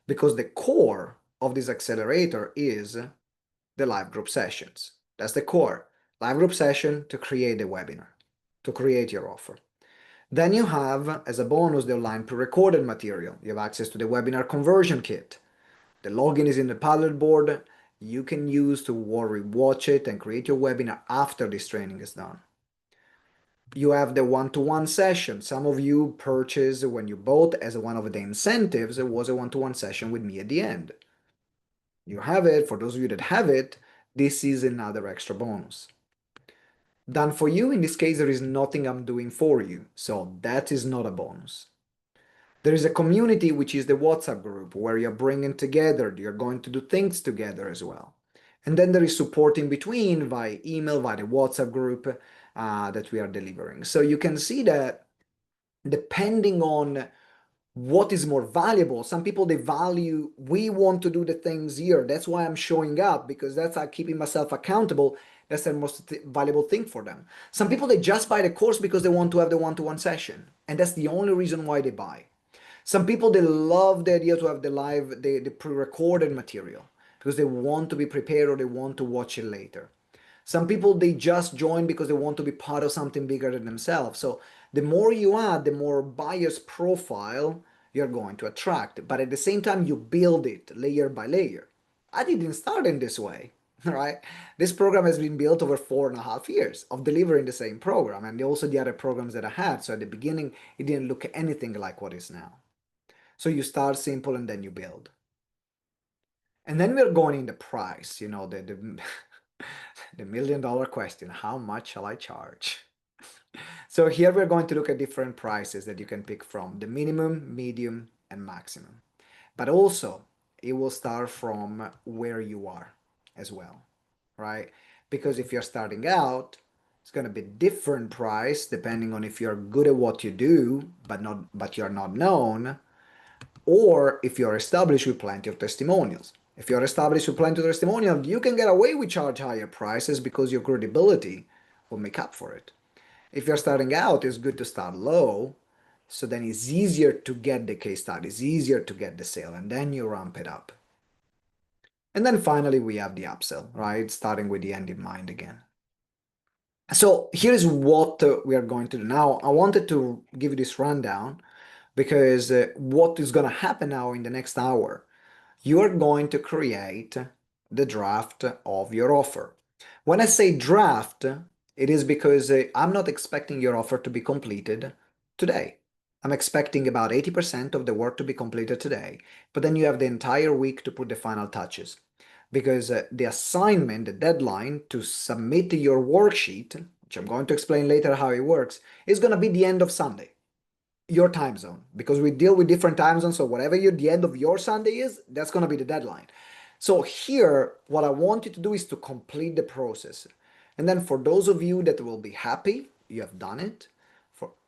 because the core of this accelerator is the live group sessions. That's the core. Live group session to create a webinar, to create your offer. Then you have, as a bonus, the online pre-recorded material. You have access to the webinar conversion kit. The login is in the Padlet board. You can use to watch it and create your webinar after this training is done. You have the one-to-one session. Some of you purchased when you bought, as one of the incentives, it was a one-to-one session with me at the end. You have it. For those of you that have it, this is another extra bonus. Done for you, in this case, there is nothing I'm doing for you, so that is not a bonus. There is a community, which is the WhatsApp group, where you're bringing together, you're going to do things together as well. And then there is support in between via email, via the WhatsApp group that we are delivering. So you can see that depending on what is more valuable, some people, they value, we want to do the things here. That's why I'm showing up, because that's keeping myself accountable. That's the most valuable thing for them. Some people, they just buy the course because they want to have the one-to-one session. And that's the only reason why they buy. Some people, they love the idea to have the pre-recorded material because they want to be prepared or they want to watch it later. Some people, they just join because they want to be part of something bigger than themselves. So the more you add, the more buyer's profile you're going to attract. But at the same time, you build it layer by layer. I didn't start in this way, right? This program has been built over 4.5 years of delivering the same program, and also the other programs that I had. So at the beginning, it didn't look anything like what is now. So you start simple and then you build. And then we're going in the price, the $1 million question, how much shall I charge? So here we're going to look at different prices that you can pick from, the minimum, medium, and maximum. But also, it will start from where you are as well, right? Because if you're starting out, it's going to be different price depending on if you're good at what you do, but you're not known, or if you're established with plenty of testimonials. If you're established with plenty of testimonials, you can get away with charge higher prices because your credibility will make up for it. If you're starting out, it's good to start low, so then it's easier to get the case study, it's easier to get the sale, and then you ramp it up. And then finally, we have the upsell, right? Starting with the end in mind again. So here's what we are going to do now. I wanted to give you this rundown because what is going to happen now in the next hour, you are going to create the draft of your offer. When I say draft, it is because I'm not expecting your offer to be completed today. I'm expecting about 80% of the work to be completed today, but then you have the entire week to put the final touches. Because the assignment, the deadline to submit your worksheet, which I'm going to explain later how it works, is going to be the end of Sunday, your time zone. Because we deal with different time zones, so whatever the end of your Sunday is, that's going to be the deadline. So here, what I want you to do is to complete the process. And then for those of you that will be happy, you have done it.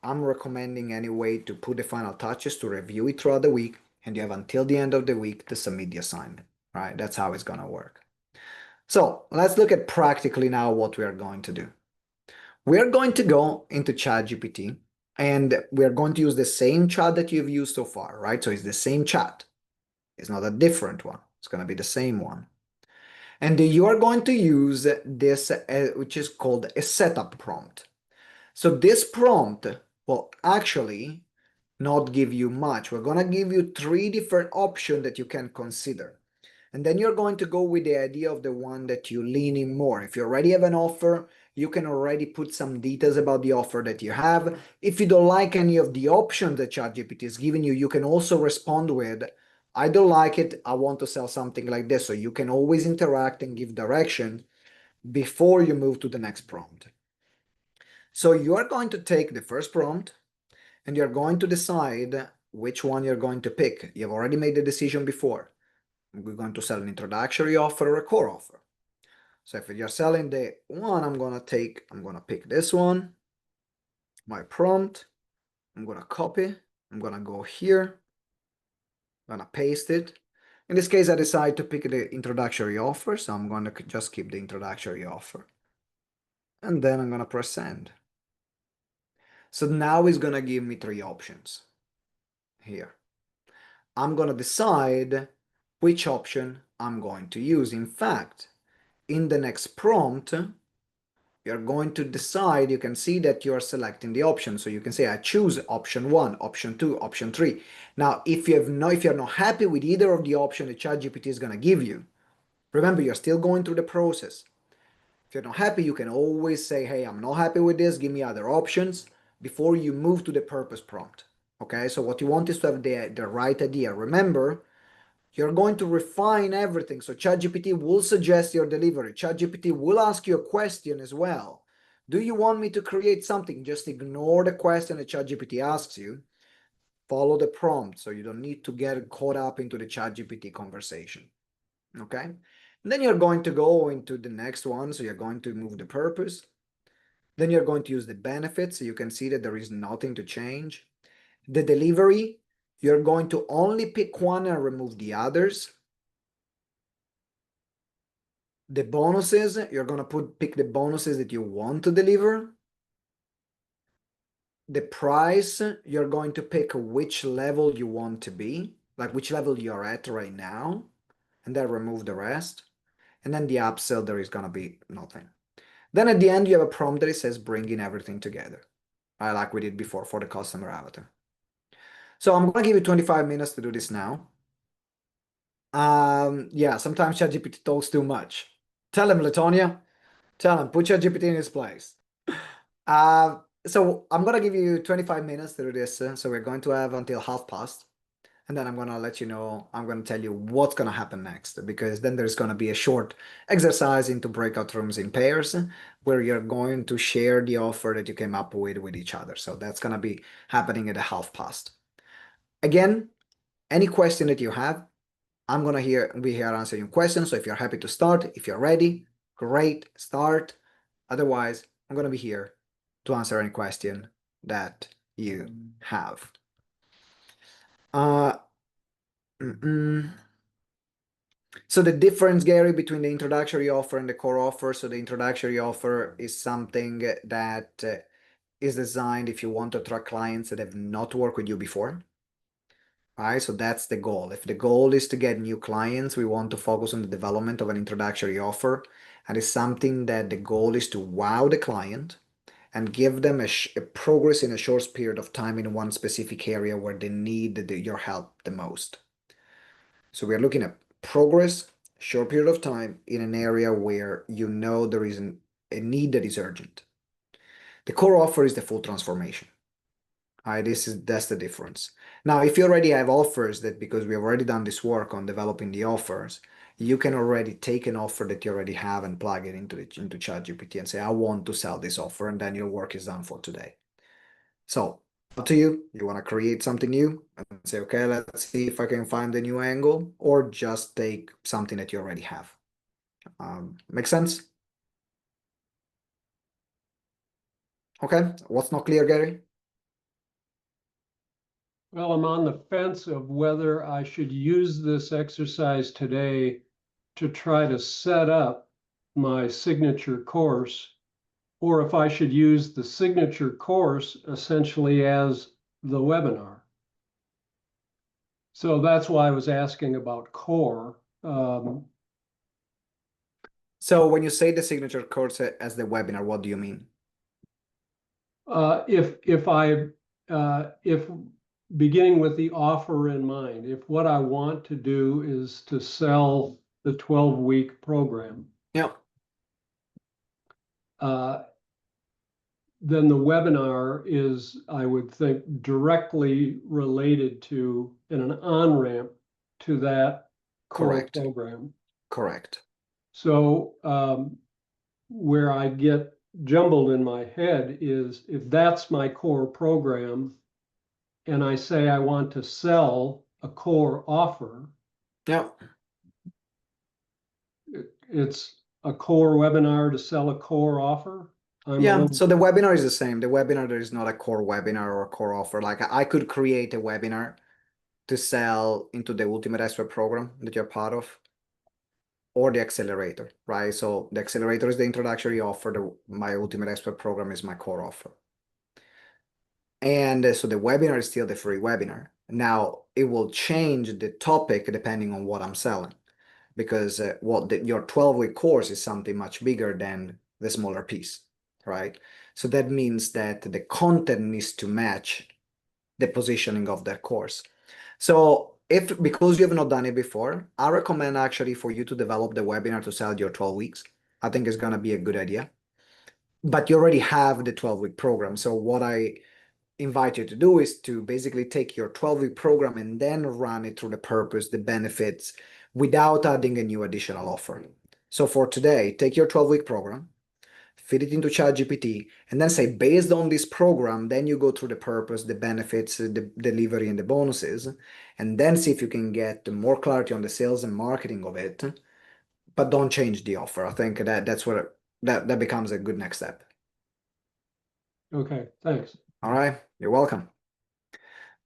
I'm recommending anyway to put the final touches, to review it throughout the week, and you have until the end of the week to submit the assignment, right? That's how it's going to work. So let's look at practically now what we are going to do. We are going to go into ChatGPT, and we are going to use the same chat that you've used so far, right? So it's the same chat. It's not a different one. It's going to be the same one. And you are going to use this, which is called a setup prompt. So this prompt will actually not give you much. We're going to give you 3 different options that you can consider. And then you're going to go with the idea of the one that you lean in more. If you already have an offer, you can already put some details about the offer that you have. If you don't like any of the options that ChatGPT is giving you, you can also respond with, I don't like it, I want to sell something like this. So you can always interact and give direction before you move to the next prompt. So you are going to take the first prompt and you're going to decide which one you're going to pick. You've already made the decision before. We're going to sell an introductory offer or a core offer. So if you're selling the one, I'm going to pick this one, my prompt. I'm going to copy. I'm going to go here. I'm going to paste it. In this case, I decide to pick the introductory offer. So I'm going to just keep the introductory offer. And then I'm going to press send. So now it's going to give me 3 options here. I'm going to decide which option I'm going to use. In fact, in the next prompt, you're going to decide, you can see that you're selecting the option. So you can say, I choose option 1, option 2, option 3. Now, if you're not happy with either of the options that ChatGPT is going to give you, remember, you're still going through the process. If you're not happy, you can always say, hey, I'm not happy with this, give me other options before you move to the purpose prompt. Okay, so what you want is to have the right idea. Remember, you're going to refine everything. So ChatGPT will suggest your delivery. ChatGPT will ask you a question as well. Do you want me to create something? Just ignore the question that ChatGPT asks you. Follow the prompt so you don't need to get caught up into the ChatGPT conversation. Okay? And then you're going to go into the next one. So you're going to move the purpose. Then you're going to use the benefits. So you can see that there is nothing to change. The delivery, you're going to only pick one and remove the others. The bonuses, you're going to pick the bonuses that you want to deliver. The price, you're going to pick which level you want to be, like which level you're at right now, and then remove the rest. And then the upsell, there is going to be nothing. Then at the end, you have a prompt that it says bringing everything together. I like we did before for the customer avatar. So I'm going to give you 25 minutes to do this now. Yeah, sometimes ChatGPT talks too much. Tell him, Latonia. Tell him, put ChatGPT in his place. So I'm gonna give you 25 minutes to do this. So we're going to have until past, and then I'm gonna let you know. I'm gonna tell you what's gonna happen next, because then there's gonna be a short exercise into breakout rooms in pairs, where you're going to share the offer that you came up with each other. So that's gonna be happening at the past. Again, any question that you have, I'm gonna be here answering questions. So if you're happy to start, if you're ready, great, start. Otherwise, I'm gonna be here to answer any question that you have. So the difference, Gary, between the introductory offer and the core offer. So the introductory offer is something that is designed if you want to attract clients that have not worked with you before. Right, so that's the goal. If the goal is to get new clients, we want to focus on the development of an introductory offer. And it's something that the goal is to wow the client and give them a progress in a short period of time in one specific area where they need your help the most. So we're looking at progress, short period of time in an area where you know there is a need that is urgent. The core offer is the full transformation. That's the difference. Now, if you already have offers that because we have already done this work on developing the offers, you can already take an offer that you already have and plug it into ChatGPT and say, I want to sell this offer, and then your work is done for today. So up to you. You want to create something new and say, okay, let's see if I can find a new angle, or just take something that you already have. Make sense? Okay, what's not clear, Gary? Well, I'm on the fence of whether I should use this exercise today to try to set up my signature course, or if I should use the signature course essentially as the webinar. So that's why I was asking about core. So when you say the signature course as the webinar, what do you mean? If beginning with the offer in mind, if what I want to do is to sell the 12-week program, Yeah. then the webinar is, I would think, directly related to and an on-ramp to that core Correct. program. Correct. So where I get jumbled in my head is if that's my core program and I say I want to sell a core offer, Yeah. it's a core webinar to sell a core offer. Yeah, so the webinar is the same. The webinar, there is not a core webinar or a core offer. Like I could create a webinar to sell into the Ultimate Expert program that you're part of, or the accelerator, right? So the accelerator is the introductory offer. My Ultimate Expert program is my core offer. And so the webinar is still the free webinar. Now it will change the topic depending on what I'm selling, because your 12-week course is something much bigger than the smaller piece, right? So that means that the content needs to match the positioning of that course. So because you have not done it before, I recommend actually for you to develop the webinar to sell your 12 weeks. I think it's going to be a good idea. But you already have the 12-week program. So what I invite you to do is to basically take your 12-week program and then run it through the purpose, the benefits, without adding a new additional offer. So for today, take your 12-week program, feed it into ChatGPT, and then say, based on this program, then you go through the purpose, the benefits, the delivery, and the bonuses, and then see if you can get more clarity on the sales and marketing of it, but don't change the offer. I think that's where that becomes a good next step. Okay, thanks. All right, you're welcome.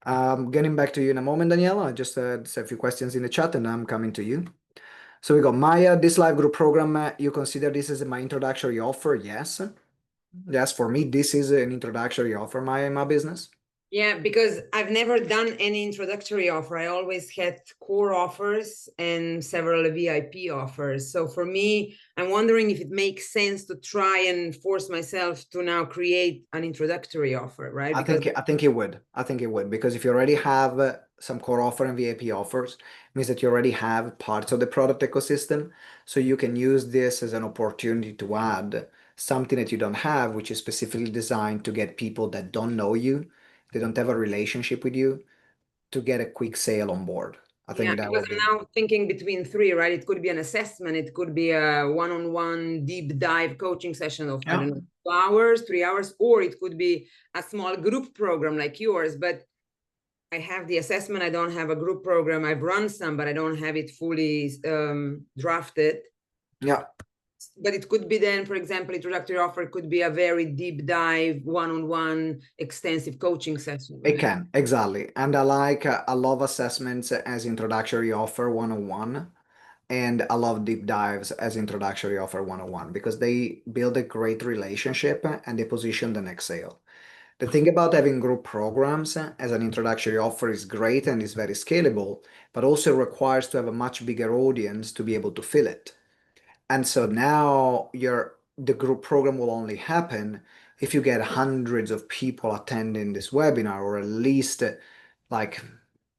Getting back to you in a moment, Daniela. I just said a few questions in the chat, and I'm coming to you. So we got Maya, this live group program, you consider this as my introductory offer? Yes. Yes, for me, this is an introductory offer, my business. Yeah, because I've never done any introductory offer. I always had core offers and several VIP offers. So for me, I'm wondering if it makes sense to try and force myself to now create an introductory offer, right? I think it would. I think it would, because if you already have some core offer and VIP offers, it means that you already have parts of the product ecosystem. So you can use this as an opportunity to add something that you don't have, which is specifically designed to get people that don't know you, they don't have a relationship with you, to get a quick sale on board. I think that because would be. I'm now thinking between three, right? It could be an assessment, it could be a one-on-one deep dive coaching session of, I don't know, 2 hours, 3 hours, or it could be a small group program like yours. But I have the assessment, I don't have a group program. I've run some, but I don't have it fully drafted. Yeah. But it could be then, for example, introductory offer could be a very deep dive, one-on-one, extensive coaching session. Right? It can, exactly. And I love assessments as introductory offer 101. And I love deep dives as introductory offer 101 because they build a great relationship and they position the next sale. The thing about having group programs as an introductory offer is great and is very scalable, but also requires to have a much bigger audience to be able to fill it. And so now the group program will only happen if you get hundreds of people attending this webinar, or at least like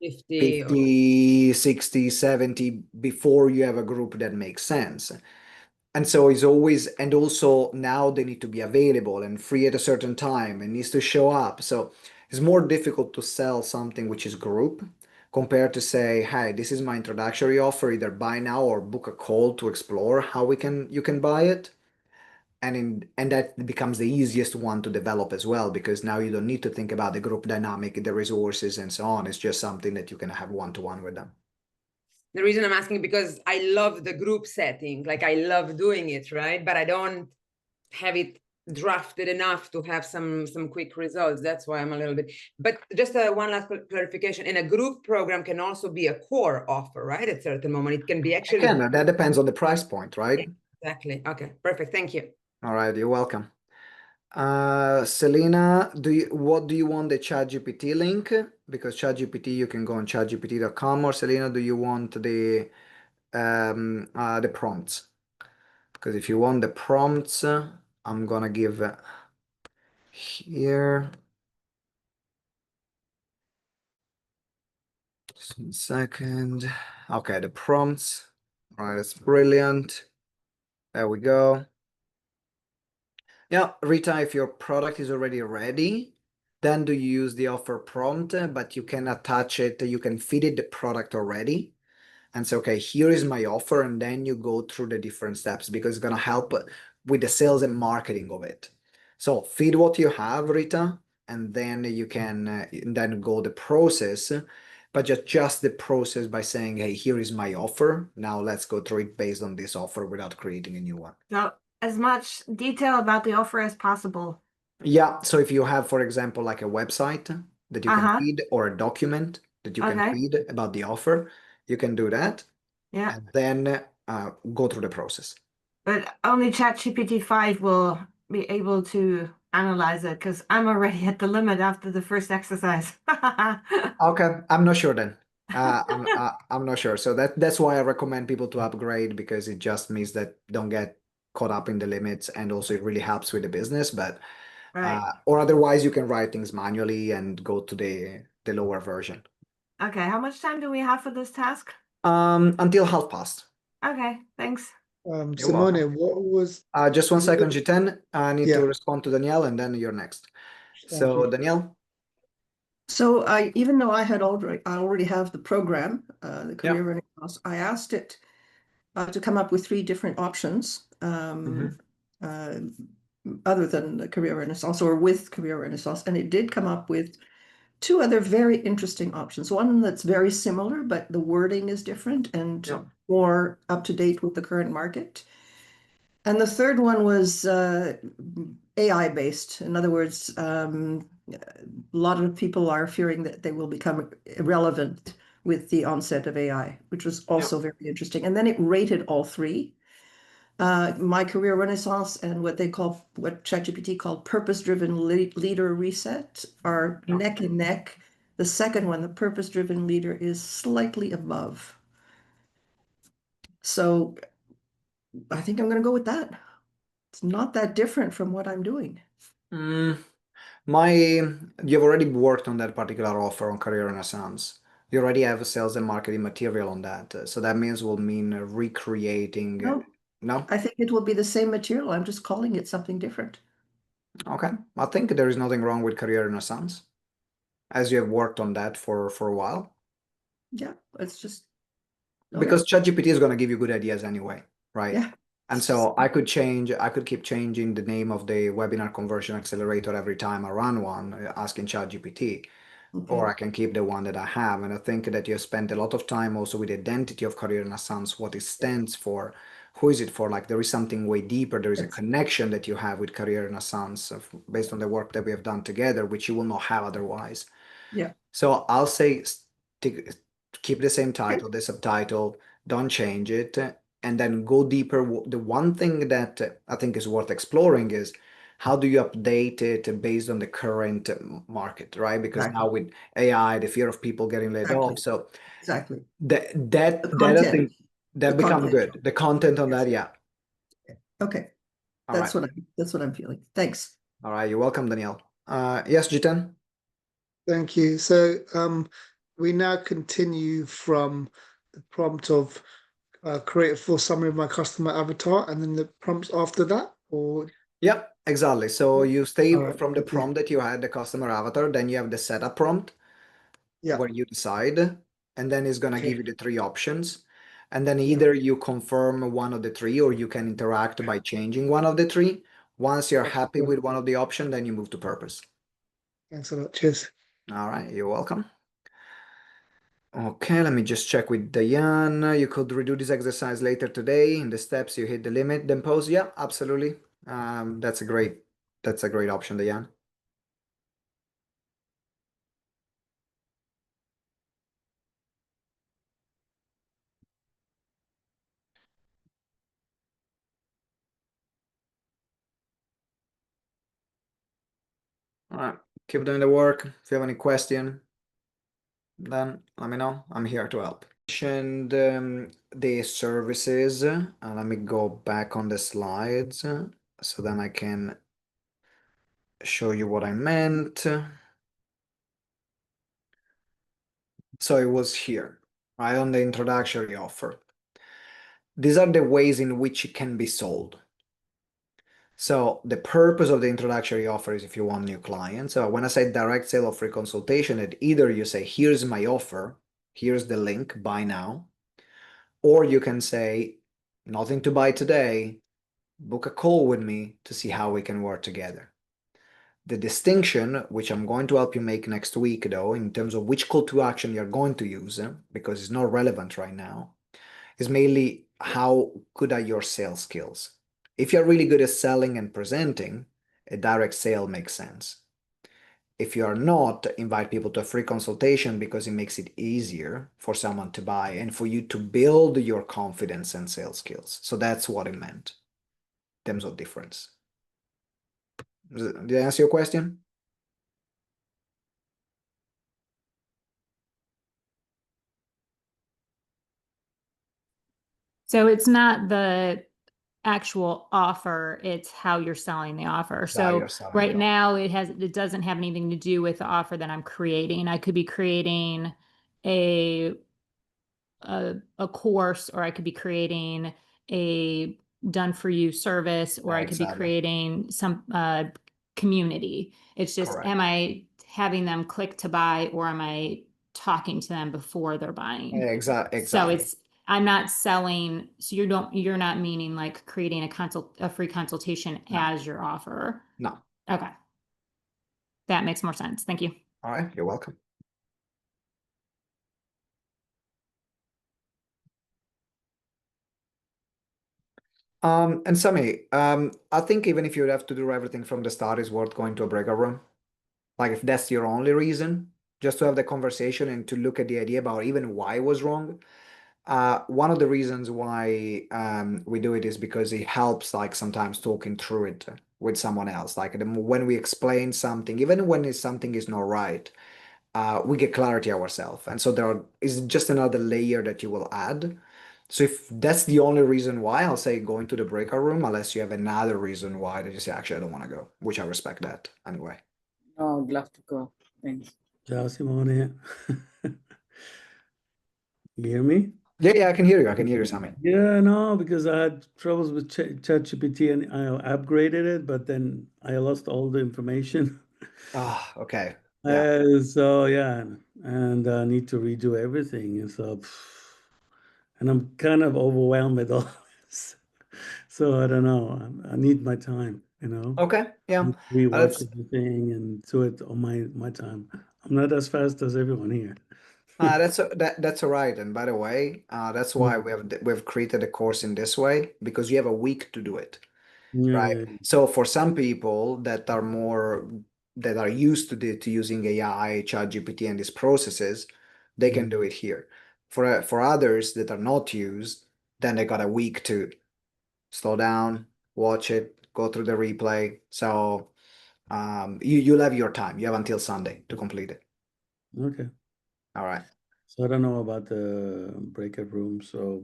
50 or 50, 60, 70 before you have a group that makes sense. And so it's always, and also now they need to be available and free at a certain time and needs to show up. So it's more difficult to sell something which is group compared to say, hey, this is my introductory offer, either buy now or book a call to explore how you can buy it. And that becomes the easiest one to develop as well, because now you don't need to think about the group dynamic, the resources and so on. It's just something that you can have one-to-one with them. the reason I'm asking, because I love the group setting, like I love doing it, right? But I don't have it drafted enough to have some quick results. That's why I'm a little bit, but just one last clarification. In a group program can also be a core offer, right? At a certain moment, it can be actually. Again, that depends on the price point, right? Exactly. Okay, perfect. Thank you. All right, you're welcome. Selena, what do you want the ChatGPT link? Because ChatGPT, you can go on chatgpt.com, or Selena, do you want the prompts? Because if you want the prompts, I'm gonna give here. Just 1 second. Okay, the prompts. All right, that's brilliant. There we go. Yeah, Rita, if your product is already ready, then do you use the offer prompt, but you can attach it, you can feed it the product already. And say, okay, here is my offer, and then you go through the different steps because it's gonna help with the sales and marketing of it. So feed what you have, Rita, and then you can then go the process, but just the process by saying, hey, here is my offer. Now let's go through it based on this offer without creating a new one. So as much detail about the offer as possible. Yeah, so if you have, for example, like a website that you can Uh-huh. feed or a document that you can Okay. feed about the offer, you can do that. Yeah. And then go through the process. But only ChatGPT 5 will be able to analyze it because I'm already at the limit after the first exercise. Okay, I'm not sure then. I'm not sure. So that's why I recommend people to upgrade, because it just means that don't get caught up in the limits, and also it really helps with the business. But Right. or otherwise you can write things manually and go to the lower version. Okay, how much time do we have for this task? Until past. Okay, thanks. You're Simone, welcome. what was Just 1 second, Jiten. I need to Yeah. respond to Danielle, and then you're next. Thank So you. Danielle. So even though I already have the program, the Career Renaissance, I asked it to come up with 3 different options, other than the Career Renaissance or with Career Renaissance, and it did come up with 2 other very interesting options. One that's very similar, but the wording is different and more up to date with the current market. And the third one was AI based. In other words, a lot of people are fearing that they will become irrelevant with the onset of AI, which was also very interesting. And then it rated all 3. My Career Renaissance and what ChatGPT called purpose-driven leader reset are neck and neck. The second one, the purpose-driven leader, is slightly above. So I think I'm going to go with that. It's not that different from what I'm doing. You've already worked on that particular offer on Career Renaissance. You already have a sales and marketing material on that. So that will mean recreating. No? I think it will be the same material. I'm just calling it something different. Okay. I think there is nothing wrong with Career Renaissance, as you have worked on that for a while. Yeah, it's just Because ChatGPT is going to give you good ideas anyway, right? Yeah. And so I could keep changing the name of the webinar conversion accelerator every time I run one, asking ChatGPT. Or I can keep the one that I have. And I think that you spent a lot of time also with the identity of Career Renaissance, what it stands for, who is it for? Like there is something way deeper. There is a connection that you have with Career Renaissance based on the work that we have done together, which you will not have otherwise. Yeah. So I'll say keep the same title, the subtitle, don't change it, and then go deeper. The one thing that I think is worth exploring is how do you update it based on the current market, right? Because now with AI, the fear of people getting laid off, so exactly that content. I think that becomes good. The content on that, yeah. Okay, that's what I'm feeling. Thanks. All right, you're welcome, Danielle. Yes, Jitan. Thank you. So we now continue from the prompt of create a full summary of my customer avatar, and then the prompts after that, or Yep, exactly. So you stay all right, from the thank you. prompt that you had, the customer avatar, then you have the setup prompt Yeah, where you decide, and then it's gonna give you okay, the three options. And then yeah, either you confirm one of the three or you can interact by changing one of the three. Once you're okay, happy cool. with one of the options, then you move to purpose. Thanks a lot. Cheers. All right, you're welcome. Okay, let me just check with Diane. You could redo this exercise later today. In the steps, you hit the limit, then pause. Yeah, absolutely. That's a great option, Diane. All right, keep doing the work. If you have any question, then let me know. I'm here to help. And the services, let me go back on the slides so then I can show you what I meant. So it was here, right on the introductory offer. These are the ways in which it can be sold. So the purpose of the introductory offer is if you want new clients. So when I say direct sale or free consultation, it either you say, here's my offer, here's the link, buy now. Or you can say, nothing to buy today, book a call with me to see how we can work together. The distinction, which I'm going to help you make next week, though, in terms of which call to action you're going to use, because it's not relevant right now, is mainly how good are your sales skills. If you're really good at selling and presenting, a direct sale makes sense. If you are not, invite people to a free consultation because it makes it easier for someone to buy and for you to build your confidence and sales skills. So that's what it meant in terms of difference. Did I answer your question? So it's not the actual offer, it's how you're selling the offer. So right now it doesn't have anything to do with the offer that I'm creating. I could be creating a course, or I could be creating a done for you service, or I could be creating some community. It's just, am I having them click to buy, or am I talking to them before they're buying? Exactly. So I'm not selling. So you're not meaning like creating a free consultation as your offer. No. Okay. That makes more sense. Thank you. All right. You're welcome. And Sami, I think even if you have to do everything from the start, it's worth going to a breakout room. Like if that's your only reason, just to have the conversation and to look at the idea about even why it was wrong. One of the reasons why we do it is because it helps, like sometimes talking through it with someone else. Like when we explain something, even when something is not right, we get clarity ourselves. And so is just another layer that you will add. So if that's the only reason why, I'll say going to the breakout room, unless you have another reason why that you say, actually, I don't want to go, which I respect that anyway. Oh, I'd love to go. Thanks. Ciao, Simone. You hear me? Yeah, I can hear you. I can hear you, Sami. Yeah, no, because I had troubles with ChatGPT and I upgraded it, but then I lost all the information. Ah, okay. Yeah. So yeah, and I need to redo everything. And so, and I'm kind of overwhelmed with all this. So I don't know. I need my time, you know. Okay. Yeah. Rewatch everything and do it on my time. I'm not as fast as everyone here. That's all right. And by the way, that's why we've created a course in this way, because you have a week to do it, right? Yeah. So for some people that are used to using AI, ChatGPT, and these processes, they can do it here. For others that are not used, then they got a week to slow down, watch it, go through the replay. So you'll have your time. You have until Sunday to complete it. Okay. All right. So I don't know about the breakout room. So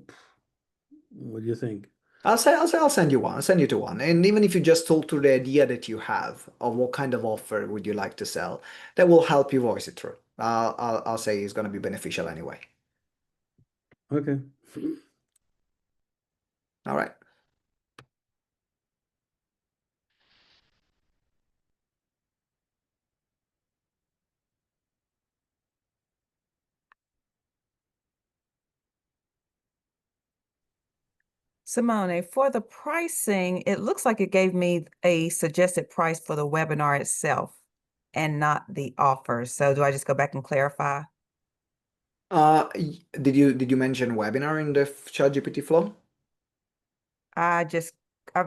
what do you think? I'll send you one. I'll send you to one. And even if you just talk through the idea that you have of what kind of offer would you like to sell, that will help you voice it through. I'll say it's going to be beneficial anyway. Okay. All right. Simone, for the pricing, it looks like it gave me a suggested price for the webinar itself and not the offer. So do I just go back and clarify? Did you mention webinar in the ChatGPT flow? I've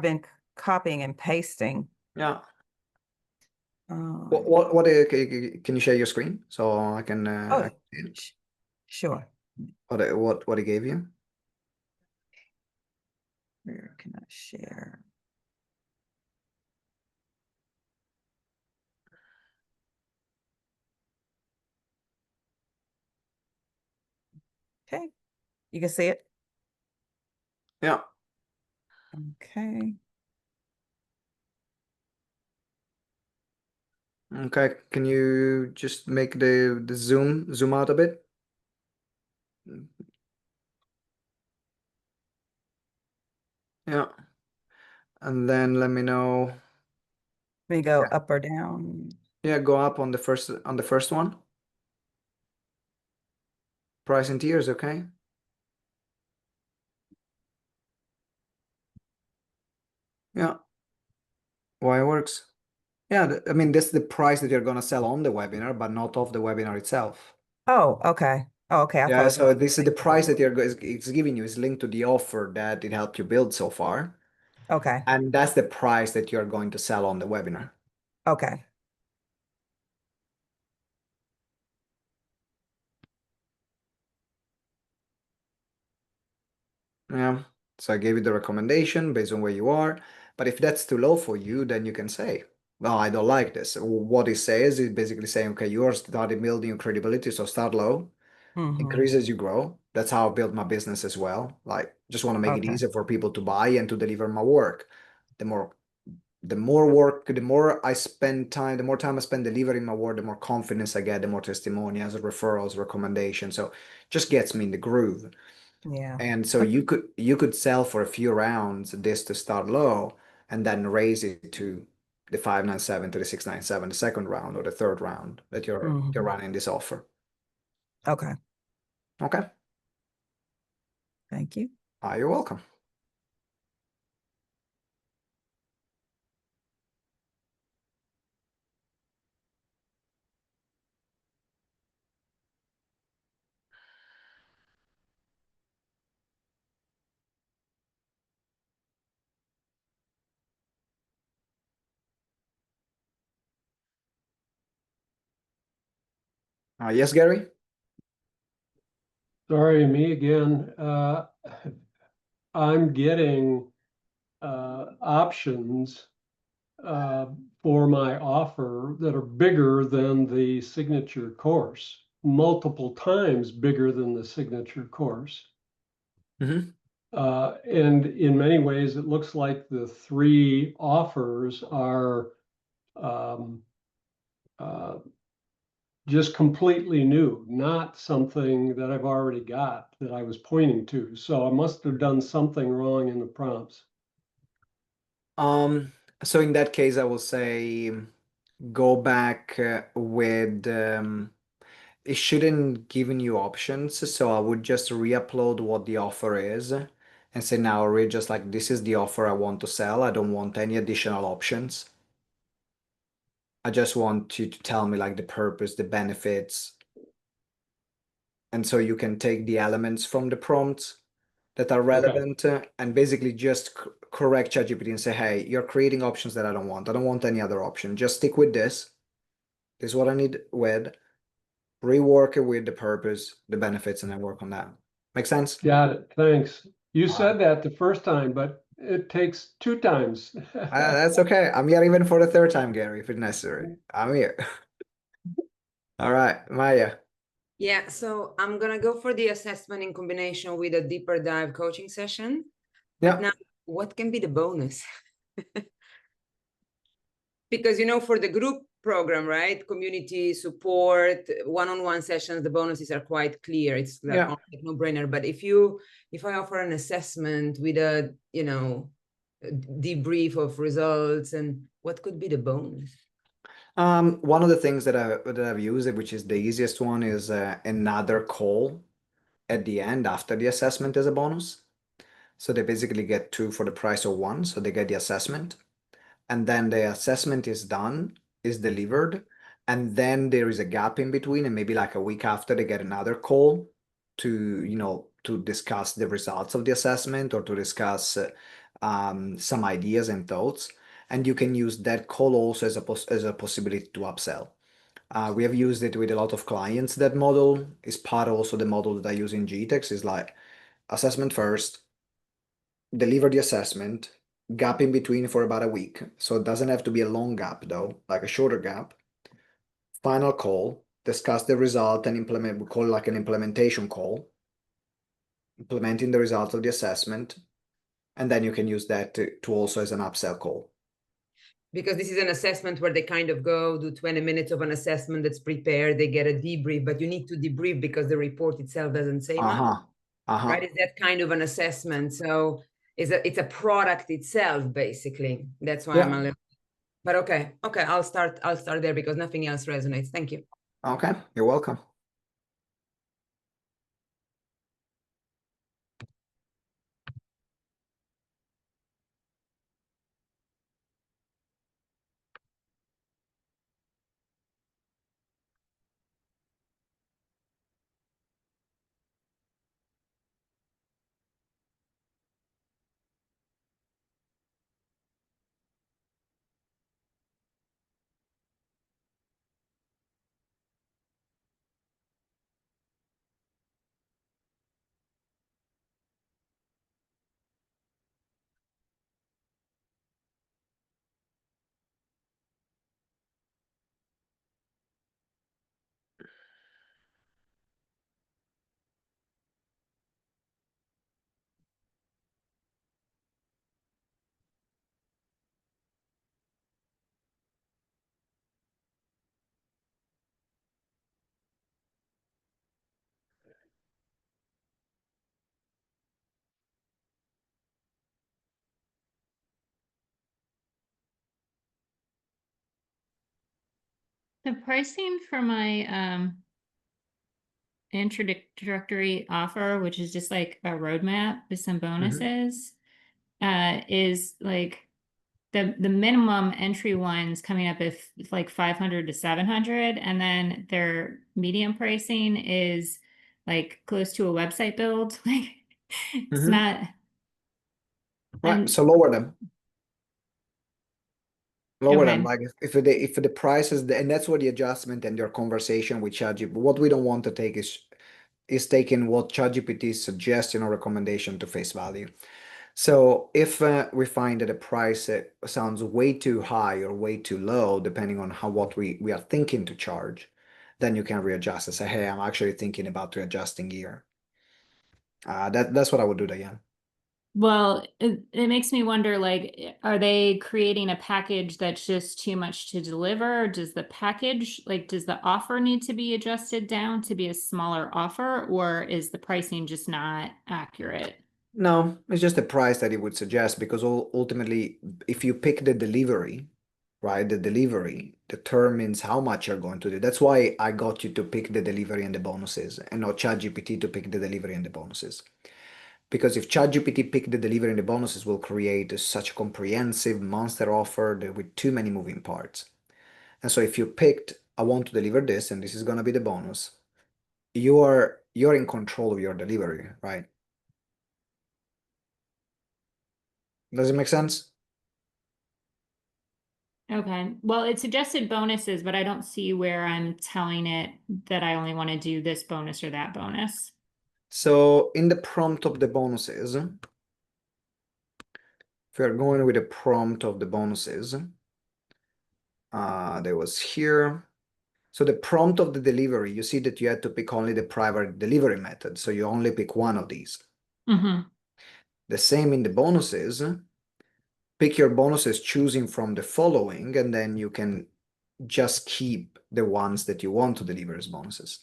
been copying and pasting. Yeah. What can you share your screen so I can Oh, sure. What it gave you? Where can I share? Okay, you can see it. Yeah. Okay. Okay, can you just make the zoom out a bit? Yeah. And then let me know. We go up or down. Yeah, go up on the first one. Price in tiers, okay? Yeah. Why it works? Yeah, I mean, this is the price that you're gonna sell on the webinar, but not of the webinar itself. Oh, okay. Oh, okay. I thought it Yeah, was so this is the price that it's giving you is linked to the offer that it helped you build so far. okay. And that's the price that you're going to sell on the webinar. Okay. Yeah. So I gave you the recommendation based on where you are. But if that's too low for you, then you can say, well, I don't like this. What it says is basically saying, okay, you're starting building your credibility, so start low, increase as you grow. That's how I build my business as well. Like, just want to make it Okay. easier for people to buy and to deliver my work. The more work, the more I spend time, the more time I spend delivering my work, the more confidence I get, the more testimonials, referrals, recommendations. So just gets me in the groove. Yeah. And so you could sell for a few rounds this to start low and then raise it to the 597 to the 697, the second round or the third round that you're running this offer. Okay. Okay. Thank you. You're welcome. Yes, Gary? Sorry, me again. I'm getting options for my offer that are bigger than the signature course, multiple times bigger than the signature course. Mm-hmm. And in many ways, it looks like the three offers are just completely new, not something that I've already got that I was pointing to. So I must have done something wrong in the prompts. So in that case, I will say go back with it shouldn't given you options. So I would just re-upload what the offer is and say now read just like this is the offer I want to sell. I don't want any additional options. I just want you to tell me like the purpose, the benefits. And so you can take the elements from the prompts that are relevant and basically just correct ChatGPT and say, hey, you're creating options that I don't want. I don't want any other option. Just stick with this. This is what I need with. Rework it with the purpose, the benefits, and then work on that. Make sense? Got it. Thanks. You said that the first time, but it takes 2 times. That's okay. I'm here even for the third time, Gary, if it's necessary. I'm here. All right, Maya. Yeah, so I'm gonna go for the assessment in combination with a deeper dive coaching session. But now, what can be the bonus? Because, you know, for the group program, right? Community support, one-on-one sessions, the bonuses are quite clear. It's like Yeah. a no-brainer. But if I offer an assessment with a, you know, a debrief of results, and what could be the bonus? One of the things that I've used, which is the easiest one, is another call at the end after the assessment as a bonus. So they basically get two for the price of one. So they get the assessment, and then the assessment is done, is delivered, and then there is a gap in between, and maybe like a week after they get another call to, you know, to discuss the results of the assessment or to discuss some ideas and thoughts. And you can use that call also as a possibility to upsell. We have used it with a lot of clients. That model is part also the model that I use in GTeX, is like assessment first, deliver the assessment, gap in between for about a week. So it doesn't have to be a long gap though, like a shorter gap. Final call, discuss the result and implement, we call it like an implementation call, implementing the results of the assessment. And then you can use that to also as an upsell call. Because this is an assessment where they kind of go do 20 minutes of an assessment that's prepared, they get a debrief, but you need to debrief because the report itself doesn't say much. Right? Is that kind of an assessment? So it's a product itself, basically. That's why I'm a little, but okay, I'll start there because nothing else resonates. Thank you. Okay, you're welcome. The pricing for my introductory offer, which is just like a roadmap with some bonuses, is like the minimum entry ones coming up if like 500 to 700, and then their medium pricing is like close to a website build. Like it's not right. So lower them. Lower them. Okay. Like if the price is and that's where the adjustment and your conversation with ChatGPT. What we don't want to take is taking what ChatGPT suggests in our recommendation to face value. So if we find that a price sounds way too high or way too low, depending on what we are thinking to charge, then you can readjust and say, hey, I'm actually thinking about readjusting here. That's what I would do, Diane. Well, it makes me wonder, like, are they creating a package that's just too much to deliver? Or does the package, like, does the offer need to be adjusted down to be a smaller offer, or is the pricing just not accurate? No, it's just the price that it would suggest, because ultimately, if you pick the delivery, right, the delivery determines how much you're going to do. That's why I got you to pick the delivery and the bonuses, and not ChatGPT to pick the delivery and the bonuses. Because if ChatGPT pick the delivery and the bonuses, will create such a comprehensive monster offer with too many moving parts. And so if you picked, I want to deliver this, and this is going to be the bonus, you're in control of your delivery, right? Does it make sense? Okay. Well, it suggested bonuses, but I don't see where I'm telling it that I only want to do this bonus or that bonus. So in the prompt of the bonuses, if we're going with the prompt of the bonuses, there was here. So the prompt of the delivery, you see that you had to pick only the private delivery method. So you only pick one of these. The same in the bonuses. Pick your bonuses choosing from the following, and then you can just keep the ones that you want to deliver as bonuses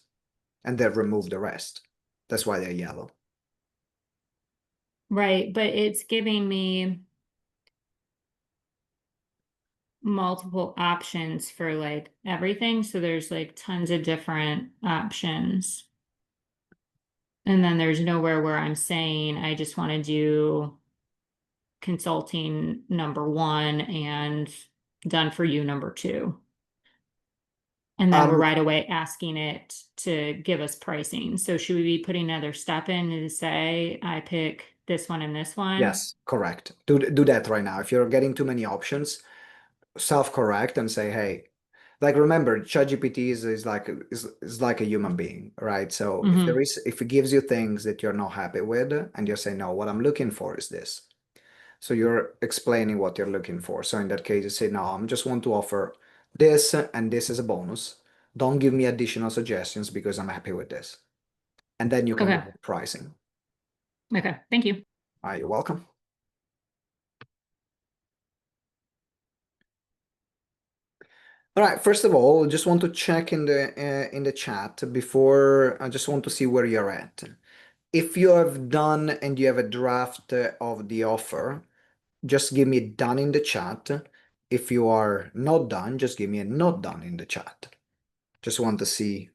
and then remove the rest. That's why they're yellow. Right, but it's giving me multiple options for like everything. So there's like tons of different options. And then there's nowhere where I'm saying I just want to do consulting number 1 and done for you number 2. And then we're right away asking it to give us pricing. So should we be putting another step in to say I pick this one and this one? Yes, correct. Do that right now. If you're getting too many options, self-correct and say, hey, like remember, ChatGPT is like a human being, right? So if it gives you things that you're not happy with, and you say, no, what I'm looking for is this. So you're explaining what you're looking for. So in that case, you say, no, I just want to offer this and this as a bonus. Don't give me additional suggestions because I'm happy with this. And then you can go with pricing. Okay, thank you. You're welcome. All right, first of all, I just want to check in the chat before. I just want to see where you're at. If you have done and you have a draft of the offer, just give me done in the chat. If you are not done, just give me a not done in the chat. Just want to see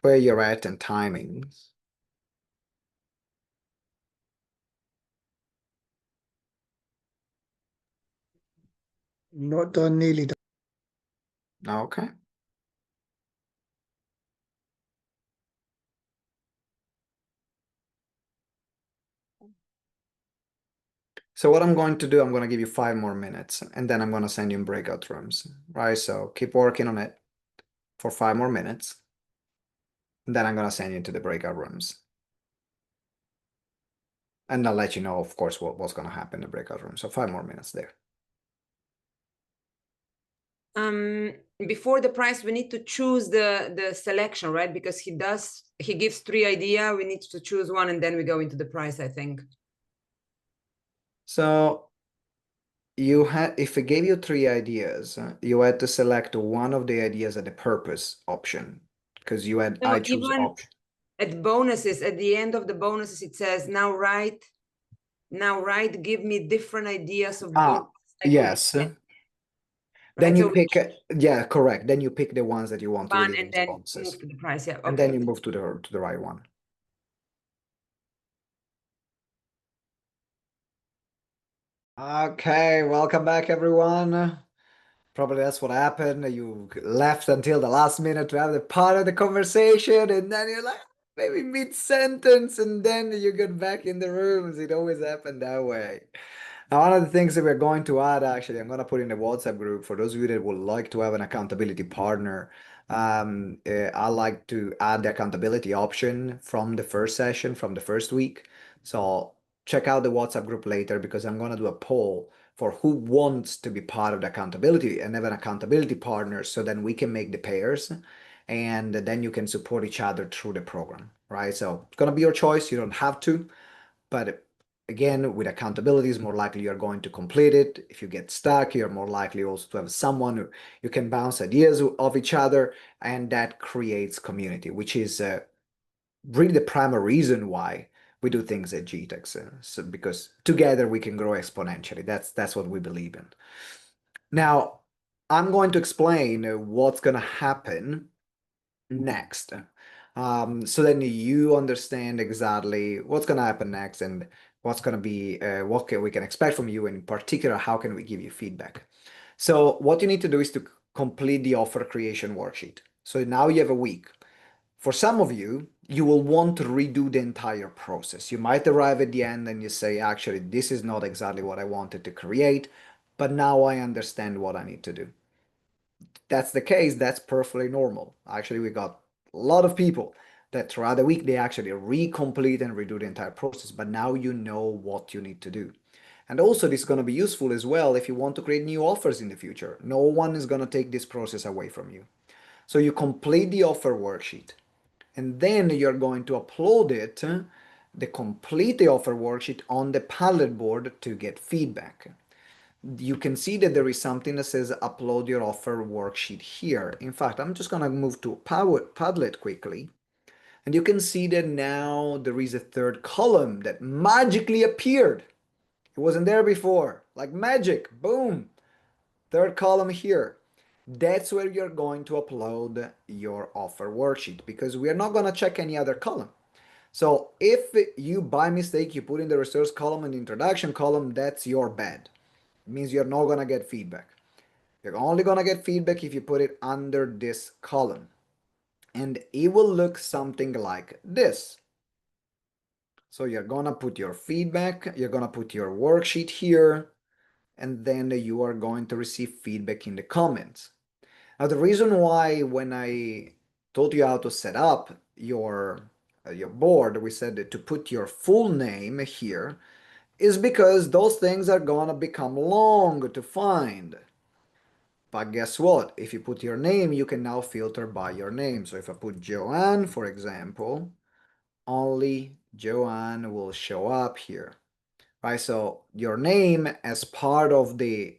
where you're at and timings. Not done, nearly done. Okay. So what I'm going to do, I'm going to give you 5 more minutes and then I'm going to send you in breakout rooms, right? So keep working on it for 5 more minutes. And then I'm going to send you into the breakout rooms. And I'll let you know, of course, what's going to happen in the breakout room. So 5 more minutes there. Before the price, we need to choose the selection, right? Because he gives 3 ideas. We need to choose one and then we go into the price, I think. So if I gave you 3 ideas, you had to select one of the ideas at the purpose option because you had No, I choose even option. at bonuses, at the end of the bonuses, it says now write, give me different ideas of bonuses. Yes. Then you pick, yeah, correct. Then you pick the ones that you want to deliver and then bonuses. move to the price. Yeah, okay. And then you move to the right one. Okay, welcome back, everyone. Probably that's what happened. You left until the last minute to have the part of the conversation, and then you're like, maybe mid-sentence, and then you get back in the rooms. It always happened that way. Now, one of the things that we're going to add, actually, I'm going to put in the WhatsApp group for those of you that would like to have an accountability partner. I like to add the accountability option from the first session, from the first week. So check out the WhatsApp group later because I'm going to do a poll for who wants to be part of the accountability and have an accountability partner so then we can make the pairs and then you can support each other through the program, right? So it's going to be your choice. You don't have to, but again, with accountability, it's more likely you're going to complete it. If you get stuck, you're more likely also to have someone who you can bounce ideas of each other, and that creates community, which is really the primary reason why we do things at GTeX. So because together we can grow exponentially. That's what we believe in. Now, I'm going to explain what's going to happen next. So then you understand exactly what's going to happen next and what's going to be what we can expect from you, and in particular, how can we give you feedback. So what you need to do is to complete the offer creation worksheet. So now you have a week. For some of you, you will want to redo the entire process. You might arrive at the end and you say, actually, this is not exactly what I wanted to create, but now I understand what I need to do. That's the case, that's perfectly normal. Actually, we got a lot of people that throughout the week, they actually recomplete and redo the entire process, but now you know what you need to do. And also, this is going to be useful as well if you want to create new offers in the future. No one is going to take this process away from you. So you complete the offer worksheet, and then you're going to upload it, the complete offer worksheet on the Padlet board to get feedback. you can see that there is something that says upload your offer worksheet here. In fact, I'm just going to move to Padlet quickly. And you can see that now there is a third column that magically appeared. It wasn't there before, like magic, boom. Third column here. That's where you're going to upload your offer worksheet because we are not going to check any other column. So if you by mistake you put in the resource column and the introduction column, that's your bad. It means you're not going to get feedback. You're only going to get feedback if you put it under this column. And it will look something like this. So you're going to put your feedback, you're going to put your worksheet here, and then you are going to receive feedback in the comments. Now, the reason why when I told you how to set up your board, we said that to put your full name here is because those things are gonna become long to find. But guess what? If you put your name, you can now filter by your name. So if I put Joanne, for example, only Joanne will show up here, right? So your name as part of the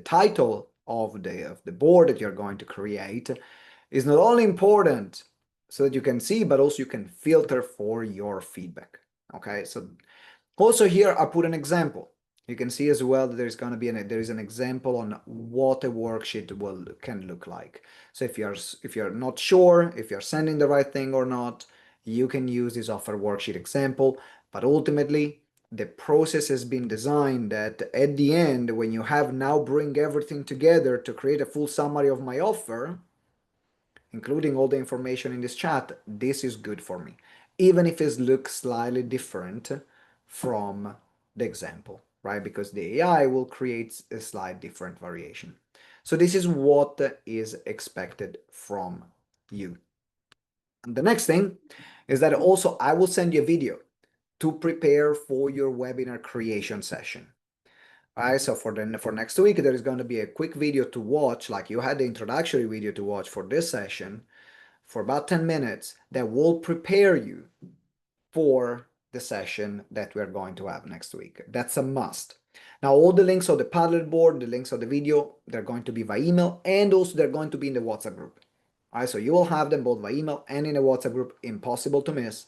title of the board that you're going to create is not only important so that you can see, but also you can filter for your feedback. Okay, so also here I put an example. You can see as well that there's going to be there is an example on what a worksheet can look like. So if you're not sure if you're sending the right thing or not, you can use this offer worksheet example. But ultimately, the process has been designed that at the end, when you have now bring everything together to create a full summary of my offer, including all the information in this chat, this is good for me, even if it looks slightly different from the example, right? Because the AI will create a slight different variation. So this is what is expected from you. And the next thing is that also I will send you a video to prepare for your webinar creation session. All right, so for next week, there is going to be a quick video to watch, like you had the introductory video to watch for this session for about 10 minutes that will prepare you for the session that we're going to have next week. That's a must. Now, all the links of the Padlet board, the links of the video, they're going to be by email, and also they're going to be in the WhatsApp group. All right, so you will have them both by email and in a WhatsApp group, impossible to miss.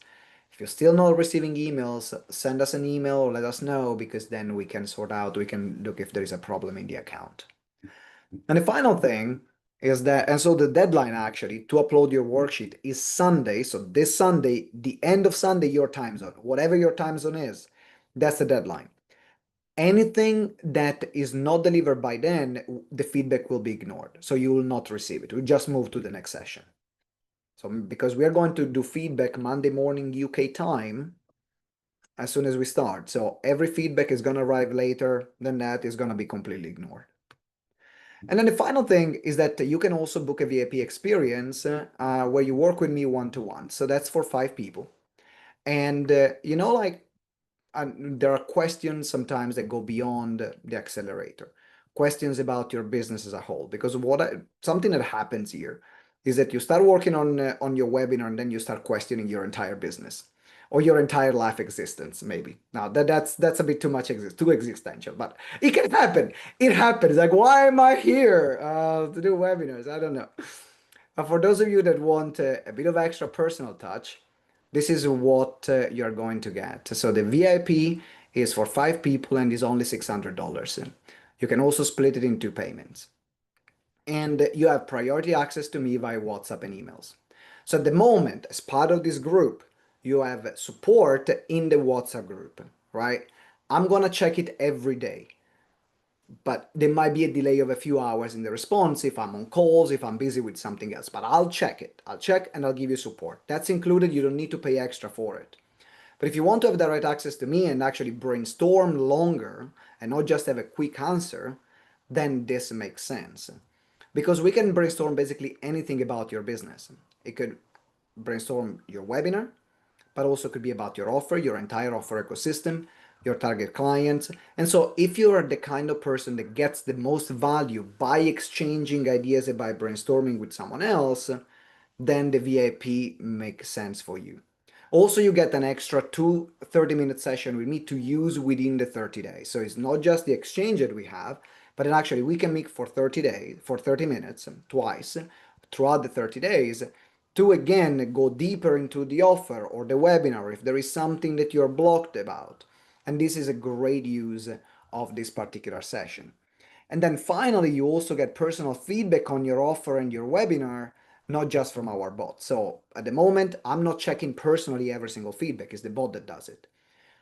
If you're still not receiving emails, send us an email or let us know, because then we can sort out, we can look if there is a problem in the account. And the final thing is that, and so the deadline actually to upload your worksheet is Sunday. So this Sunday, the end of Sunday, your time zone, whatever your time zone is, that's the deadline. Anything that is not delivered by then, the feedback will be ignored. So you will not receive it. We just move to the next session. So because we are going to do feedback Monday morning UK time as soon as we start. So every feedback is going to arrive later than that is going to be completely ignored. And then the final thing is that you can also book a VIP experience where you work with me one-to-one. So that's for 5 people. And, like there are questions sometimes that go beyond the accelerator. Questions about your business as a whole. Because something that happens here is that you start working on your webinar and then you start questioning your entire business or your entire life existence, maybe. Now that's a bit too much, too existential, but it can happen. It happens. Like, why am I here to do webinars? I don't know. For those of you that want a bit of extra personal touch, this is what you're going to get. So the VIP is for 5 people and is only $600. You can also split it in 2 payments. And you have priority access to me via WhatsApp and emails. So at the moment, as part of this group, you have support in the WhatsApp group, right? I'm gonna check it every day, but there might be a delay of a few hours in the response if I'm on calls, if I'm busy with something else, but I'll check it. I'll check and I'll give you support. That's included. You don't need to pay extra for it. But if you want to have direct access to me and actually brainstorm longer and not just have a quick answer, then this makes sense. Because we can brainstorm basically anything about your business. It could brainstorm your webinar, but also could be about your offer, your entire offer ecosystem, your target clients. And so if you are the kind of person that gets the most value by exchanging ideas and by brainstorming with someone else, then the VIP makes sense for you. Also, you get an extra 30-minute session with me to use within the 30 days. So it's not just the exchange that we have, but then actually we can meet for 30 days, for 30 minutes, twice throughout the 30 days to again go deeper into the offer or the webinar if there is something that you're blocked about. And this is a great use of this particular session. And then finally, you also get personal feedback on your offer and your webinar, not just from our bot. So at the moment, I'm not checking personally every single feedback. It's the bot that does it.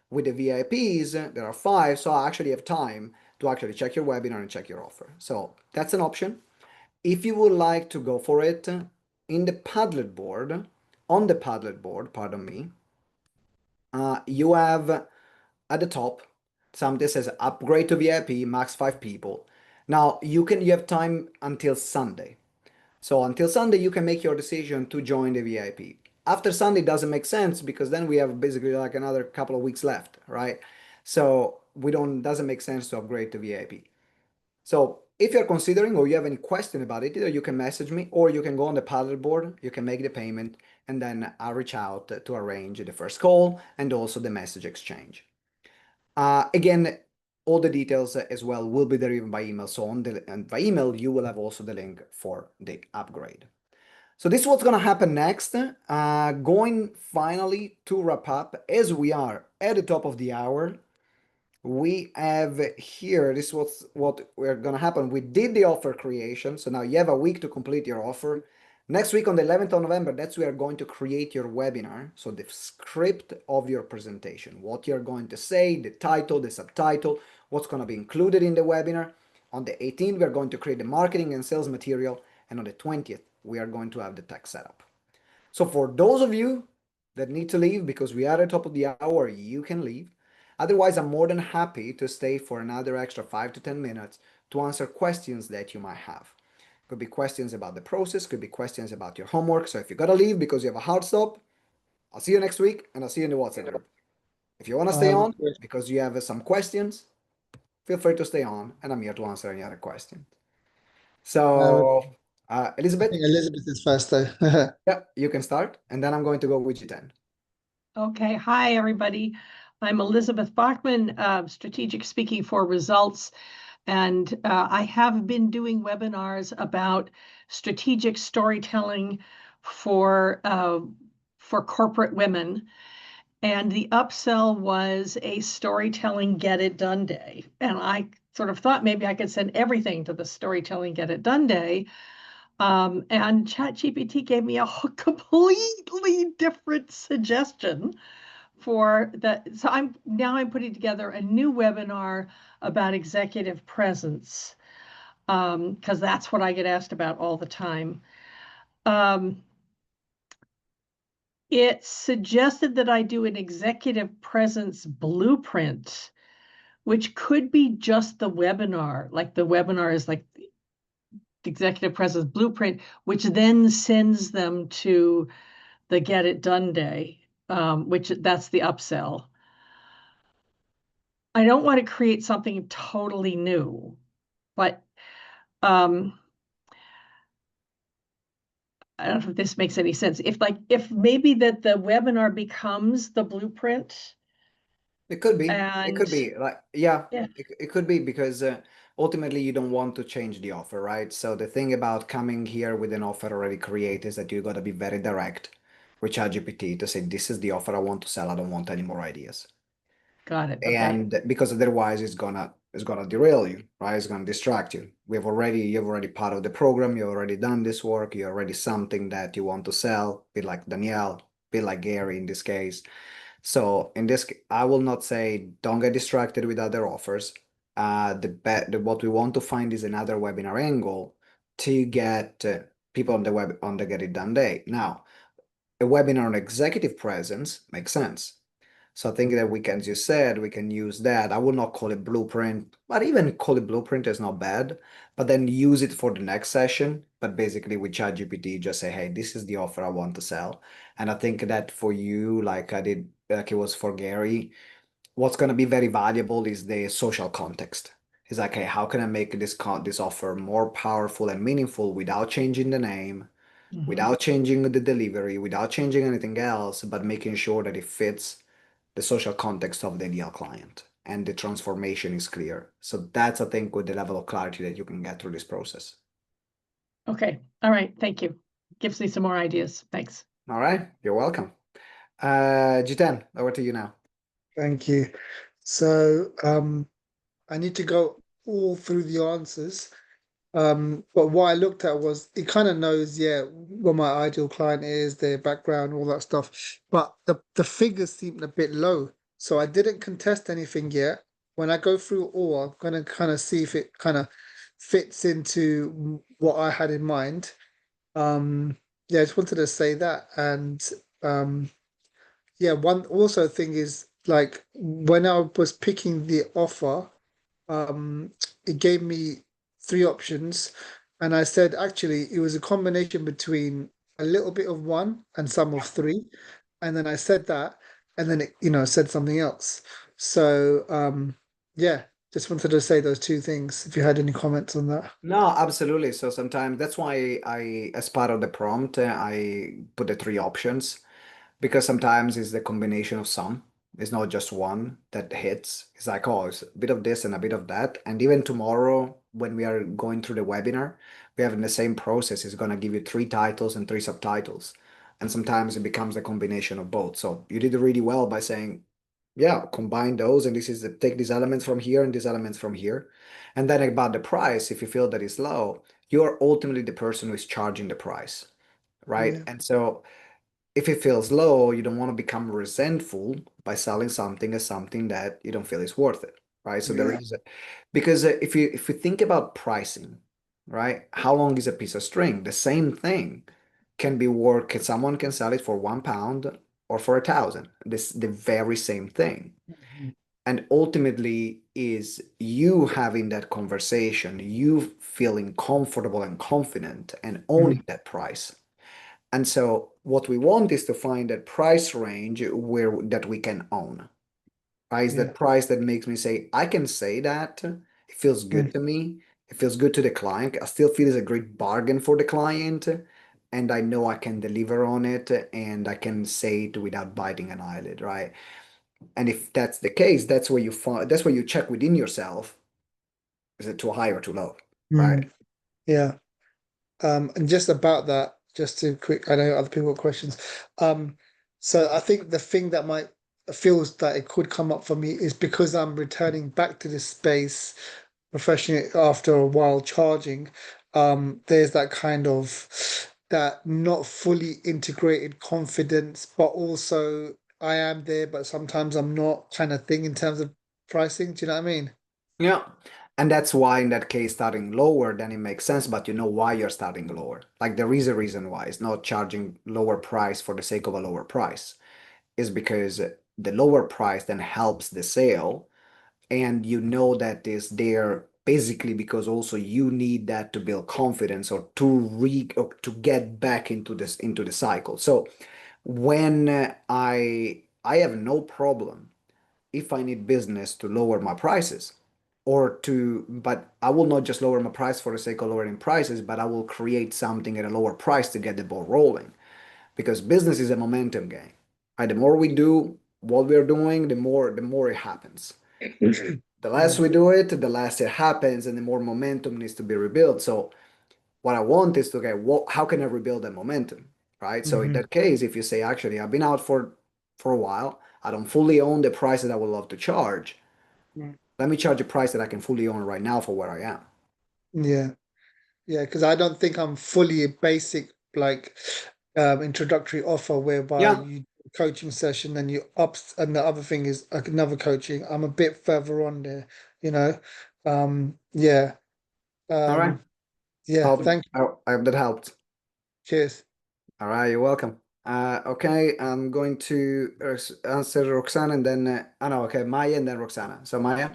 With the VIPs, there are 5, so I actually have time to actually check your webinar and check your offer. So that's an option. If you would like to go for it, in the Padlet board, on the Padlet board, pardon me, you have at the top something that says upgrade to VIP, max 5 people. Now you have time until Sunday. So until Sunday, you can make your decision to join the VIP. After Sunday doesn't make sense because then we have basically like another couple of weeks left, right? So doesn't make sense to upgrade to VIP. So if you're considering or you have any question about it, either you can message me or you can go on the Padlet board, you can make the payment, and then I'll reach out to arrange the first call and also the message exchange. Again, all the details as well will be delivered by email. So by email, you will have also the link for the upgrade. So this is what's going to happen next. Going finally to wrap up, as we are at the top of the hour, we have here, this is what we're going to happen. We did the offer creation. So now you have a week to complete your offer. Next week on the 11th of November, that's we are going to create your webinar. So the script of your presentation, what you're going to say, the title, the subtitle, what's going to be included in the webinar. On the 18th, we're going to create the marketing and sales material. And on the 20th, we are going to have the tech setup. So for those of you that need to leave because we are at the top of the hour, you can leave. Otherwise, I'm more than happy to stay for another extra 5 to 10 minutes to answer questions that you might have. Could be questions about the process, could be questions about your homework. So if you gotta leave because you have a hard stop, I'll see you next week and I'll see you in the WhatsApp group. If you wanna stay on because you have some questions, feel free to stay on and I'm here to answer any other questions. So, Elizabeth? I think Elizabeth is first though. Yeah, you can start and then I'm going to go with G10. Okay, hi everybody. I'm Elizabeth Bachman, Strategic Speaking for Results, and I have been doing webinars about strategic storytelling for corporate women. And the upsell was a storytelling get it done day. And I sort of thought maybe I could send everything to the storytelling get it done day. And ChatGPT gave me a completely different suggestion for that. So I'm putting together a new webinar about executive presence, because that's what I get asked about all the time. It suggested that I do an executive presence blueprint, which could be just the webinar. Like the webinar is like the executive presence blueprint, which then sends them to the Get It Done Day, which that's the upsell. I don't want to create something totally new, but I don't know if this makes any sense. If maybe that the webinar becomes the blueprint. It could be. And it could be like, yeah. It could be because ultimately you don't want to change the offer, right? So the thing about coming here with an offer already created is that you got to be very direct with ChatGPT to say, this is the offer I want to sell. I don't want any more ideas. Got it. Okay. And because otherwise it's gonna derail you, right? It's gonna distract you. You've already part of the program. You've already done this work. You're already something that you want to sell. Be like Danielle, be like Gary in this case. So in this, I will not say don't get distracted with other offers. What we want to find is another webinar angle to get people on the Get It Done Day. Now, a webinar on executive presence makes sense. So I think that we can, as you said, we can use that. I would not call it blueprint, but even call it blueprint is not bad. But then use it for the next session. But basically with ChatGPT, just say, hey, this is the offer I want to sell. And I think that for you, like I did, like it was for Gary, what's going to be very valuable is the social context. It's like, hey, how can I make this offer more powerful and meaningful without changing the name, without changing the delivery, without changing anything else, but making sure that it fits the social context of the ideal client and the transformation is clear. So that's, I think, with the level of clarity that you can get through this process. Okay. All right. Thank you. Gives me some more ideas. Thanks. All right. You're welcome. G10, over to you now. Thank you. So I need to go all through the answers. But what I looked at was it kind of knows, yeah, what my ideal client is, their background, all that stuff. But the figures seemed a bit low. So I didn't contest anything yet. When I go through all, I'm gonna kind of see if it kind of fits into what I had in mind. Yeah, I just wanted to say that. And yeah, one also thing is like when I was picking the offer, it gave me three options, and I said actually it was a combination between a little bit of one and some of three, and then I said that, and then it, said something else. So yeah, just wanted to say those two things. If you had any comments on that. No, absolutely. So sometimes that's why as part of the prompt, I put the three options because sometimes it's the combination of some. It's not just one that hits. It's like, oh, it's a bit of this and a bit of that. And even tomorrow, when we are going through the webinar, we have in the same process, it's going to give you three titles and three subtitles. And sometimes it becomes a combination of both. So you did really well by saying, yeah, combine those. And this is take these elements from here and these elements from here. And then about the price, if you feel that it's low, you're ultimately the person who is charging the price, right? Yeah. And so if it feels low, you don't want to become resentful by selling something as something that you don't feel is worth it, right? So there Yeah. is because if you think about pricing, right? How long is a piece of string? The same thing can be worth. Someone can sell it for £1 or for 1,000. This the very same thing. And ultimately is you having that conversation, you feeling comfortable and confident and owning that price. And so what we want is to find that price range where that we can own. Right? Is Yeah. that price that makes me say, I can say that. It feels good to me. It feels good to the client. I still feel it's a great bargain for the client. And I know I can deliver on it and I can say it without biting an eyelid, right? And if that's the case, that's where you find that's where you check within yourself. Is it too high or too low? Right. Yeah. And just about that, just to quick, I know other people have questions. So I think the thing that might feels that it could come up for me is because I'm returning back to this space professionally after a while charging. There's that kind of that not fully integrated confidence, but also I am there, but sometimes I'm not kind of thing in terms of pricing. Do you know what I mean? Yeah. And that's why in that case, starting lower, then it makes sense, but you know why you're starting lower. Like there is a reason why it's not charging lower price for the sake of a lower price. Is because the lower price then helps the sale and you know that is there basically because also you need that to build confidence or or to get back into the cycle. So when I have no problem if I need business to lower my prices but I will not just lower my price for the sake of lowering prices, but I will create something at a lower price to get the ball rolling because business is a momentum game. Right? The more we do what we're doing, the more it happens. The less we do it, the less it happens, and the more momentum needs to be rebuilt. So what I want is to how can I rebuild that momentum, right? So in that case, if you say, actually, I've been out for a while, I don't fully own the price that I would love to charge. Let me charge a price that I can fully own right now for where I am. Yeah. Yeah, because I don't think I'm fully a basic like introductory offer whereby Yeah. you do a coaching session and you ups and the other thing is like another coaching. I'm a bit further on there, you know. Yeah. All right. Yeah, thank you. I hope that helped. Cheers. All right, you're welcome. Okay, I'm going to answer Roxana and then no, okay, Maya and then Roxana. So Maya.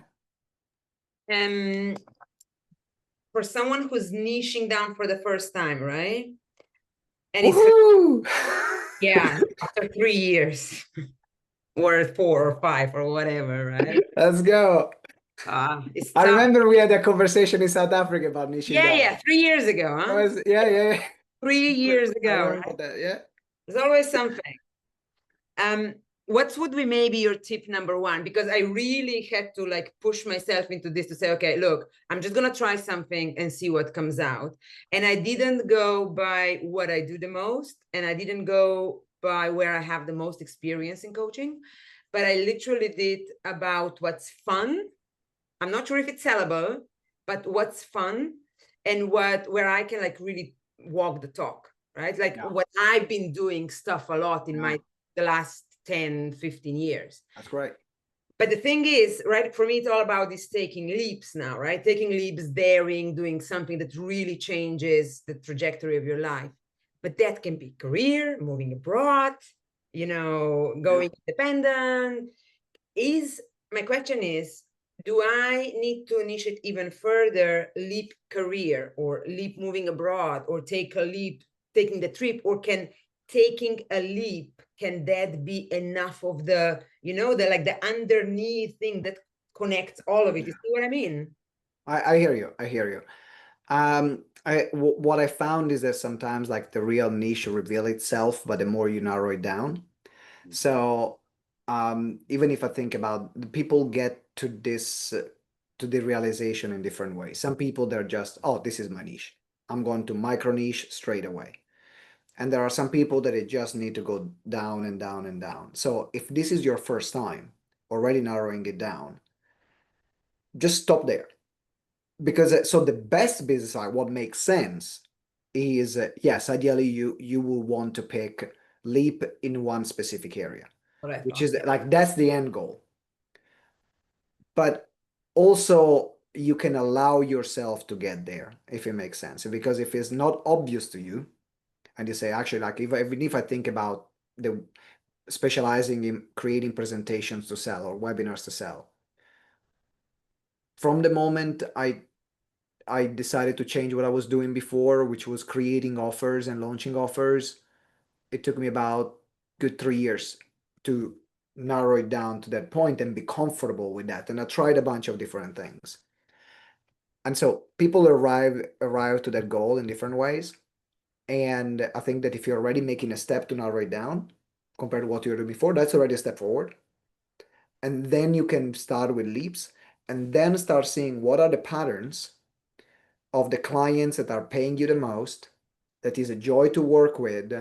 For someone who's niching down for the first time, right? And Woohoo! yeah, after 3 years or 4 or 5 or whatever, right? Let's go. It's I tough. remember we had a conversation in South Africa about niching down. Yeah, 3 years ago, huh? Yeah. 3 years I ago, remember right? that, yeah. There's always something. What would be maybe your tip number one? Because I really had to like push myself into this to say, okay, look, I'm just gonna try something and see what comes out. And I didn't go by what I do the most, and I didn't go by where I have the most experience in coaching, but I literally did about what's fun. I'm not sure if it's sellable, but what's fun and where I can like really walk the talk, right? Like what I've been doing stuff a lot in the last 10, 15 years. That's great. But the thing is, right, for me, it's all about this taking leaps now, right? Taking leaps, daring, doing something that really changes the trajectory of your life. But that can be career, moving abroad, going independent. My question is, do I need to initiate even further leap career or leap moving abroad or take a leap, taking the trip, or can taking a leap, can that be enough of the, the underneath thing that connects all of it? You see what I mean? I hear you. I hear you. What I found is that sometimes like the real niche reveal itself, but the more you narrow it down. So even if I think about people get to this to the realization in different ways. Some people they're just, oh, this is my niche. I'm going to micro niche straight away. And there are some people that it just need to go down and down and down. So if this is your first time already narrowing it down, just stop there. Because so the best business side, what makes sense is yes, ideally you will want to pick leap in one specific area, which is like that's the end goal. But also you can allow yourself to get there if it makes sense. Because if it's not obvious to you, and you say actually like even if I think about the specializing in creating presentations to sell or webinars to sell, from the moment I decided to change what I was doing before, which was creating offers and launching offers, it took me about good 3 years to narrow it down to that point and be comfortable with that. And I tried a bunch of different things. And so people arrive to that goal in different ways. And I think that if you're already making a step to narrow it down compared to what you were doing before, that's already a step forward. And then you can start with leaps and then start seeing what are the patterns of the clients that are paying you the most, that is a joy to work with,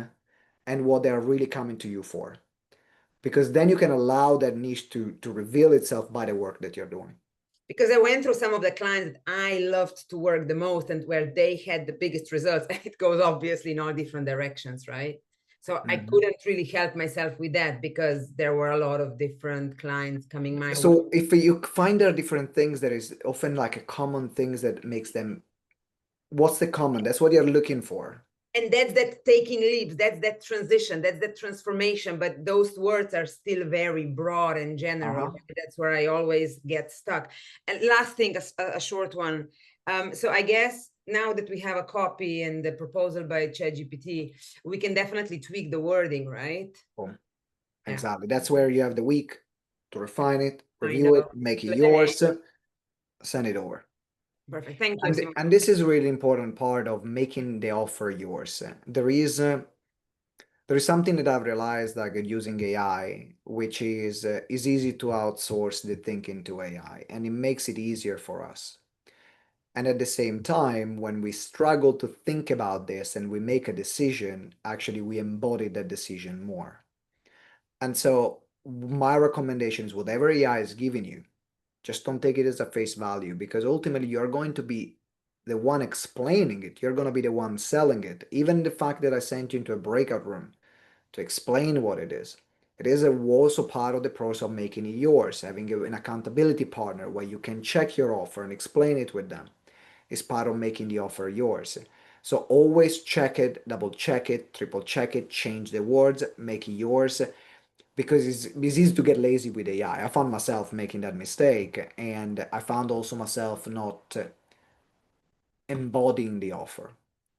and what they're really coming to you for. Because then you can allow that niche to reveal itself by the work that you're doing. Because I went through some of the clients that I loved to work the most and where they had the biggest results. And it goes obviously in all different directions, right? So I couldn't really help myself with that because there were a lot of different clients coming my way. So if you find there are different things, there is often like a common things that makes them, what's the common? That's what you're looking for. And that's that taking leaps, that's that transition, that's that transformation. But those words are still very broad and general. That's where I always get stuck. And last thing, a short one. So I guess now that we have a copy and the proposal by ChatGPT, we can definitely tweak the wording, right? Exactly. That's where you have the week to refine it, review it, make it yours, send it over. Perfect. Thank you, Simone. And this is a really important part of making the offer yours. There is something that I've realized, like using AI, which is easy to outsource the thinking to AI, and it makes it easier for us. And at the same time, when we struggle to think about this and we make a decision, actually we embody that decision more. And so my recommendation is whatever AI is giving you, just don't take it as a face value, because ultimately you're going to be the one explaining it. You're going to be the one selling it. Even the fact that I sent you into a breakout room to explain what it is also part of the process of making it yours. Having an accountability partner where you can check your offer and explain it with them is part of making the offer yours. So always check it, double check it, triple check it, change the words, make it yours. Because it's easy to get lazy with AI. I found myself making that mistake, and I found also myself not embodying the offer.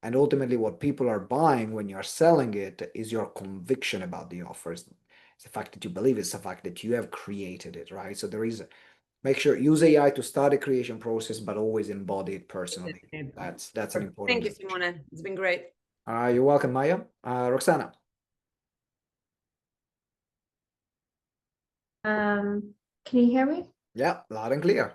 And ultimately, what people are buying when you're selling it is your conviction about the offer. It's the fact that you believe it's the fact that you have created it, right? So make sure use AI to start the creation process, but always embody it personally. That's an important. Thank you, Simone. It's been great. You're welcome, Maya. Roxana. Can you hear me? Yeah, loud and clear.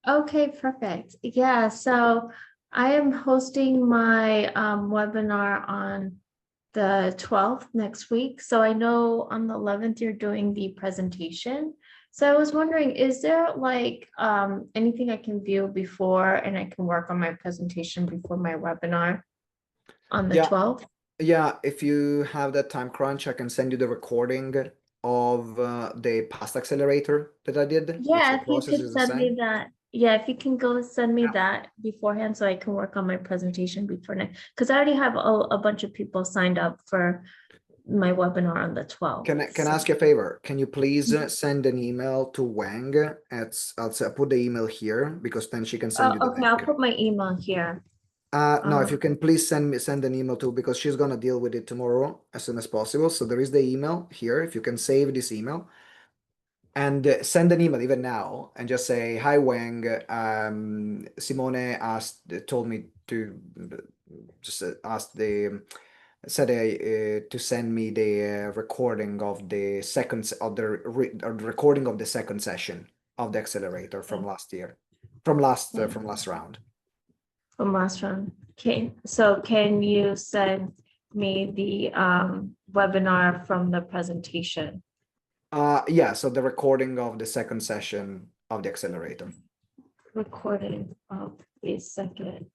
Okay, perfect. Yeah, so I am hosting my webinar on the 12th next week. So I know on the 11th you're doing the presentation. So I was wondering, is there like anything I can view before and I can work on my presentation before my webinar on the 12th? Yeah, if you have that time crunch, I can send you the recording of the past accelerator that I did. Yeah, if you could send me that. Yeah, if you can go send me that beforehand so I can work on my presentation before next, because I already have a bunch of people signed up for my webinar on the 12th. Can I ask you a favor? Can you please send an email to Wang? I'll put the email here because then she can send you the Okay, link. I'll put my email here. No, if you can please send an email too, because she's gonna deal with it tomorrow as soon as possible. So there is the email here. If you can save this email and send an email even now and just say, hi Wang, Simone told me to just said to send me the recording of the recording of the second session of the accelerator from last year, from last round. From last round. Okay, so can you send me the webinar from the presentation? Yeah, so the recording of the second session of the accelerator. Recording of the second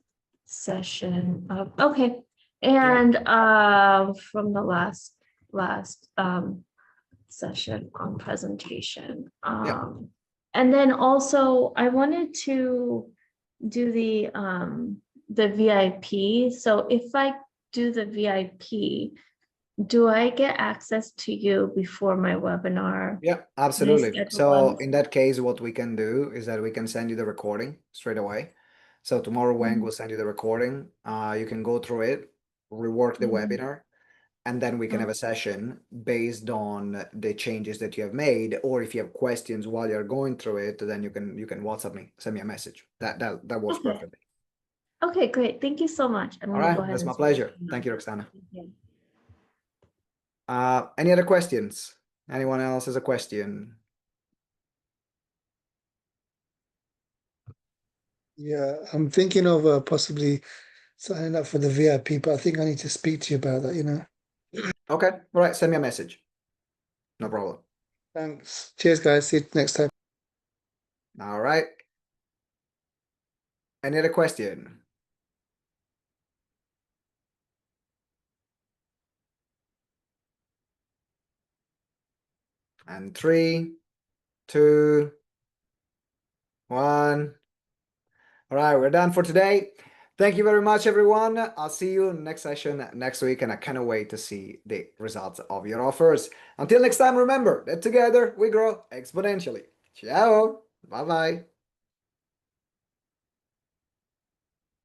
session of, okay. And from the last session on presentation. And then also I wanted to do the VIP. So if I do the VIP, do I get access to you before my webinar? Yeah, absolutely. So in that case, what we can do is that we can send you the recording straight away. So tomorrow Wang will send you the recording. You can go through it, rework the webinar, and then we can have a session based on the changes that you have made. Or if you have questions while you're going through it, then you can WhatsApp me, send me a message. That works perfectly. Okay, great. Thank you so much. I'm All gonna right, go ahead that's and my pleasure. Thank you, Roxana. you. Any other questions? Anyone else has a question? Yeah, I'm thinking of possibly signing up for the VIP, but I think I need to speak to you about that, you know. Okay, all right, send me a message. No problem. Thanks. Cheers, guys. See you next time. All right. Any other question? And 3, 2, 1. All right, we're done for today. Thank you very much, everyone. I'll see you next session next week, and I cannot wait to see the results of your offers. Until next time, remember that together we grow exponentially. Ciao. Bye-bye.